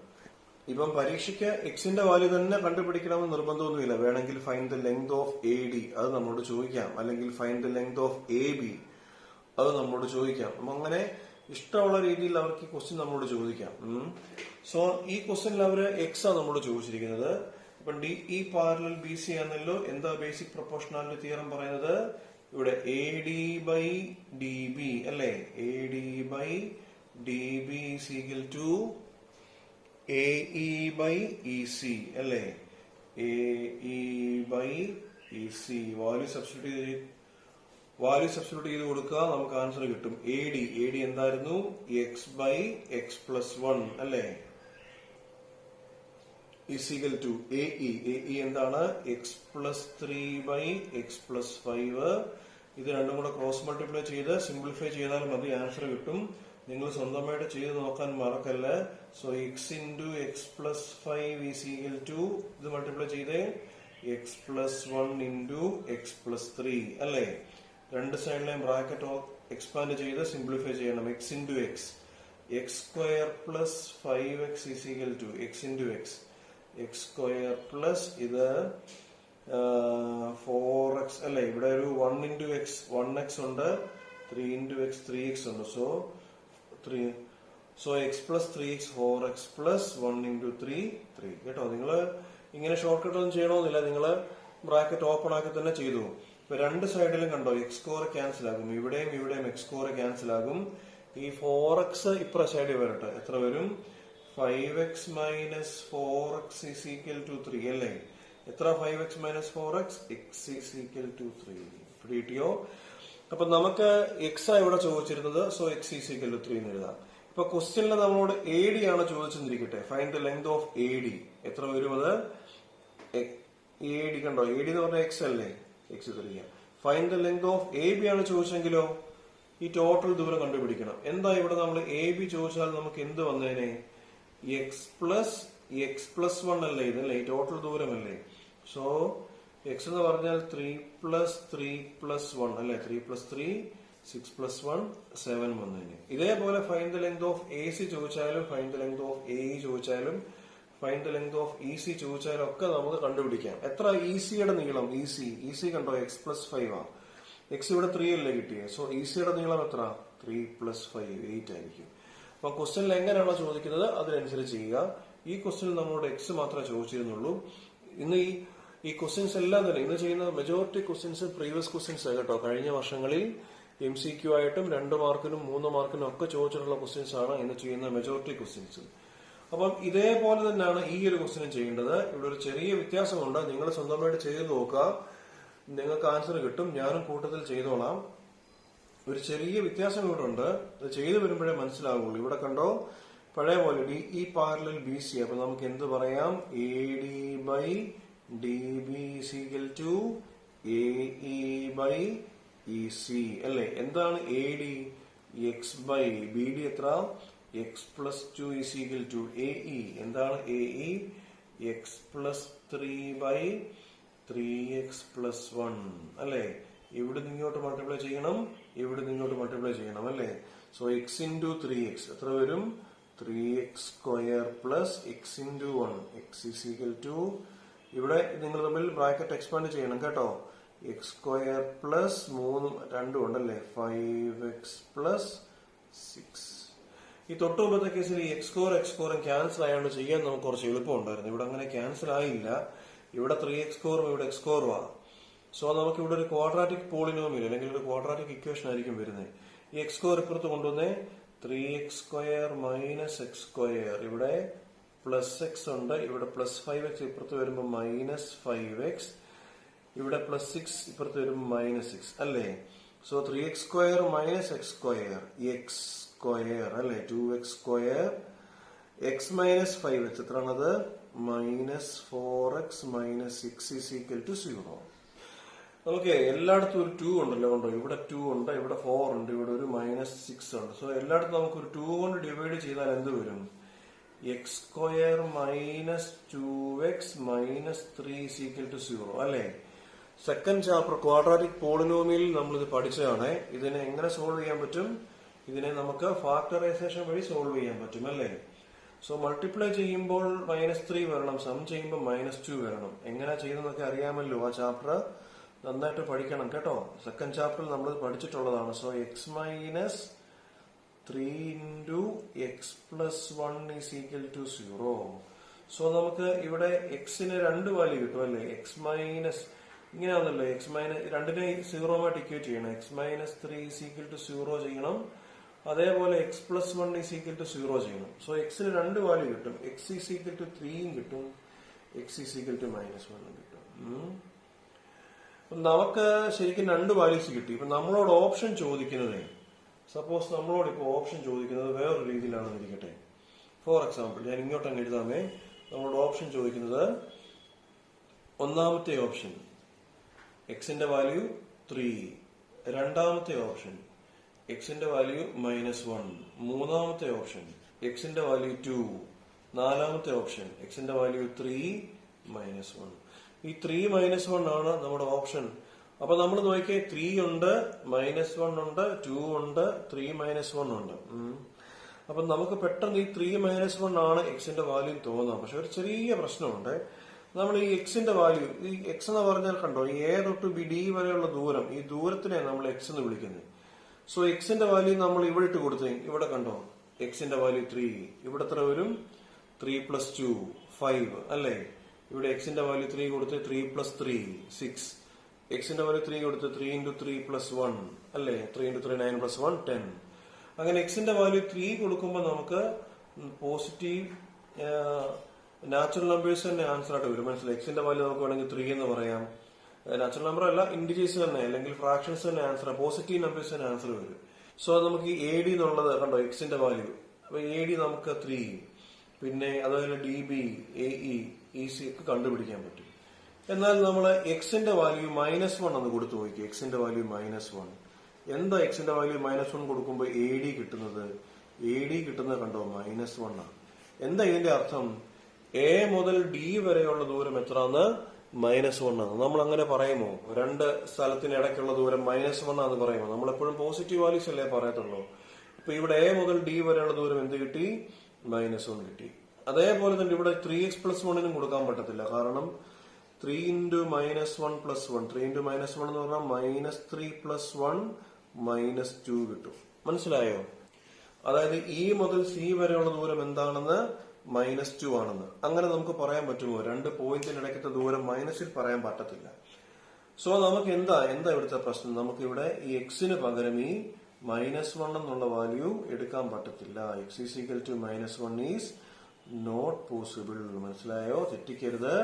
ഇപ്പം പരീക്ഷയ്ക്ക് എക്സിന്റെ വാല്യൂ തന്നെ കണ്ടുപിടിക്കണമെന്ന് നിർബന്ധമൊന്നുമില്ല. വേണമെങ്കിൽ find the length of AD അത് നമ്മളോട് ചോദിക്കാം, അല്ലെങ്കിൽ find the length of AB അത് നമ്മളോട് ചോദിക്കാം. അപ്പൊ അങ്ങനെ ഇഷ്ടമുള്ള രീതിയിൽ അവർക്ക് ഈ ക്വസ്റ്റ്യൻ നമ്മളോട് ചോദിക്കാം. സോ ഈ ക്വസ്റ്റ്യനിൽ അവര് X ആണ് നമ്മളോട് ചോദിച്ചിരിക്കുന്നത്. അപ്പൊ DE പാരലൽ BC ആണല്ലോ. എന്താ ബേസിക് പ്രൊപ്പോർഷണാലിറ്റി തിയറം പറയുന്നത്? ഇവിടെ AD/DB അല്ലെ. AD/DB is equal to AE/EC അല്ലെ. AE/EC വാല്യൂ സബ്സ്റ്റിറ്റ്യൂട്ട് ചെയ്ത് കൊടുക്കുക, നമുക്ക് ആൻസർ കിട്ടും. AD എന്തായിരുന്നു? X/X+1 അല്ലെ. is equal to AE എന്താണ്? X+3/X+5. ഇത് രണ്ടും കൂടെ ക്രോസ് മൾട്ടിപ്ലൈ ചെയ്ത് സിംപ്ലിഫൈ ചെയ്താൽ മതി, ആൻസർ കിട്ടും. നിങ്ങൾ സ്വന്തമായിട്ട് ചെയ്ത് നോക്കാൻ മറക്കല്ല. So X into X+5 is equal to ഇത് മൾട്ടിപ്ലൈ ചെയ്തേ X+1 into X+3 അല്ലെ. രണ്ട് സൈഡിലെയും ബ്രാക്കറ്റ് എക്സ്പാൻഡ് ചെയ്ത് സിംപ്ലിഫൈ ചെയ്യണം. X into X. X² plus 5X is equal to X into X. X² plus ഇത് 4X അല്ലെ. ഇവിടെ ഒരു 1 into X 1X ഉണ്ട്, 3 into X 3X ഉണ്ട്. So X plus 3X 4X plus 1 into 3 3 കേട്ടോ. നിങ്ങള് ഇങ്ങനെ ഷോർട്ട് കട്ട് ഒന്നും ചെയ്യണമെന്നില്ല, നിങ്ങള് ബ്രാക്കറ്റ് ഓപ്പൺ ആക്കി തന്നെ ചെയ്തു. ഇപ്പൊ രണ്ട് സൈഡിലും കണ്ടോ X² ക്യാൻസൽ ആകും, ഇവിടെയും X² ക്യാൻസൽ ആകും. ഈ 4X ഇപ്പുറ സൈഡിൽ വരട്ടെ, എത്ര വരും? 5X minus 4X is equal to 3 അല്ലേ. എത്ര 5X minus 4X? X is equal to 3. കിട്ടിയോ? അപ്പൊ നമുക്ക് X ആ ഇവിടെ ചോദിച്ചിരുന്നത്. So X is equal to 3 എന്ന് എഴുതാം. ഇപ്പൊ ക്വസ്റ്റ്യനിൽ നമ്മളോട് AD ആണ് ചോദിച്ചെന്നിരിക്കട്ടെ. Find the length of AD. എത്ര വരും അത്? AD കണ്ടോ, AD എന്ന് പറഞ്ഞാൽ X അല്ലേ. X തരിക. Find the length of AB ആണ് ചോദിച്ചെങ്കിലോ ഈ ടോട്ടൽ ദൂരം കണ്ടുപിടിക്കണം. എന്താ ഇവിടെ നമ്മൾ AB ചോദിച്ചാൽ നമുക്ക് എന്ത് വന്നേനെ? X+1 അല്ലേ ഇതല്ലേ, ഈ ടോട്ടൽ ദൂരമല്ലേ. സോ X എന്ന് പറഞ്ഞാൽ 3+3+1 അല്ലെ. 3+3 6+1 7 വന്നതിന്. ഇതേപോലെ find the length of AC ചോദിച്ചാലും, find the length of AE ചോദിച്ചാലും, find the length of EC ചോദിച്ചാലും ഒക്കെ നമുക്ക് കണ്ടുപിടിക്കാം. എത്ര ECയുടെ നീളം? EC കണ്ടോ X+5 ആ. X ഇവിടെ 3 അല്ലേ കിട്ടിയത്. സോ ECയുടെ നീളം എത്ര? 3+5 8 ആയിരിക്കും. അപ്പൊ ക്വസ്റ്റ്യനിൽ എങ്ങനെയാണോ ചോദിക്കുന്നത് അതിനനുസരിച്ച് ചെയ്യുക. ഈ ക്വസ്റ്റ്യനിൽ നമ്മളോട് എക്സ് മാത്രമേ ചോദിച്ചിരുന്നുള്ളൂ. ഇന്ന് ഈ ക്വസ്റ്റ്യൻസ് എല്ലാം തന്നെ ഇന്ന് ചെയ്യുന്ന മെജോറിറ്റി ക്വസ്റ്റ്യൻസ് പ്രീവിയസ് ക്വസ്റ്റ്യൻസ് കേട്ടോ. കഴിഞ്ഞ വർഷങ്ങളിൽ MCQ ആയിട്ടും 2 മാർക്കിനും 3 മാർക്കിനും ഒക്കെ ചോദിച്ചിട്ടുള്ള ക്വസ്റ്റ്യൻസ് ആണ് ഇന്ന് ചെയ്യുന്ന മെജോറിറ്റി ക്വസ്റ്റ്യൻസ്. അപ്പം ഇതേപോലെ തന്നെയാണ് ഈ ഒരു ക്വസ്റ്റ്യൻ ചെയ്യേണ്ടത്. ഇവിടെ ഒരു ചെറിയ വ്യത്യാസമുണ്ട്. നിങ്ങൾ സ്വന്തമായിട്ട് ചെയ്ത് നോക്കുക, നിങ്ങൾക്ക് ആൻസർ കിട്ടും. ഞാനും കൂട്ടത്തിൽ ചെയ്തോളാം. ഒരു ചെറിയ വ്യത്യാസം ഇവിടെ ഉണ്ട്. ഇത് ചെയ്തു വരുമ്പോഴേ മനസ്സിലാവുള്ളൂ. ഇവിടെ കണ്ടോ, പഴയ പോലെ DE പാരലൽ BC. അപ്പൊ നമുക്ക് എന്ത് പറയാം? AD by DB is equal to AE by EC അല്ലെ. എന്താണ് AD? X ബൈ BD എത്ര? X plus 2 is equal to AE. എന്താണ് AE? X plus 3 by 3x plus 1 അല്ലെ. ഇവിടെ നിങ്ങോട്ട് മൾട്ടിപ്ലൈ ചെയ്യണം, ഇവിടെ നിങ്ങോട്ട് മൾട്ടിപ്ലൈ ചെയ്യണം അല്ലെ. സോ x ഇൻറ്റു 3x എത്ര വരും? 3x square plus x into 1. x is equal to, ഇവിടെ നിങ്ങൾ തമ്മിൽ ബ്രാക്കറ്റ് എക്സ്പാൻഡ് ചെയ്യണം കേട്ടോ. x സ്ക്വയർ പ്ലസ് 2 ഉണ്ടല്ലേ, 5x പ്ലസ് 6. ഈ തൊട്ട് മുമ്പത്തെ കേസിൽ ഈ x സ്കോറും ക്യാൻസൽ ആയതുകൊണ്ട് ചെയ്യാൻ നമുക്ക് കുറച്ച് എളുപ്പമുണ്ടായിരുന്നു. ഇവിടെ അങ്ങനെ ക്യാൻസൽ ആയില്ല. ഇവിടെ 3x സ്കോറും ഇവിടെ x സ്കോറും ആണ്. സോ നമുക്ക് ഇവിടെ ഒരു ക്വാഡ്രാറ്റിക് പോളിനോമിയൽ അല്ലെങ്കിൽ ഒരു ക്വാഡ്രാറ്റിക് ഇക്വേഷൻ ആയിരിക്കും വരുന്നത്. ഈ x സ്കോർ ഇപ്പുറത്ത് കൊണ്ടുവന്നേ 3x square minus x square. ഇവിടെ പ്ലസ് എക്സ് ഉണ്ട്, ഇവിടെ പ്ലസ് 5x ഇപ്പുറത്ത് വരുമ്പോൾ മൈനസ് 5x, ഇവിടെ പ്ലസ് 6 ഇപ്പുറത്ത് വരുമ്പോൾ മൈനസ് 6 അല്ലേ. So 3x square minus x square x square അല്ലെ. 2x square x minus 5x എത്രയാണത്? Minus 4x minus 6 is equal to 0. Okay, എല്ലായിടത്തും ഒരു 2 ഉണ്ടല്ലോ. ഉണ്ടോ? ഇവിടെ 2 ഉണ്ട്, ഇവിടെ 4 ഉണ്ട്, ഇവിടെ ഒരു മൈനസ് 6 ഉണ്ട്. സോ എല്ലായിടത്തും നമുക്ക് ഒരു 2 കൊണ്ട് ഡിവൈഡ് ചെയ്താൽ എന്ത് വരും? X square minus 2x minus 3 is equal to 0 അല്ലെ. സെക്കൻഡ് ചാപ്റ്റർ ക്വാഡ്രാറ്റിക് പോളിനോമിയൽ നമ്മളിത് പഠിച്ചതാണ്. ഇതിനെ എങ്ങനെ സോൾവ് ചെയ്യാൻ പറ്റും? ഇതിനെ നമുക്ക് ഫാക്ടറൈസേഷൻ വഴി സോൾവ് ചെയ്യാൻ പറ്റും അല്ലെ. സോ മൾട്ടിപ്ലൈ ചെയ്യുമ്പോൾ -3 വരണം, സം ചെയ്യുമ്പോൾ -2 വരണം. എങ്ങനെ ചെയ്തെന്നൊക്കെ അറിയാമല്ലോ. ആ ചാപ്റ്റർ നന്നായിട്ട് പഠിക്കണം കേട്ടോ. സെക്കൻഡ് ചാപ്റ്ററിൽ നമ്മൾ പഠിച്ചിട്ടുള്ളതാണ്. So x minus 3 into x plus 1 is equal to 0. So നമുക്ക് ഇവിടെ എക്സിന് 2 വാല്യൂ കിട്ടും അല്ലെ. എക്സ് മൈനസ് ഇങ്ങനെയാണല്ലോ, എക്സ് മൈനസ് 2നെ 0 ഇക്വേറ്റ് ചെയ്യണം. X minus 3 is equal to 0 ചെയ്യണം. അതേപോലെ x plus 1 is equal to 0 ചെയ്യണം. സോ എക്സിന് 2 വാല്യൂ കിട്ടും. എക്സ് is equal to 3 കിട്ടും, എക്സ് is equal to -1 കിട്ടും. നമുക്ക് ശരിക്കും 2 വാല്യൂസ് കിട്ടി. ഇപ്പൊ നമ്മളോട് ഓപ്ഷൻ ചോദിക്കുന്നത്, സപ്പോസ് നമ്മളോട് ഇപ്പൊ ഓപ്ഷൻ ചോദിക്കുന്നത് വേറൊരു രീതിയിലാണെന്ന് ഇരിക്കട്ടെ. ഫോർ എക്സാമ്പിൾ ഞാൻ ഇങ്ങോട്ട് അങ്ങ് എഴുതാമേ. നമ്മളോട് ഓപ്ഷൻ ചോദിക്കുന്നത്, ഒന്നാമത്തെ ഓപ്ഷൻ എക്സിന്റെ വാല്യൂ 3, രണ്ടാമത്തെ ഓപ്ഷൻ എക്സിന്റെ വാല്യൂ -1, മൂന്നാമത്തെ ഓപ്ഷൻ എക്സിന്റെ വാല്യൂ 2, നാലാമത്തെ ഓപ്ഷൻ എക്സിന്റെ വാല്യൂ 3 -1. ഈ 3 -1 ആണ് നമ്മുടെ ഓപ്ഷൻ. അപ്പൊ നമ്മൾ നോക്കിയേ, 3 ഉണ്ട്, -1 ഉണ്ട്, 2 ഉണ്ട്, 3 -1 ഉണ്ട്. അപ്പൊ നമുക്ക് പെട്ടെന്ന് ഈ 3 -1 ആണ് എക്സിന്റെ വാല്യൂ തോന്നാം. പക്ഷെ ഒരു ചെറിയ പ്രശ്നമുണ്ട്. നമ്മൾ ഈ എക്സിന്റെ വാല്യൂ, ഈ എക്സ് എന്ന് പറഞ്ഞാൽ കണ്ടോ, ഈ എ തൊട്ട് ഡി വരെയുള്ള ദൂരം, ഈ ദൂരത്തിനെ നമ്മൾ എക്സ് എന്ന് വിളിക്കുന്നത്. സോ എക്സിന്റെ വാല്യൂ നമ്മൾ ഇവിടെ ഇട്ട് കൊടുത്തു. ഇവിടെ കണ്ടോ, എക്സിന്റെ വാല്യൂ 3. ഇവിടെ എത്ര വരും? 3 + 2 5 അല്ലേ. ഇവിടെ എക്സിന്റെ വാല്യൂ 3 കൊടുത്ത് 3 + 3 6. എക്സിന്റെ വാല്യൂ 3 കൊടുത്ത് 3 × 3 + 1 അല്ലേ. 3 × 3 9 + 1 10. അങ്ങനെ എക്സിന്റെ വാല്യൂ 3 കൊടുക്കുമ്പോൾ നമുക്ക് പോസിറ്റീവ് നാച്ചുറൽ നമ്പേഴ്സ് തന്നെ ആൻസർ ആയിട്ട് വരും. മനസ്സിലായി? എക്സിന്റെ വാല്യൂ നമുക്ക് വേണമെങ്കിൽ 3 എന്ന് പറയാം. നാച്ചുറൽ നമ്പർ അല്ല, ഇന്റിജേഴ്സ് തന്നെ അല്ലെങ്കിൽ ഫ്രാക്ഷൻസ് തന്നെ ആൻസർ, പോസിറ്റീവ് നമ്പേഴ്സ് തന്നെ ആൻസർ വരും. സോ നമുക്ക് ഈ AD എന്നുള്ളത് കണ്ടോ, എക്സിന്റെ വാല്യൂ. അപ്പൊ AD നമുക്ക് 3, പിന്നെ അതുപോലെ DB, AE, EC ഒക്കെ കണ്ടുപിടിക്കാൻ പറ്റും. എന്നാൽ നമ്മൾ എക്സിന്റെ വാല്യൂ -1 എന്ന് കൊടുത്തു നോക്കി. എക്സിന്റെ വാല്യൂ -1. എന്താ എക്സിന്റെ വാല്യൂ -1 കൊടുക്കുമ്പോൾ AD കിട്ടുന്നത്? AD കിട്ടുന്നത് കണ്ടോ, -1 ആണ്. എന്താ ഇതിന്റെ അർത്ഥം? A മുതൽ D വരെയുള്ള ദൂരം എത്രയാണ്? -1 ആണ്. നമ്മൾ അങ്ങനെ പറയുമോ? 2 സ്ഥലത്തിന് ഇടയ്ക്കുള്ള ദൂരം -1 ആണെന്ന് പറയുമോ? നമ്മളെപ്പോഴും പോസിറ്റീവ് വാല്യൂസ് അല്ലേ പറയത്തുള്ളൂ. ഇപ്പൊ ഇവിടെ A മുതൽ D വരെയുള്ള ദൂരം എന്ത് കിട്ടി? -1 കിട്ടി. അതേപോലെ തന്നെ ഇവിടെ 3x + 1 കൊടുക്കാൻ പറ്റത്തില്ല. കാരണം 3 × -1 + 1, 3 × -1 എന്ന് പറഞ്ഞാൽ -3 + 1 -2 കിട്ടും. മനസ്സിലായോ? അതായത് ഇ മുതൽ സി വരെയുള്ള ദൂരം എന്താണെന്ന് -2 ആണെന്ന്. അങ്ങനെ നമുക്ക് പറയാൻ പറ്റുമോ? രണ്ട് പോയിന്റിന് ഇടയ്ക്കത്തെ ദൂരം മൈനസിൽ പറയാൻ പറ്റത്തില്ല. സോ നമുക്ക് എന്താ ഇവിടുത്തെ പ്രശ്നം? നമുക്ക് ഇവിടെ ഈ എക്സിന് പകരം ഈ -1 എന്നുള്ള വാല്യൂ എടുക്കാൻ പറ്റത്തില്ല. x is equal to -1 is not possible. മനസ്സിലായോ? തെറ്റിക്കരുത്.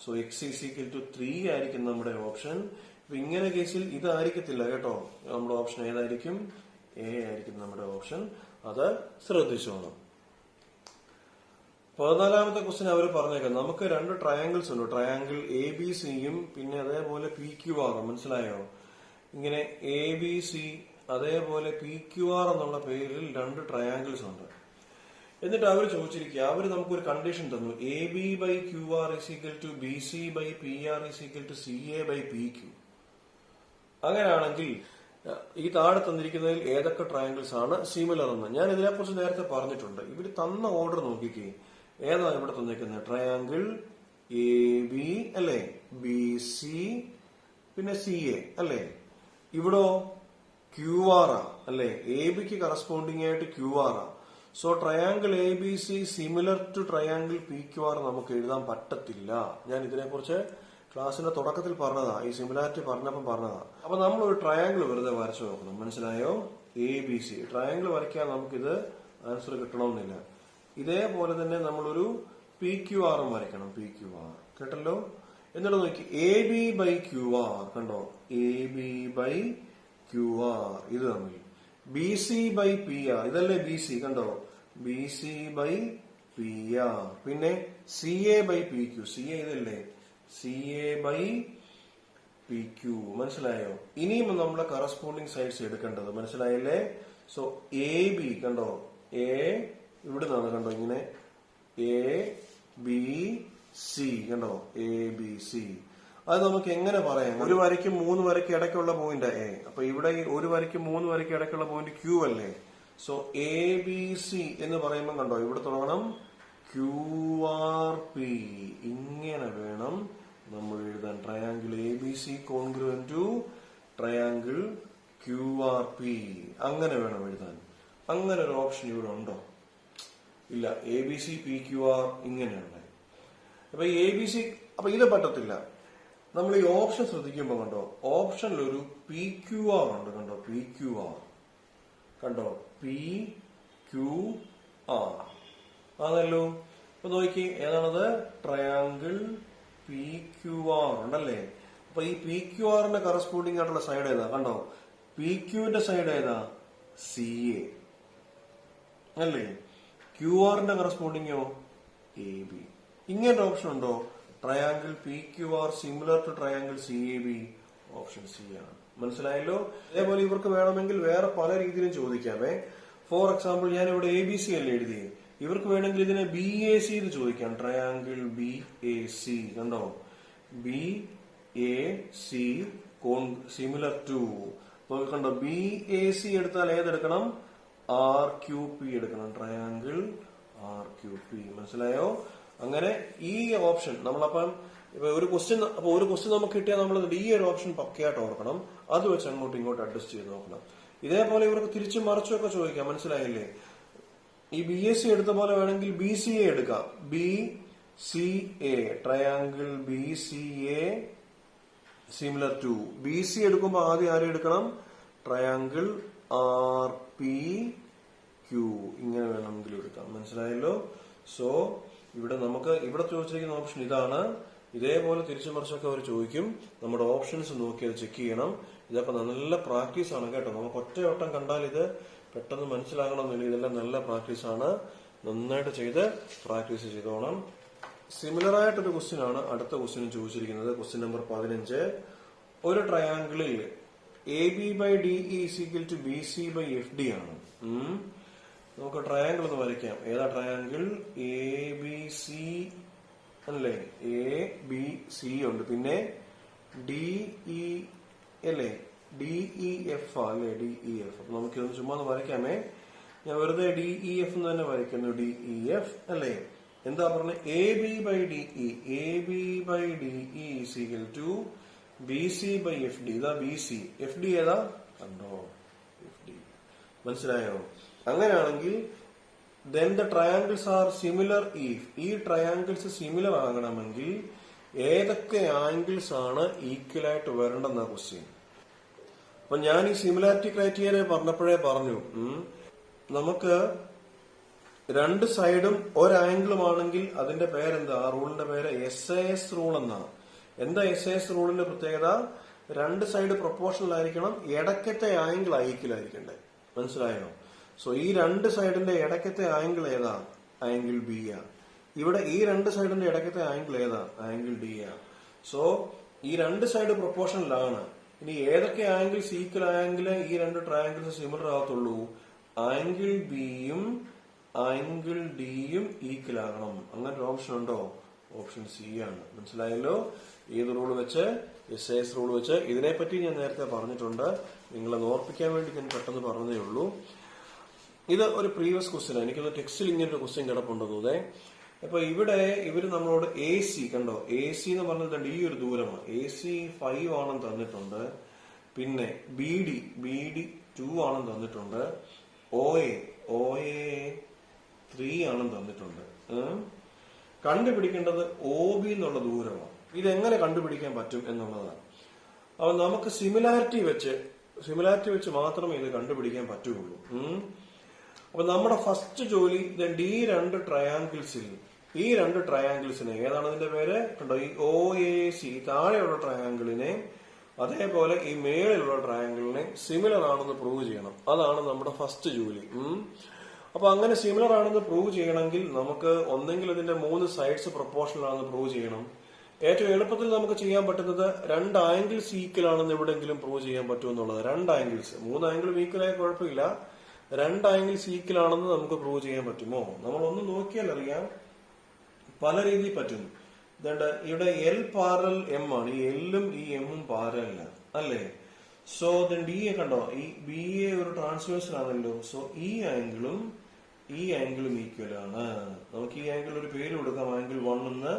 So x is equal to 3 ആയിരിക്കും നമ്മുടെ ഓപ്ഷൻ. അപ്പൊ ഇങ്ങനെ കേസിൽ ഇതായിരിക്കത്തില്ല കേട്ടോ. നമ്മുടെ ഓപ്ഷൻ ഏതായിരിക്കും? എ ആയിരിക്കും നമ്മുടെ ഓപ്ഷൻ. അത് ശ്രദ്ധിച്ചോണം. 14ാമത്തെ ക്വസ്റ്റ്യൻ അവർ പറഞ്ഞേക്കാം. നമുക്ക് രണ്ട് ട്രയാങ്കിൾസ് ഉണ്ട്. ട്രയാങ്കിൾ എ ബി സിയും പിന്നെ അതേപോലെ പി ക്യു ആറും. മനസ്സിലായോ? ഇങ്ങനെ എ ബി സി അതേപോലെ പി ക്യു ആർ എന്നുള്ള പേരിൽ രണ്ട് ട്രയാങ്കിൾസ് ഉണ്ട്. എന്നിട്ട് അവർ ചോദിച്ചിരിക്കുക, അവർ നമുക്കൊരു കണ്ടീഷൻ തന്നു. A B by Q R is equal to B C by P R is equal to C A by P Q. അങ്ങനെയാണെങ്കിൽ ഈ താഴെ തന്നിരിക്കുന്നതിൽ ഏതൊക്കെ ട്രയാങ്കിൾസ് ആണ് സിമിലർ എന്ന് ഞാൻ ഇതിനെക്കുറിച്ച് നേരത്തെ പറഞ്ഞിട്ടുണ്ട്. ഇവർ തന്ന ഓർഡർ നോക്കിക്കേ. ഏതാണ് ഇവിടെ തന്നിരിക്കുന്നത്? ട്രയാങ്കിൾ എ ബി അല്ലെ, ബി സി പിന്നെ സി എ അല്ലെ. ഇവിടോ ക്യു ആർ ആ അല്ലെ. എ ബിക്ക് കറസ്പോണ്ടിങ് ആയിട്ട് ക്യു ആർ ആ. So triangle A B C similar to triangle P Q R നമുക്ക് എഴുതാൻ പറ്റത്തില്ല. ഞാൻ ഇതിനെക്കുറിച്ച് ക്ലാസിന്റെ തുടക്കത്തിൽ പറഞ്ഞതാ, ഈ സിമിലാരിറ്റി പറഞ്ഞപ്പം പറഞ്ഞതാ. അപ്പൊ നമ്മൾ ഒരു ട്രയാങ്കിൾ വെറുതെ വരച്ചു നോക്കണം. മനസ്സിലായോ? എ ബി സി ട്രയാങ്കിൾ വരയ്ക്കാൻ നമുക്കിത് ആൻസർ കിട്ടണമെന്നില്ല. ഇതേപോലെ തന്നെ നമ്മളൊരു പി ക്യു ആറും വരയ്ക്കണം. പി ക്യു ആർ കേട്ടല്ലോ. എന്നിട്ട് നോക്കി A B by Q R. കണ്ടോ? A B by Q R ഇത് തമ്മിൽ. B C by P R ഇതല്ലേ ബി സി. കണ്ടോ? B C by P R. പിന്നെ C A by P Q. C A ഇതല്ലേ, C A by P Q. മനസ്സിലായോ? ഇനിയും നമ്മുടെ കറസ്പോണ്ടിങ് സൈഡ്സ് എടുക്കേണ്ടത്. മനസ്സിലായില്ലേ? സോ എ ബി കണ്ടോ, എ ഇവിടെ നിന്നാണ് കണ്ടോ ഇങ്ങനെ എ ബി സി. കണ്ടോ? A B C. അത് നമുക്ക് എങ്ങനെ പറയാം? ഒരു വരയ്ക്കും 3 വരയ്ക്കും ഇടയ്ക്കുള്ള പോയിന്റ് എ. അപ്പൊ ഇവിടെ ഒരു വരയ്ക്കും 3 വരയ്ക്കും ഇടയ്ക്കുള്ള പോയിന്റ് ക്യൂ അല്ലേ. സോ എ ബി സി എന്ന് പറയുമ്പോൾ കണ്ടോ ഇവിടെ തുടങ്ങണം ക്യു ആർ പി. ഇങ്ങനെ വേണം നമ്മൾ എഴുതാൻ. Triangle A B C congruent to triangle Q R P. അങ്ങനെ വേണം എഴുതാൻ. അങ്ങനെ ഒരു ഓപ്ഷൻ ഇവിടെ ഉണ്ടോ? ഇല്ല. A B C P Q R ഇങ്ങനെയുണ്ട്. അപ്പൊ എ ബി സി അപ്പൊ ഇത് പറ്റത്തില്ല. നമ്മൾ ഈ ഓപ്ഷൻ ശ്രദ്ധിക്കുമ്പോ കണ്ടോ ഓപ്ഷനിൽ ഒരു പി ക്യു ആർ ഉണ്ട്. കണ്ടോ? P Q R. കണ്ടോ? പി ക്യു ആർ ആണല്ലോ. അപ്പൊ നോക്കി ഏതാണത്? ട്രയാങ്കിൾ പി ക്യു ആർ ഉണ്ടല്ലേ. അപ്പൊ ഈ പി ക്യു ആറിന്റെ കറസ്പോണ്ടിങ് ആയിട്ടുള്ള സൈഡ് ഏതാ? കണ്ടോ? പി ക്യുവിന്റെ സൈഡ് ഏതാ? സി എ അല്ലേ. ക്യു ആറിന്റെ കറസ്പോണ്ടിങ്ങോ? A B. ഇങ്ങനെ ഓപ്ഷൻ ഉണ്ടോ? Triangle P Q R similar to triangle C A B. Option C ആണ്. മനസ്സിലായല്ലോ? അതേപോലെ ഇവർക്ക് വേണമെങ്കിൽ വേറെ പല രീതിയിലും ചോദിക്കാമേ. ഫോർ എക്സാമ്പിൾ ഞാൻ ഇവിടെ എ ബി സി അല്ലേ എഴുതി. ഇവർക്ക് വേണമെങ്കിൽ ഇതിനെ ബി എ സി എന്ന് ചോദിക്കാം. Triangle B A C. കണ്ടോ? B A C similar to. കണ്ടോ? ബി എ സി എടുത്താൽ ഏതെടുക്കണം? ആർ ക്യു പി എടുക്കണം. Triangle R Q P. മനസ്സിലായോ? അങ്ങനെ ഈ ഓപ്ഷൻ നമ്മളപ്പം ഒരു ക്വസ്റ്റ്യൻ നമുക്ക് കിട്ടിയാൽ നമ്മൾ ഈ ഒരു ഓപ്ഷൻ പക്കയായിട്ട് ഓർക്കണം. അത് വെച്ച് അങ്ങോട്ടും ഇങ്ങോട്ടും അഡ്ജസ്റ്റ് ചെയ്ത് നോക്കണം. ഇതേപോലെ ഇവർക്ക് തിരിച്ചും മറിച്ചും ഒക്കെ ചോദിക്കാം. മനസ്സിലായില്ലേ? ഈ ബി എസ് സി എടുത്ത പോലെ വേണമെങ്കിൽ ബി സി എ എടുക്കാം. B C A triangle B C A similar to. B C എടുക്കുമ്പോൾ ആദ്യം ആരും എടുക്കണം? Triangle R P Q. ഇങ്ങനെ വേണമെങ്കിലും എടുക്കാം. മനസ്സിലായല്ലോ? സോ ഇവിടെ ചോദിച്ചിരിക്കുന്ന ഓപ്ഷൻ ഇതാണ്. ഇതേപോലെ തിരിച്ചു മറിച്ചൊക്കെ അവർ ചോദിക്കും. നമ്മുടെ ഓപ്ഷൻസ് നോക്കി അത് ചെക്ക് ചെയ്യണം. ഇതൊക്കെ നല്ല പ്രാക്ടീസ് ആണ് കേട്ടോ. നമുക്ക് ഒറ്റവട്ടം കണ്ടാൽ ഇത് പെട്ടെന്ന് മനസ്സിലാകണമെന്നില്ല. ഇതെല്ലാം നല്ല പ്രാക്ടീസ് ആണ്. നന്നായിട്ട് ചെയ്ത് പ്രാക്ടീസ് ചെയ്തോണം. സിമിലർ ആയിട്ടൊരു ക്വസ്റ്റ്യൻ ആണ് അടുത്ത ക്വസ്റ്റ്യൻ ചോദിച്ചിരിക്കുന്നത്. Question number 15. ഒരു ട്രയാങ്കിളിൽ A B by D is equal to B C by F D ആണ്. നമുക്ക് ട്രയാങ്കിൾ ഒന്ന് വരയ്ക്കാം. ഏതാ ട്രയാങ്കിൾ? എ ബി സി അല്ലേ. എ ബി സി ഉണ്ട്. പിന്നെ ഡി ഇ അല്ലേ, ഡി ഇ എഫ് അല്ലേ, ഡി ഇ എഫ്. അപ്പൊ നമുക്കിതൊന്ന് ചുമ്മാ ഒന്ന് വരയ്ക്കാമേ. ഞാൻ വെറുതെ ഡി ഇ എഫ് എന്ന് തന്നെ വരയ്ക്കുന്നു. ഡി ഇ എഫ് അല്ലേ. എന്താ പറഞ്ഞത്? A B by D E. A B by D E is equal to B C by F D. ഇതാ ബി സി. എഫ് ഡി ഏതാ? കണ്ടോ? F D. മനസ്സിലായോ? അങ്ങനെയാണെങ്കിൽ then the triangles are similar if ഈ triangles similar ആകണമെങ്കിൽ ഏതൊക്കെ angles ആണ് equal ആയിട്ട് വരേണ്ടെന്ന ക്വസ്റ്റ്യൻ. അപ്പൊ ഞാൻ ഈ സിമിലാരിറ്റി ക്രൈറ്റീരിയ പറഞ്ഞപ്പോഴേ പറഞ്ഞു നമുക്ക് രണ്ട് സൈഡും ഒരാംഗിളുമാണെങ്കിൽ അതിന്റെ പേരെന്താ? ആ റൂളിന്റെ പേര് SAS റൂൾ എന്നാണ്. എന്താ SAS റൂളിന്റെ പ്രത്യേകത? രണ്ട് സൈഡ് പ്രൊപ്പോർഷണൽ ആയിരിക്കണം, ഇടയ്ക്കത്തെ ആംഗിൾ ഈക്വൽ ആയിരിക്കണ്ടേ. മനസ്സിലായോ? സോ ഈ രണ്ട് സൈഡിന്റെ ഇടയ്ക്കത്തെ ആംഗിൾ ഏതാ? ആംഗിൾ ബി ആ. ഇവിടെ ഈ രണ്ട് സൈഡിന്റെ ഇടയ്ക്കത്തെ ആംഗിൾ ഏതാ? ആംഗിൾ ഡി ആ. സോ ഈ രണ്ട് സൈഡ് പ്രൊപ്പോർഷണലാണ്. ഇനി ഏതൊക്കെ ആംഗിൾസ് ഈക്വൽ ആയെങ്കിൽ ഈ രണ്ട് ട്രയാംഗിൾസ് സിമിലർ ആകത്തുള്ളൂ? ആംഗിൾ ബിയും ആംഗിൾ ഡിയും ഈക്വൽ ആകണം. അങ്ങനെ ഒരു ഓപ്ഷൻ ഉണ്ടോ? ഓപ്ഷൻ സി ആണ്. മനസ്സിലായല്ലോ? ഏത് റൂൾ വെച്ച്? SAS റൂൾ വെച്ച്. ഇതിനെപ്പറ്റി ഞാൻ നേരത്തെ പറഞ്ഞിട്ടുണ്ട്, നിങ്ങളെ ഓർപ്പിക്കാൻ വേണ്ടി ഞാൻ പെട്ടെന്ന് പറഞ്ഞതേ ഉള്ളൂ. ഇത് ഒരു പ്രീവിയസ് ക്വസ്റ്റ്യൻ, എനിക്കൊന്ന് ടെക്സ്റ്റിൽ ഇങ്ങനെ ഒരു ക്വസ്റ്റ്യൻ കിടപ്പുണ്ടെന്നേ. അപ്പൊ ഇവിടെ ഇവര് നമ്മളോട് AC കണ്ടോ, AC എന്ന് പറഞ്ഞിട്ടുണ്ട് ഈ ഒരു ദൂരമാണ്. AC 5 ആണെന്ന് തന്നിട്ടുണ്ട്. പിന്നെ BD 2 ആണെന്ന് തന്നിട്ടുണ്ട്. OA 3 ആണെന്ന് തന്നിട്ടുണ്ട്. കണ്ടുപിടിക്കേണ്ടത് OB എന്നുള്ള ദൂരമാണ്. ഇതെങ്ങനെ കണ്ടുപിടിക്കാൻ പറ്റും എന്നുള്ളതാണ്. അപ്പൊ നമുക്ക് സിമിലാരിറ്റി വെച്ച് മാത്രമേ ഇത് കണ്ടുപിടിക്കാൻ പറ്റുള്ളൂ. അപ്പൊ നമ്മുടെ ഫസ്റ്റ് ജോലി ഈ രണ്ട് ട്രയാങ്കിൾസിനെ ഏതാണ് അതിന്റെ പേര്? കണ്ടോ, ഈ OAC താഴെയുള്ള ട്രയാങ്കിളിനെ അതേപോലെ ഈ മേളിലുള്ള ട്രയാങ്കിളിനെ സിമിലർ ആണെന്ന് പ്രൂവ് ചെയ്യണം. അതാണ് നമ്മുടെ ഫസ്റ്റ് ജോലി. അപ്പൊ അങ്ങനെ സിമിലർ ആണെന്ന് പ്രൂവ് ചെയ്യണമെങ്കിൽ നമുക്ക് ഒന്നെങ്കിൽ ഇതിന്റെ 3 സൈഡ്സ് പ്രൊപ്പോർഷണൽ ആണെന്ന് പ്രൂവ് ചെയ്യണം. ഏറ്റവും എളുപ്പത്തിൽ നമുക്ക് ചെയ്യാൻ പറ്റുന്നത് രണ്ട് ആംഗിൾസ് ഈക്വൽ ആണെന്ന് എവിടെയെങ്കിലും പ്രൂവ് ചെയ്യാൻ പറ്റുമെന്നുള്ളത്. രണ്ട് ആംഗിൾസ്, 3 ആംഗിളും ഈക്വൽ ആയ കുഴപ്പമില്ല, രണ്ട് ആംഗിൾസ് ഈക്വൽ ആണെന്ന് നമുക്ക് പ്രൂവ് ചെയ്യാൻ പറ്റുമോ? നമ്മൾ ഒന്ന് നോക്കിയാൽ അറിയാം, പല രീതിയിൽ പറ്റും. ഇവിടെ L പാരലൽ M ആണ്. ഈ Lഉം ഈ M പാരലല്ല അല്ലേ? സോ ഡി കണ്ടോ, ഈ BA ഒരു ട്രാൻസ്വേഴ്സൽ ആണല്ലോ. സോ ഈ ആംഗിളും ഈക്വൽ ആണ്. നമുക്ക് ഈ ആംഗിൾ ഒരു പേര് കൊടുക്കാം, ആംഗിൾ 1 എന്ന്.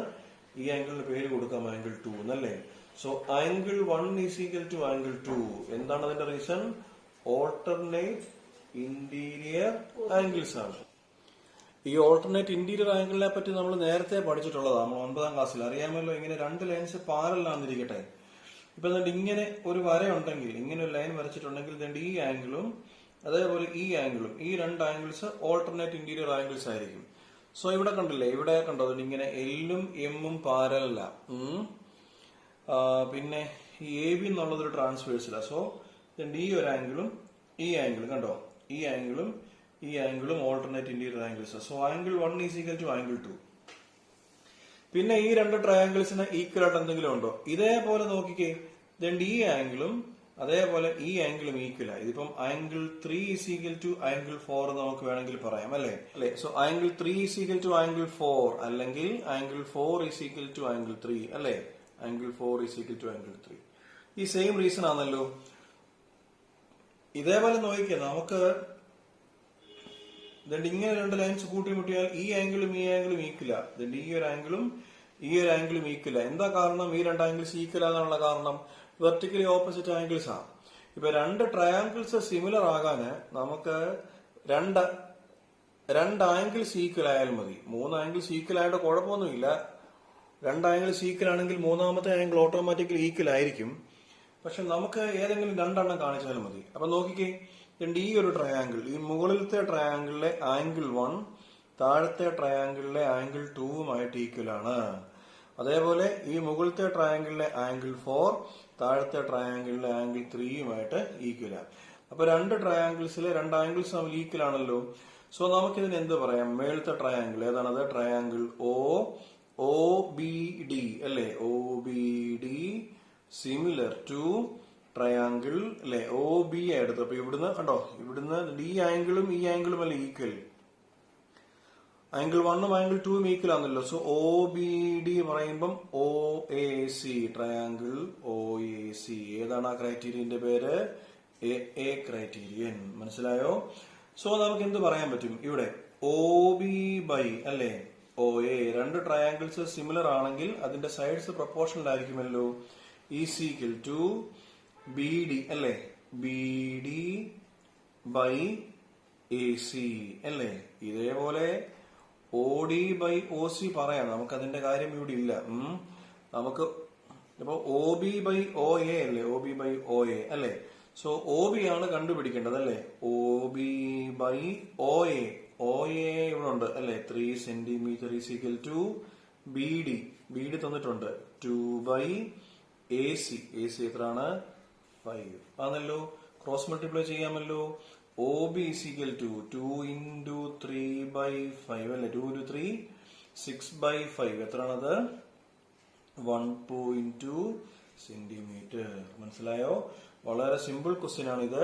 ഈ ആംഗിളിന് പേര് കൊടുക്കാം ആംഗിൾ 2 എന്നല്ലേ. So angle 1 is equal to angle 2. എന്താണ് അതിന്റെ റീസൺ? ഓൾട്ടർനേറ്റ് ഇന്റീരിയർ ആംഗിൾസ് ആണ്. ഈ ഓൾട്ടർനേറ്റ് ഇന്റീരിയർ ആംഗിളിനെ പറ്റി നമ്മൾ നേരത്തെ പഠിച്ചിട്ടുള്ളതാണ്, നമ്മൾ 9ാം ക്ലാസ്സിൽ. അറിയാമല്ലോ, ഇങ്ങനെ രണ്ട് ലൈൻസ് പാരലാന്നിരിക്കട്ടെ. ഇപ്പൊ ഇങ്ങനെ ഒരു വരയുണ്ടെങ്കിൽ, ഇങ്ങനെ ഒരു ലൈൻ വരച്ചിട്ടുണ്ടെങ്കിൽ ഈ ആംഗിളും അതേപോലെ ഈ ആംഗിളും, ഈ രണ്ട് ആംഗിൾസ് ഓൾട്ടർനേറ്റ് ഇന്റീരിയർ ആംഗിൾസ് ആയിരിക്കും. സോ ഇവിടെ കണ്ടില്ലേ, ഇവിടെ കണ്ടോ, ഇങ്ങനെ Lഉം Mഉം പാരലല്ല. പിന്നെ ഈ AB എന്നുള്ളത് ഒരു ട്രാൻസ്വേഴ്സില. സോ ഈ ഒരു ആംഗിളും ഈ ആംഗിളും കണ്ടോ, ഈ ആംഗിളും alternate interior angles. So angle 1 is equal to angle 2. പിന്നെ ഈ രണ്ട് ട്രയാംഗിൾസിന് ഈക്വൽ ആയിട്ട് എന്തെങ്കിലും ഉണ്ടോ? ഇതേപോലെ നോക്കിക്കേ, ഈ ആംഗിളും അതേപോലെ ഈ ആംഗിളും ഈക്വൽ ആയി. ഇതിപ്പം angle 3 is equal to angle 4 നമുക്ക് വേണമെങ്കിൽ പറയാം അല്ലേ? So angle 3 is equal to angle 4, അല്ലെങ്കിൽ angle 4 is equal to angle 3 അല്ലേ? Angle 4 is equal to angle 3. ഈ സെയിം റീസൺ ആണല്ലോ. ഇതേപോലെ നോക്കിക്കേ, നമുക്ക് ഇങ്ങനെ രണ്ട് ലൈൻസ് കൂട്ടിമുട്ടിയാൽ ഈ ആംഗിളും ഈക്വല. ഈ ഒരു ആംഗിളും ഈക്വല. എന്താ കാരണം? ഈ രണ്ട് ആംഗിൾസ് ഈക്വൽ ആകാനുള്ള കാരണം വെർട്ടിക്കലി ഓപ്പോസിറ്റ് ആംഗിൾസ് ആണ്. ഇപ്പൊ രണ്ട് ട്രയാംഗിൾസ് സിമിലർ ആകാന് നമുക്ക് രണ്ട് ആംഗിൾസ് ഈക്വൽ ആയാലും മതി. 3 ആംഗിൾസ് ഈക്വൽ ആയിട്ട് കുഴപ്പമൊന്നുമില്ല. രണ്ട് ആംഗിൾസ് ഈക്വൽ ആണെങ്കിൽ മൂന്നാമത്തെ ആംഗിൾ ഓട്ടോമാറ്റിക്കലി ഈക്വൽ ആയിരിക്കും. പക്ഷെ നമുക്ക് ഏതെങ്കിലും രണ്ടെണ്ണം കാണിച്ചാലും മതി. അപ്പൊ നോക്കിക്കേ, ഈ ഒരു ട്രയാംഗിൾ, ഈ മുകളിലത്തെ ട്രയാംഗിളിലെ ആംഗിൾ 1 താഴത്തെ ട്രയാംഗിളിലെ ആംഗിൾ 2വുമായിട്ട് ഈക്വൽ ആണ്. അതേപോലെ ഈ മുകളിലത്തെ ട്രയാംഗിളിലെ ആംഗിൾ 4 താഴത്തെ ട്രയാംഗിളിലെ ആംഗിൾ 3യുമായിട്ട് ഈക്വൽ ആണ്. അപ്പൊ രണ്ട് ട്രയാംഗിൾസിലെ രണ്ട് ആംഗിൾസ് തമ്മിൽ ഈക്വൽ ആണല്ലോ. സോ നമുക്കിതിന് എന്ത് പറയാം? മേളത്തെ ട്രയാംഗിൾ ഏതാണത്? ട്രയാംഗിൾ OBD അല്ലേ? OBD സിമിലർ ടു ട്രയാംഗിൾ അല്ലെ OB എടുത്തു. അപ്പൊ ഇവിടുന്ന് കണ്ടോ, ഇവിടുന്ന് ഈ ആംഗിളും അല്ലെ ഈക്വൽ. ആംഗിൾ 1ഉം ആംഗിൾ 2ഉം ഈക്വൽ ആണല്ലോ. സോ OBD പറയുമ്പം OAC, ട്രയാംഗിൾ OAC. ഏതാണ് ആ ക്രൈറ്റീരിയന്റെ പേര്? AA criterion. മനസ്സിലായോ? സോ നമുക്ക് എന്ത് പറയാൻ പറ്റും? ഇവിടെ OB ബൈ അല്ലെ OA, രണ്ട് ട്രയാംഗിൾസ് സിമിലർ ആണെങ്കിൽ അതിന്റെ സൈഡ്സ് പ്രൊപ്പോർഷണൽ ആയിരിക്കുമല്ലോ. ഈസ് ഈക്വൽ ടു BD അല്ലെ? BD ബൈ AC അല്ലേ? ഇതേപോലെ OD ബൈ OC പറയാം. നമുക്ക് അതിന്റെ കാര്യം ഇവിടെ ഇല്ല. നമുക്ക് ഇപ്പൊ OB ബൈ OA അല്ലേ? OB ബൈ OA അല്ലേ? സോ OB ആണ് കണ്ടുപിടിക്കേണ്ടത് അല്ലേ? OB by OA. OA ഇവിടെ ഉണ്ട് അല്ലേ? 3 centimetre is equal to BD. BD തന്നിട്ടുണ്ട് 2 ബൈ AC. AC എത്രയാണ്? 5 ആണല്ലോ. ക്രോസ് മൾട്ടിപ്ലൈ ചെയ്യാമല്ലോ. OB is equal to 2 into 3 by 5 അല്ലേ? 2 into 3 6 by 5 എത്രയാണത്? 1.2 സെന്റിമീറ്റർ. മനസ്സിലായോ? വളരെ സിമ്പിൾ ക്വസ്റ്റ്യൻ ആണ് ഇത്.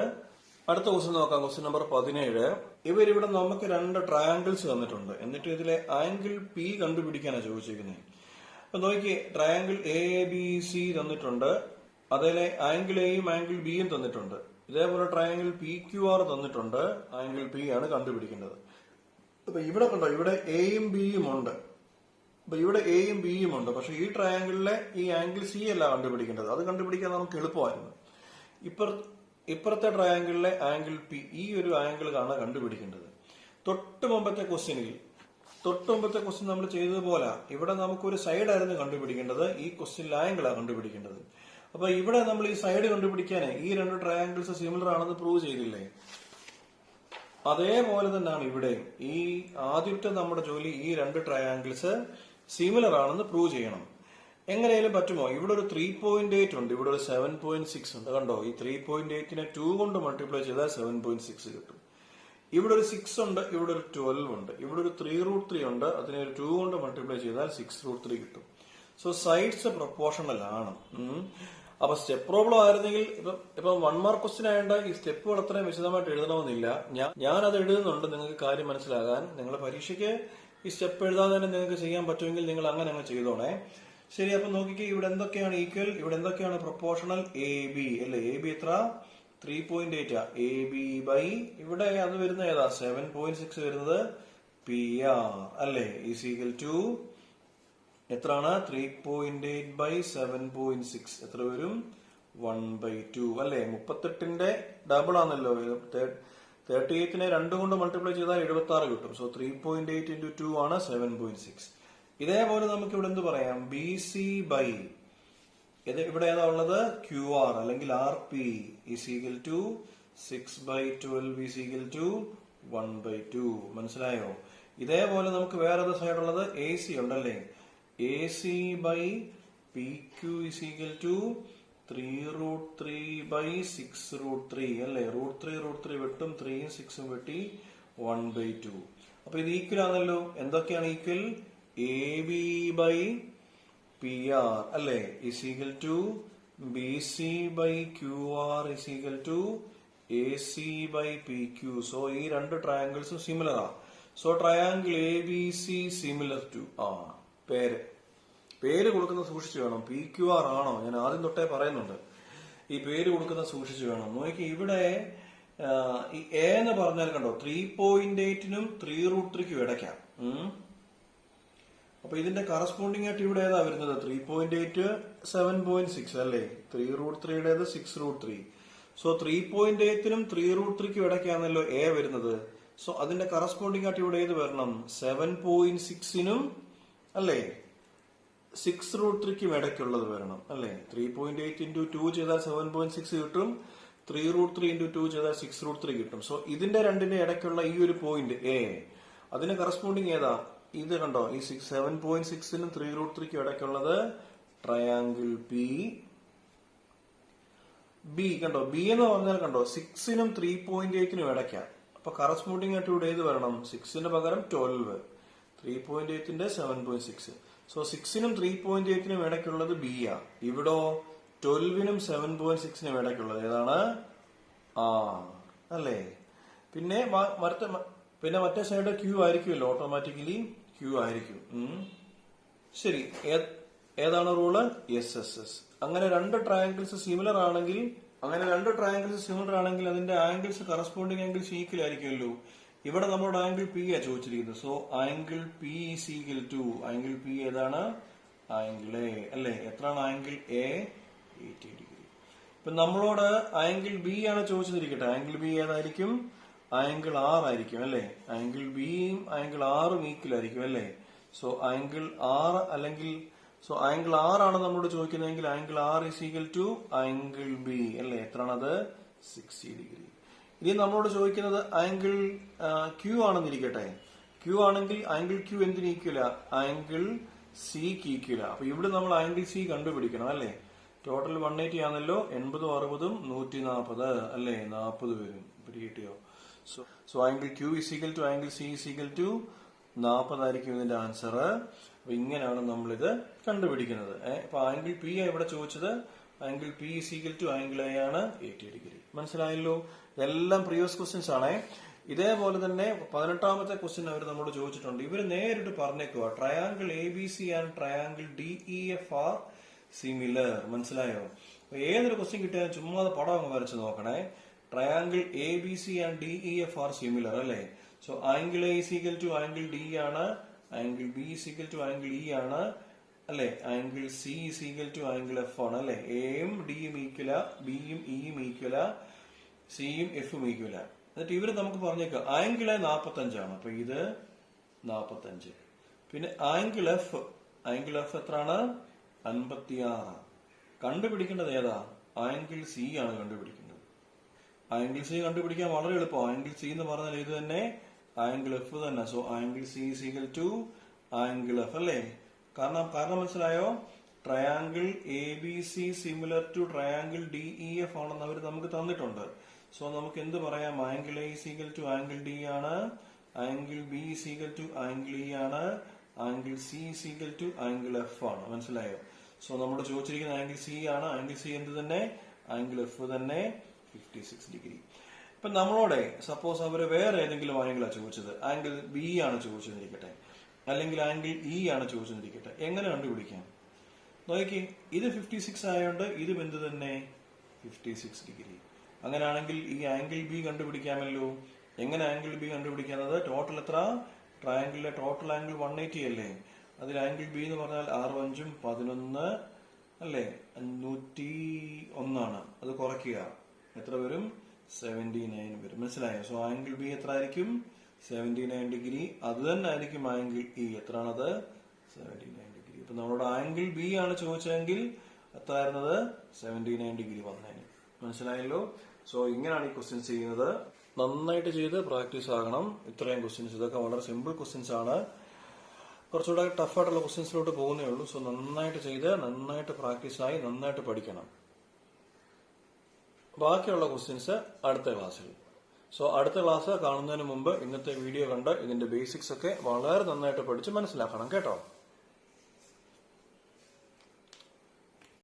അടുത്ത ക്വസ്റ്റ്യൻ നോക്കാം. Question number 17. ഇവരിവിടെ നമുക്ക് 2 ട്രയാങ്കിൾസ് തന്നിട്ടുണ്ട്. എന്നിട്ട് ഇതിലെ ആംഗിൾ P കണ്ടുപിടിക്കാനാണ് ചോദിച്ചിരിക്കുന്നത്. അപ്പൊ നോക്കി, ട്രയാങ്കിൾ ABC തന്നിട്ടുണ്ട്. അതിലെ ആംഗിൾ Aയും ആംഗിൾ Bയും തന്നിട്ടുണ്ട്. ഇതേപോലെ ട്രയാങ്കിൾ PQR തന്നിട്ടുണ്ട്. ആംഗിൾ P ആണ് കണ്ടുപിടിക്കേണ്ടത്. അപ്പൊ ഇവിടെ കണ്ടോ, ഇവിടെ Aയും Bയും ഉണ്ട്. അപ്പൊ ഇവിടെ Aയും Bയും ഉണ്ട്. പക്ഷെ ഈ ട്രയാങ്കിളിലെ ഈ ആംഗിൾ C അല്ല കണ്ടുപിടിക്കേണ്ടത്. അത് കണ്ടുപിടിക്കാൻ നമുക്ക് എളുപ്പമായിരുന്നു. ഇപ്പുറത്തെ ട്രയാങ്കിളിലെ ആംഗിൾ P, ഈ ഒരു ആംഗിൾ ആണ് കണ്ടുപിടിക്കേണ്ടത്. തൊട്ട് മുമ്പത്തെ ക്വസ്റ്റ്യൻ നമ്മൾ ചെയ്തതുപോലെ ഇവിടെ നമുക്കൊരു സൈഡായിരുന്നു കണ്ടുപിടിക്കേണ്ടത്. ഈ ക്വസ്റ്റ്യനിൽ ആംഗിളാണ് കണ്ടുപിടിക്കേണ്ടത്. അപ്പൊ ഇവിടെ നമ്മൾ ഈ സൈഡ് കണ്ടുപിടിക്കാനേ ഈ 2 ട്രയാങ്കിൾസ് സിമിലർ ആണെന്ന് പ്രൂവ് ചെയ്തില്ലേ? അതേപോലെ തന്നെയാണ് ഇവിടെയും. ഈ ആദ്യത്തെ നമ്മുടെ ജോലി ഈ 2 ട്രയാങ്കിൾസ് സിമിലർ ആണെന്ന് പ്രൂവ് ചെയ്യണം. എങ്ങനെയാലും പറ്റുമോ? ഇവിടെ ഒരു 3.8 ഉണ്ട്, ഇവിടെ ഒരു 7.6 ഉണ്ട്. കണ്ടോ, ഈ 3.8നെ 2 കൊണ്ട് മൾട്ടിപ്ലൈ ചെയ്താൽ 7.6 കിട്ടും. ഇവിടെ ഒരു 6 ഉണ്ട്, ഇവിടെ ഒരു 12 ഉണ്ട്, ഇവിടെ ഒരു 3√3 ഉണ്ട്, അതിനെ ഒരു 2 കൊണ്ട് മൾട്ടിപ്ലൈ ചെയ്താൽ 6√3 കിട്ടും. സോ സൈഡ്സ് പ്രൊപ്പോർഷണൽ ആണ്. അപ്പൊ സ്റ്റെപ്പ് പ്രോബ്ലം ആയിരുന്നെങ്കിൽ ഇപ്പൊ 1 മാർക്ക് ക്വസ്റ്റ്യൻ ആയതുകൊണ്ട് ഈ സ്റ്റെപ്പുകൾ അത്രയും വിശദമായിട്ട് എഴുതണമെന്നില്ല. ഞാൻ അത് എഴുതുന്നുണ്ട് നിങ്ങൾക്ക് കാര്യം മനസ്സിലാകാൻ. നിങ്ങൾ പരീക്ഷയ്ക്ക് ഈ സ്റ്റെപ്പ് എഴുതാതെ തന്നെ നിങ്ങൾക്ക് ചെയ്യാൻ പറ്റുമെങ്കിൽ നിങ്ങൾ അങ്ങനെ ചെയ്തോണേ. ശരി, അപ്പൊ നോക്കിക്കേ, ഇവിടെ എന്തൊക്കെയാണ് ഈക്വൽ, ഇവിടെ എന്തൊക്കെയാണ് പ്രൊപ്പോർഷണൽ? AB അല്ലേ? AB എത്ര? 3.8. AB ബൈ ഇവിടെ അത് വരുന്ന ഏതാ? 7.6 വരുന്നത് PR അല്ലേ? ഈസ് ഈക്വൽ ടു എത്രയാണ്? 3.8 ബൈ 7.6 എത്ര വരും? 1/2 അല്ലേ? 38ന്റെ ഡബിൾ ആണല്ലോ. 38നെ 2 കൊണ്ട് മൾട്ടിപ്ലൈ ചെയ്താൽ 76 കിട്ടും. സോ 3.8 into 2 ആണ് 7.6. ഇതേപോലെ നമുക്ക് ഇവിടെ എന്ത് പറയാം? BC ബൈ ഇവിടെ ഏതാ ഉള്ളത്? QR അല്ലെങ്കിൽ RP is equal to 6/12 is equal to 1/2. മനസ്സിലായോ? ഇതേപോലെ നമുക്ക് വേറെ സൈഡ് ഉള്ളത് AC ഉണ്ടല്ലേ? AC by PQ is equal to 3√3 by 6√3 അല്ലേ? √3 വെട്ടും, 3യും 6ഉം വെട്ടി 1/2. അപ്പൊ ഇത് ഈക്വൽ ആണല്ലോ. എന്തൊക്കെയാണ് ഈക്വൽ? AB ബൈ PR അല്ലേ? Is equal to BC by QR is equal to AC by PQ. So ഈ 2 ട്രയാങ്കിൾസും സിമിലർ ആ. So triangle ABC similar to പേര് കൊടുക്കുന്ന സൂക്ഷിച്ചു വേണം. PQR ആണോ? ഞാൻ ആദ്യം തൊട്ടേ പറയുന്നുണ്ട്, ഈ പേര് കൊടുക്കുന്ന സൂക്ഷിച്ചു വേണം. നോക്കി, ഇവിടെ ഈ A എന്ന് പറഞ്ഞാൽ കണ്ടോ, 3.8നും 3√3ക്കും ഇടയ്ക്കാം. അപ്പൊ ഇതിന്റെ കറസ്പോണ്ടിങ് ആയിട്ട് ഇവിടെ ഏതാ വരുന്നത്? 3.8 7.6 അല്ലേ? 3√3യുടേത് 6√3. സോ 3.8നും 3√3ക്കും ഇടയ്ക്കാണല്ലോ A വരുന്നത്. സോ അതിന്റെ കറസ്പോണ്ടിങ് ആയിട്ട് ഇവിടെ ഏത് വരണം? 7.6നും അല്ലേ 6√3ക്കും ഇടയ്ക്കുള്ളത് വരണം അല്ലേ? 3.8 into 2 ചെയ്താൽ 7.6 കിട്ടും. 3√3 into 2 ചെയ്താൽ 6√3 കിട്ടും. സോ ഇതിന്റെ രണ്ടിന്റെ ഇടയ്ക്കുള്ള ഈ ഒരു പോയിന്റ് A, അതിന് കറസ്പോണ്ടിങ് ഏതാ? ഇത് കണ്ടോ, ഈ 7.6നും 3√3ക്കും ഇടയ്ക്കുള്ളത് ട്രയാങ്കിൾ B കണ്ടോ. B എന്ന് പറഞ്ഞാൽ കണ്ടോ, 6നും 3.8നും ഇടയ്ക്കാം. അപ്പൊ കറസ്പോണ്ടിങ് ആയിട്ട് ഇവിടെ ഏത് വരണം? 6ന്റെ പകരം 12, 3.8ന്റെ 7.6. സോ 6നും 3.8നും ഇടയ്ക്കുള്ളത് B ആ. ഇവിടോ 12നും 7.6നും ഇടയ്ക്കുള്ളത് ഏതാണ്? R അല്ലേ? പിന്നെ മറ്റേ സൈഡ് Q ആയിരിക്കുമല്ലോ, ഓട്ടോമാറ്റിക്കലി Q ആയിരിക്കും. ശരി, ഏതാണ് റൂള്? SSS. അങ്ങനെ 2 ട്രയാങ്കിൾസ് സിമിലർ ആണെങ്കിൽ അതിന്റെ ആംഗിൾസ് കറസ്പോണ്ടിങ് ആംഗിൾസ് ഈക്വൽ ആയിരിക്കുമല്ലോ. ഇവിടെ നമ്മുടെ ആംഗിൾ P ആ ചോദിച്ചിരിക്കുന്നത്. So angle P is equal to, angle P ഏതാണ്? ആംഗിൾ A അല്ലേ? എത്രയാണ് ആംഗിൾ A? 80 ഡിഗ്രി. ഇപ്പൊ നമ്മളോട് ആംഗിൾ B ആണ് ചോദിച്ചിരിക്കട്ടെ. ആംഗിൾ B ഏതായിരിക്കും? ആംഗിൾ ആർ ആയിരിക്കും അല്ലേ? ആംഗിൾ ബിയും ആംഗിൾ ആറും ഈക്വൽ ആയിരിക്കും അല്ലേ? സോ ആംഗിൾ ആർ അല്ലെങ്കിൽ ആംഗിൾ ആർ ആണ് നമ്മളോട് ചോദിക്കുന്നതെങ്കിൽ angle R is equal to angle B അല്ലേ? എത്രയാണത്? 60 ഡിഗ്രി. ഇനി നമ്മളോട് ചോദിക്കുന്നത് ആംഗിൾ ക്യൂ ആണെന്നിരിക്കട്ടെ. ക്യൂ ആണെങ്കിൽ ആംഗിൾ ക്യൂ എന്തിന് ഈക്വല? ആംഗിൾ സിക്ക് ഈക്വല. അപ്പൊ ഇവിടെ നമ്മൾ ആംഗിൾ സി കണ്ടുപിടിക്കണം അല്ലേ? ടോട്ടൽ 180 ആണല്ലോ. 80 60 140 അല്ലേ? 40 വരും. കിട്ടിയോ? So angle Q is equal to angle C is equal to 40 ആയിരിക്കും ഇതിന്റെ ആൻസർ. അപ്പൊ ഇങ്ങനെയാണ് നമ്മളിത് കണ്ടുപിടിക്കുന്നത്. അപ്പൊ ആംഗിൾ പി ഇവിടെ ചോദിച്ചത് angle P is equal to angle A ആണ് 80 ഡിഗ്രി. മനസ്സിലായല്ലോ? ഇതെല്ലാം പ്രീവിയസ് ക്വസ്റ്റ്യൻസ് ആണേ. ഇതേപോലെ തന്നെ 18ാമത്തെ ക്വസ്റ്റ്യൻ അവർ നമ്മോട് ചോദിച്ചിട്ടുണ്ട്. ഇവര് നേരിട്ട് പറഞ്ഞേക്കുക triangle A B C and triangle D E F are similar. മനസ്സിലായോ? ഏതൊരു ക്വസ്റ്റ്യൻ കിട്ടിയാലും ചുമ്മാ പടം അങ്ങ് വരച്ച് നോക്കണേ. Triangle A B C and D E F are similar അല്ലേ? So angle A is equal to angle D ആണ്, angle B is equal to angle E ആണ് അല്ലെ? Angle C is equal to angle F ആണ് അല്ലെ? എയും ഡിയും ഈക്വല, ബിയും ഇയും ഈക്വല, സിയും എഫും ഈക്വല. എന്നിട്ട് ഇവര് നമുക്ക് പറഞ്ഞേക്കാം ആംഗിൾ എ 45 ആണ്. അപ്പൊ ഇത് 45. പിന്നെ ആംഗിൾ എഫ് എത്രയാണ്? 56. കണ്ടുപിടിക്കേണ്ടത് ഏതാ? ആംഗിൾ സി ആണ് കണ്ടുപിടിക്കേണ്ടത്. ആംഗിൾ സി കണ്ടുപിടിക്കാൻ വളരെ എളുപ്പം. ആംഗിൾ സി എന്ന് പറഞ്ഞാൽ ഇത് തന്നെ ആംഗിൾ എഫ് തന്നെ. So angle C is equal to angle F അല്ലേ? കാരണം മനസ്സിലായോ? Triangle A B C similar to triangle D E F ആണെന്ന് അവർ നമുക്ക് തന്നിട്ടുണ്ട്. സോ നമുക്ക് എന്ത് പറയാം? Angle A is equal to angle D ആണ്, angle B is equal to angle E ആണ്, angle C is equal to angle F ആണ്. മനസ്സിലായോ? സോ നമ്മൾ ചോദിച്ചിരിക്കുന്ന ആംഗിൾ സി ആണ്. ആംഗിൾ സി എന്ത് തന്നെ? ആംഗിൾ എഫ് തന്നെ 56 ഡിഗ്രി. ഇപ്പൊ നമ്മളോടെ സപ്പോസ് അവര് വേറെ ഏതെങ്കിലും ആംഗിളാണ് ചോദിച്ചത്, ആംഗിൾ ബി ആണ് ചോദിച്ചെന്നിരിക്കട്ടെ, അല്ലെങ്കിൽ ആംഗിൾ ഇ ആണ് ചോദിച്ചെന്നിരിക്കട്ടെ, എങ്ങനെ കണ്ടുപിടിക്കാം? നോക്കി, ഇത് 56 ആയതുകൊണ്ട് ഇതും എന്ത് തന്നെ? 56 ഡിഗ്രി. അങ്ങനെയാണെങ്കിൽ ഈ ആംഗിൾ ബി കണ്ടുപിടിക്കാമല്ലോ. എങ്ങനെ ആംഗിൾ ബി കണ്ടുപിടിക്കുന്നത്? ടോട്ടൽ എത്ര? ട്രയാങ്കിളിലെ ടോട്ടൽ ആംഗിൾ 180 അല്ലേ? അതിൽ ആംഗിൾ ബി എന്ന് പറഞ്ഞാൽ 6 5 11 അല്ലേ? 501 ആണ്. അത് കുറയ്ക്കുക, എത്ര വരും? 79 വരും. മനസ്സിലായോ? സോ ആംഗിൾ ബി എത്ര ആയിരിക്കും? 79 ഡിഗ്രി. അത് തന്നെ ആയിരിക്കും ആംഗിൾ ഇ. എത്രയാണത്? 79 ഡിഗ്രി. ഇപ്പൊ നമ്മളോട് ആംഗിൾ ബി ആണ് ചോദിച്ചതെങ്കിൽ എത്ര ആയിരുന്നത്? 79 ഡിഗ്രി വന്നേനെ. മനസ്സിലായല്ലോ? സോ ഇങ്ങനെയാണ് ഈ ക്വസ്റ്റ്യൻസ് ചെയ്യുന്നത്. നന്നായിട്ട് ചെയ്ത് പ്രാക്ടീസ് ആകണം. ഇത്രയും ക്വസ്റ്റ്യൻസ് ഇതൊക്കെ വളരെ സിമ്പിൾ ക്വസ്റ്റ്യൻസ് ആണ്. കുറച്ചുകൂടെ ടഫായിട്ടുള്ള ക്വസ്റ്റ്യൻസിലോട്ട് പോകുന്നേ ഉള്ളൂ. സോ നന്നായിട്ട് ചെയ്ത് നന്നായിട്ട് പ്രാക്ടീസായി നന്നായിട്ട് പഠിക്കണം. ബാക്കിയുള്ള ക്വസ്റ്റ്യൻസ് അടുത്ത ക്ലാസ്സിൽ. സോ അടുത്ത ക്ലാസ് കാണുന്നതിന് മുമ്പ് ഇന്നത്തെ വീഡിയോ കണ്ട് ഇതിന്റെ ബേസിക്സ് ഒക്കെ വളരെ നന്നായിട്ട് പഠിച്ച് മനസ്സിലാക്കണം കേട്ടോ.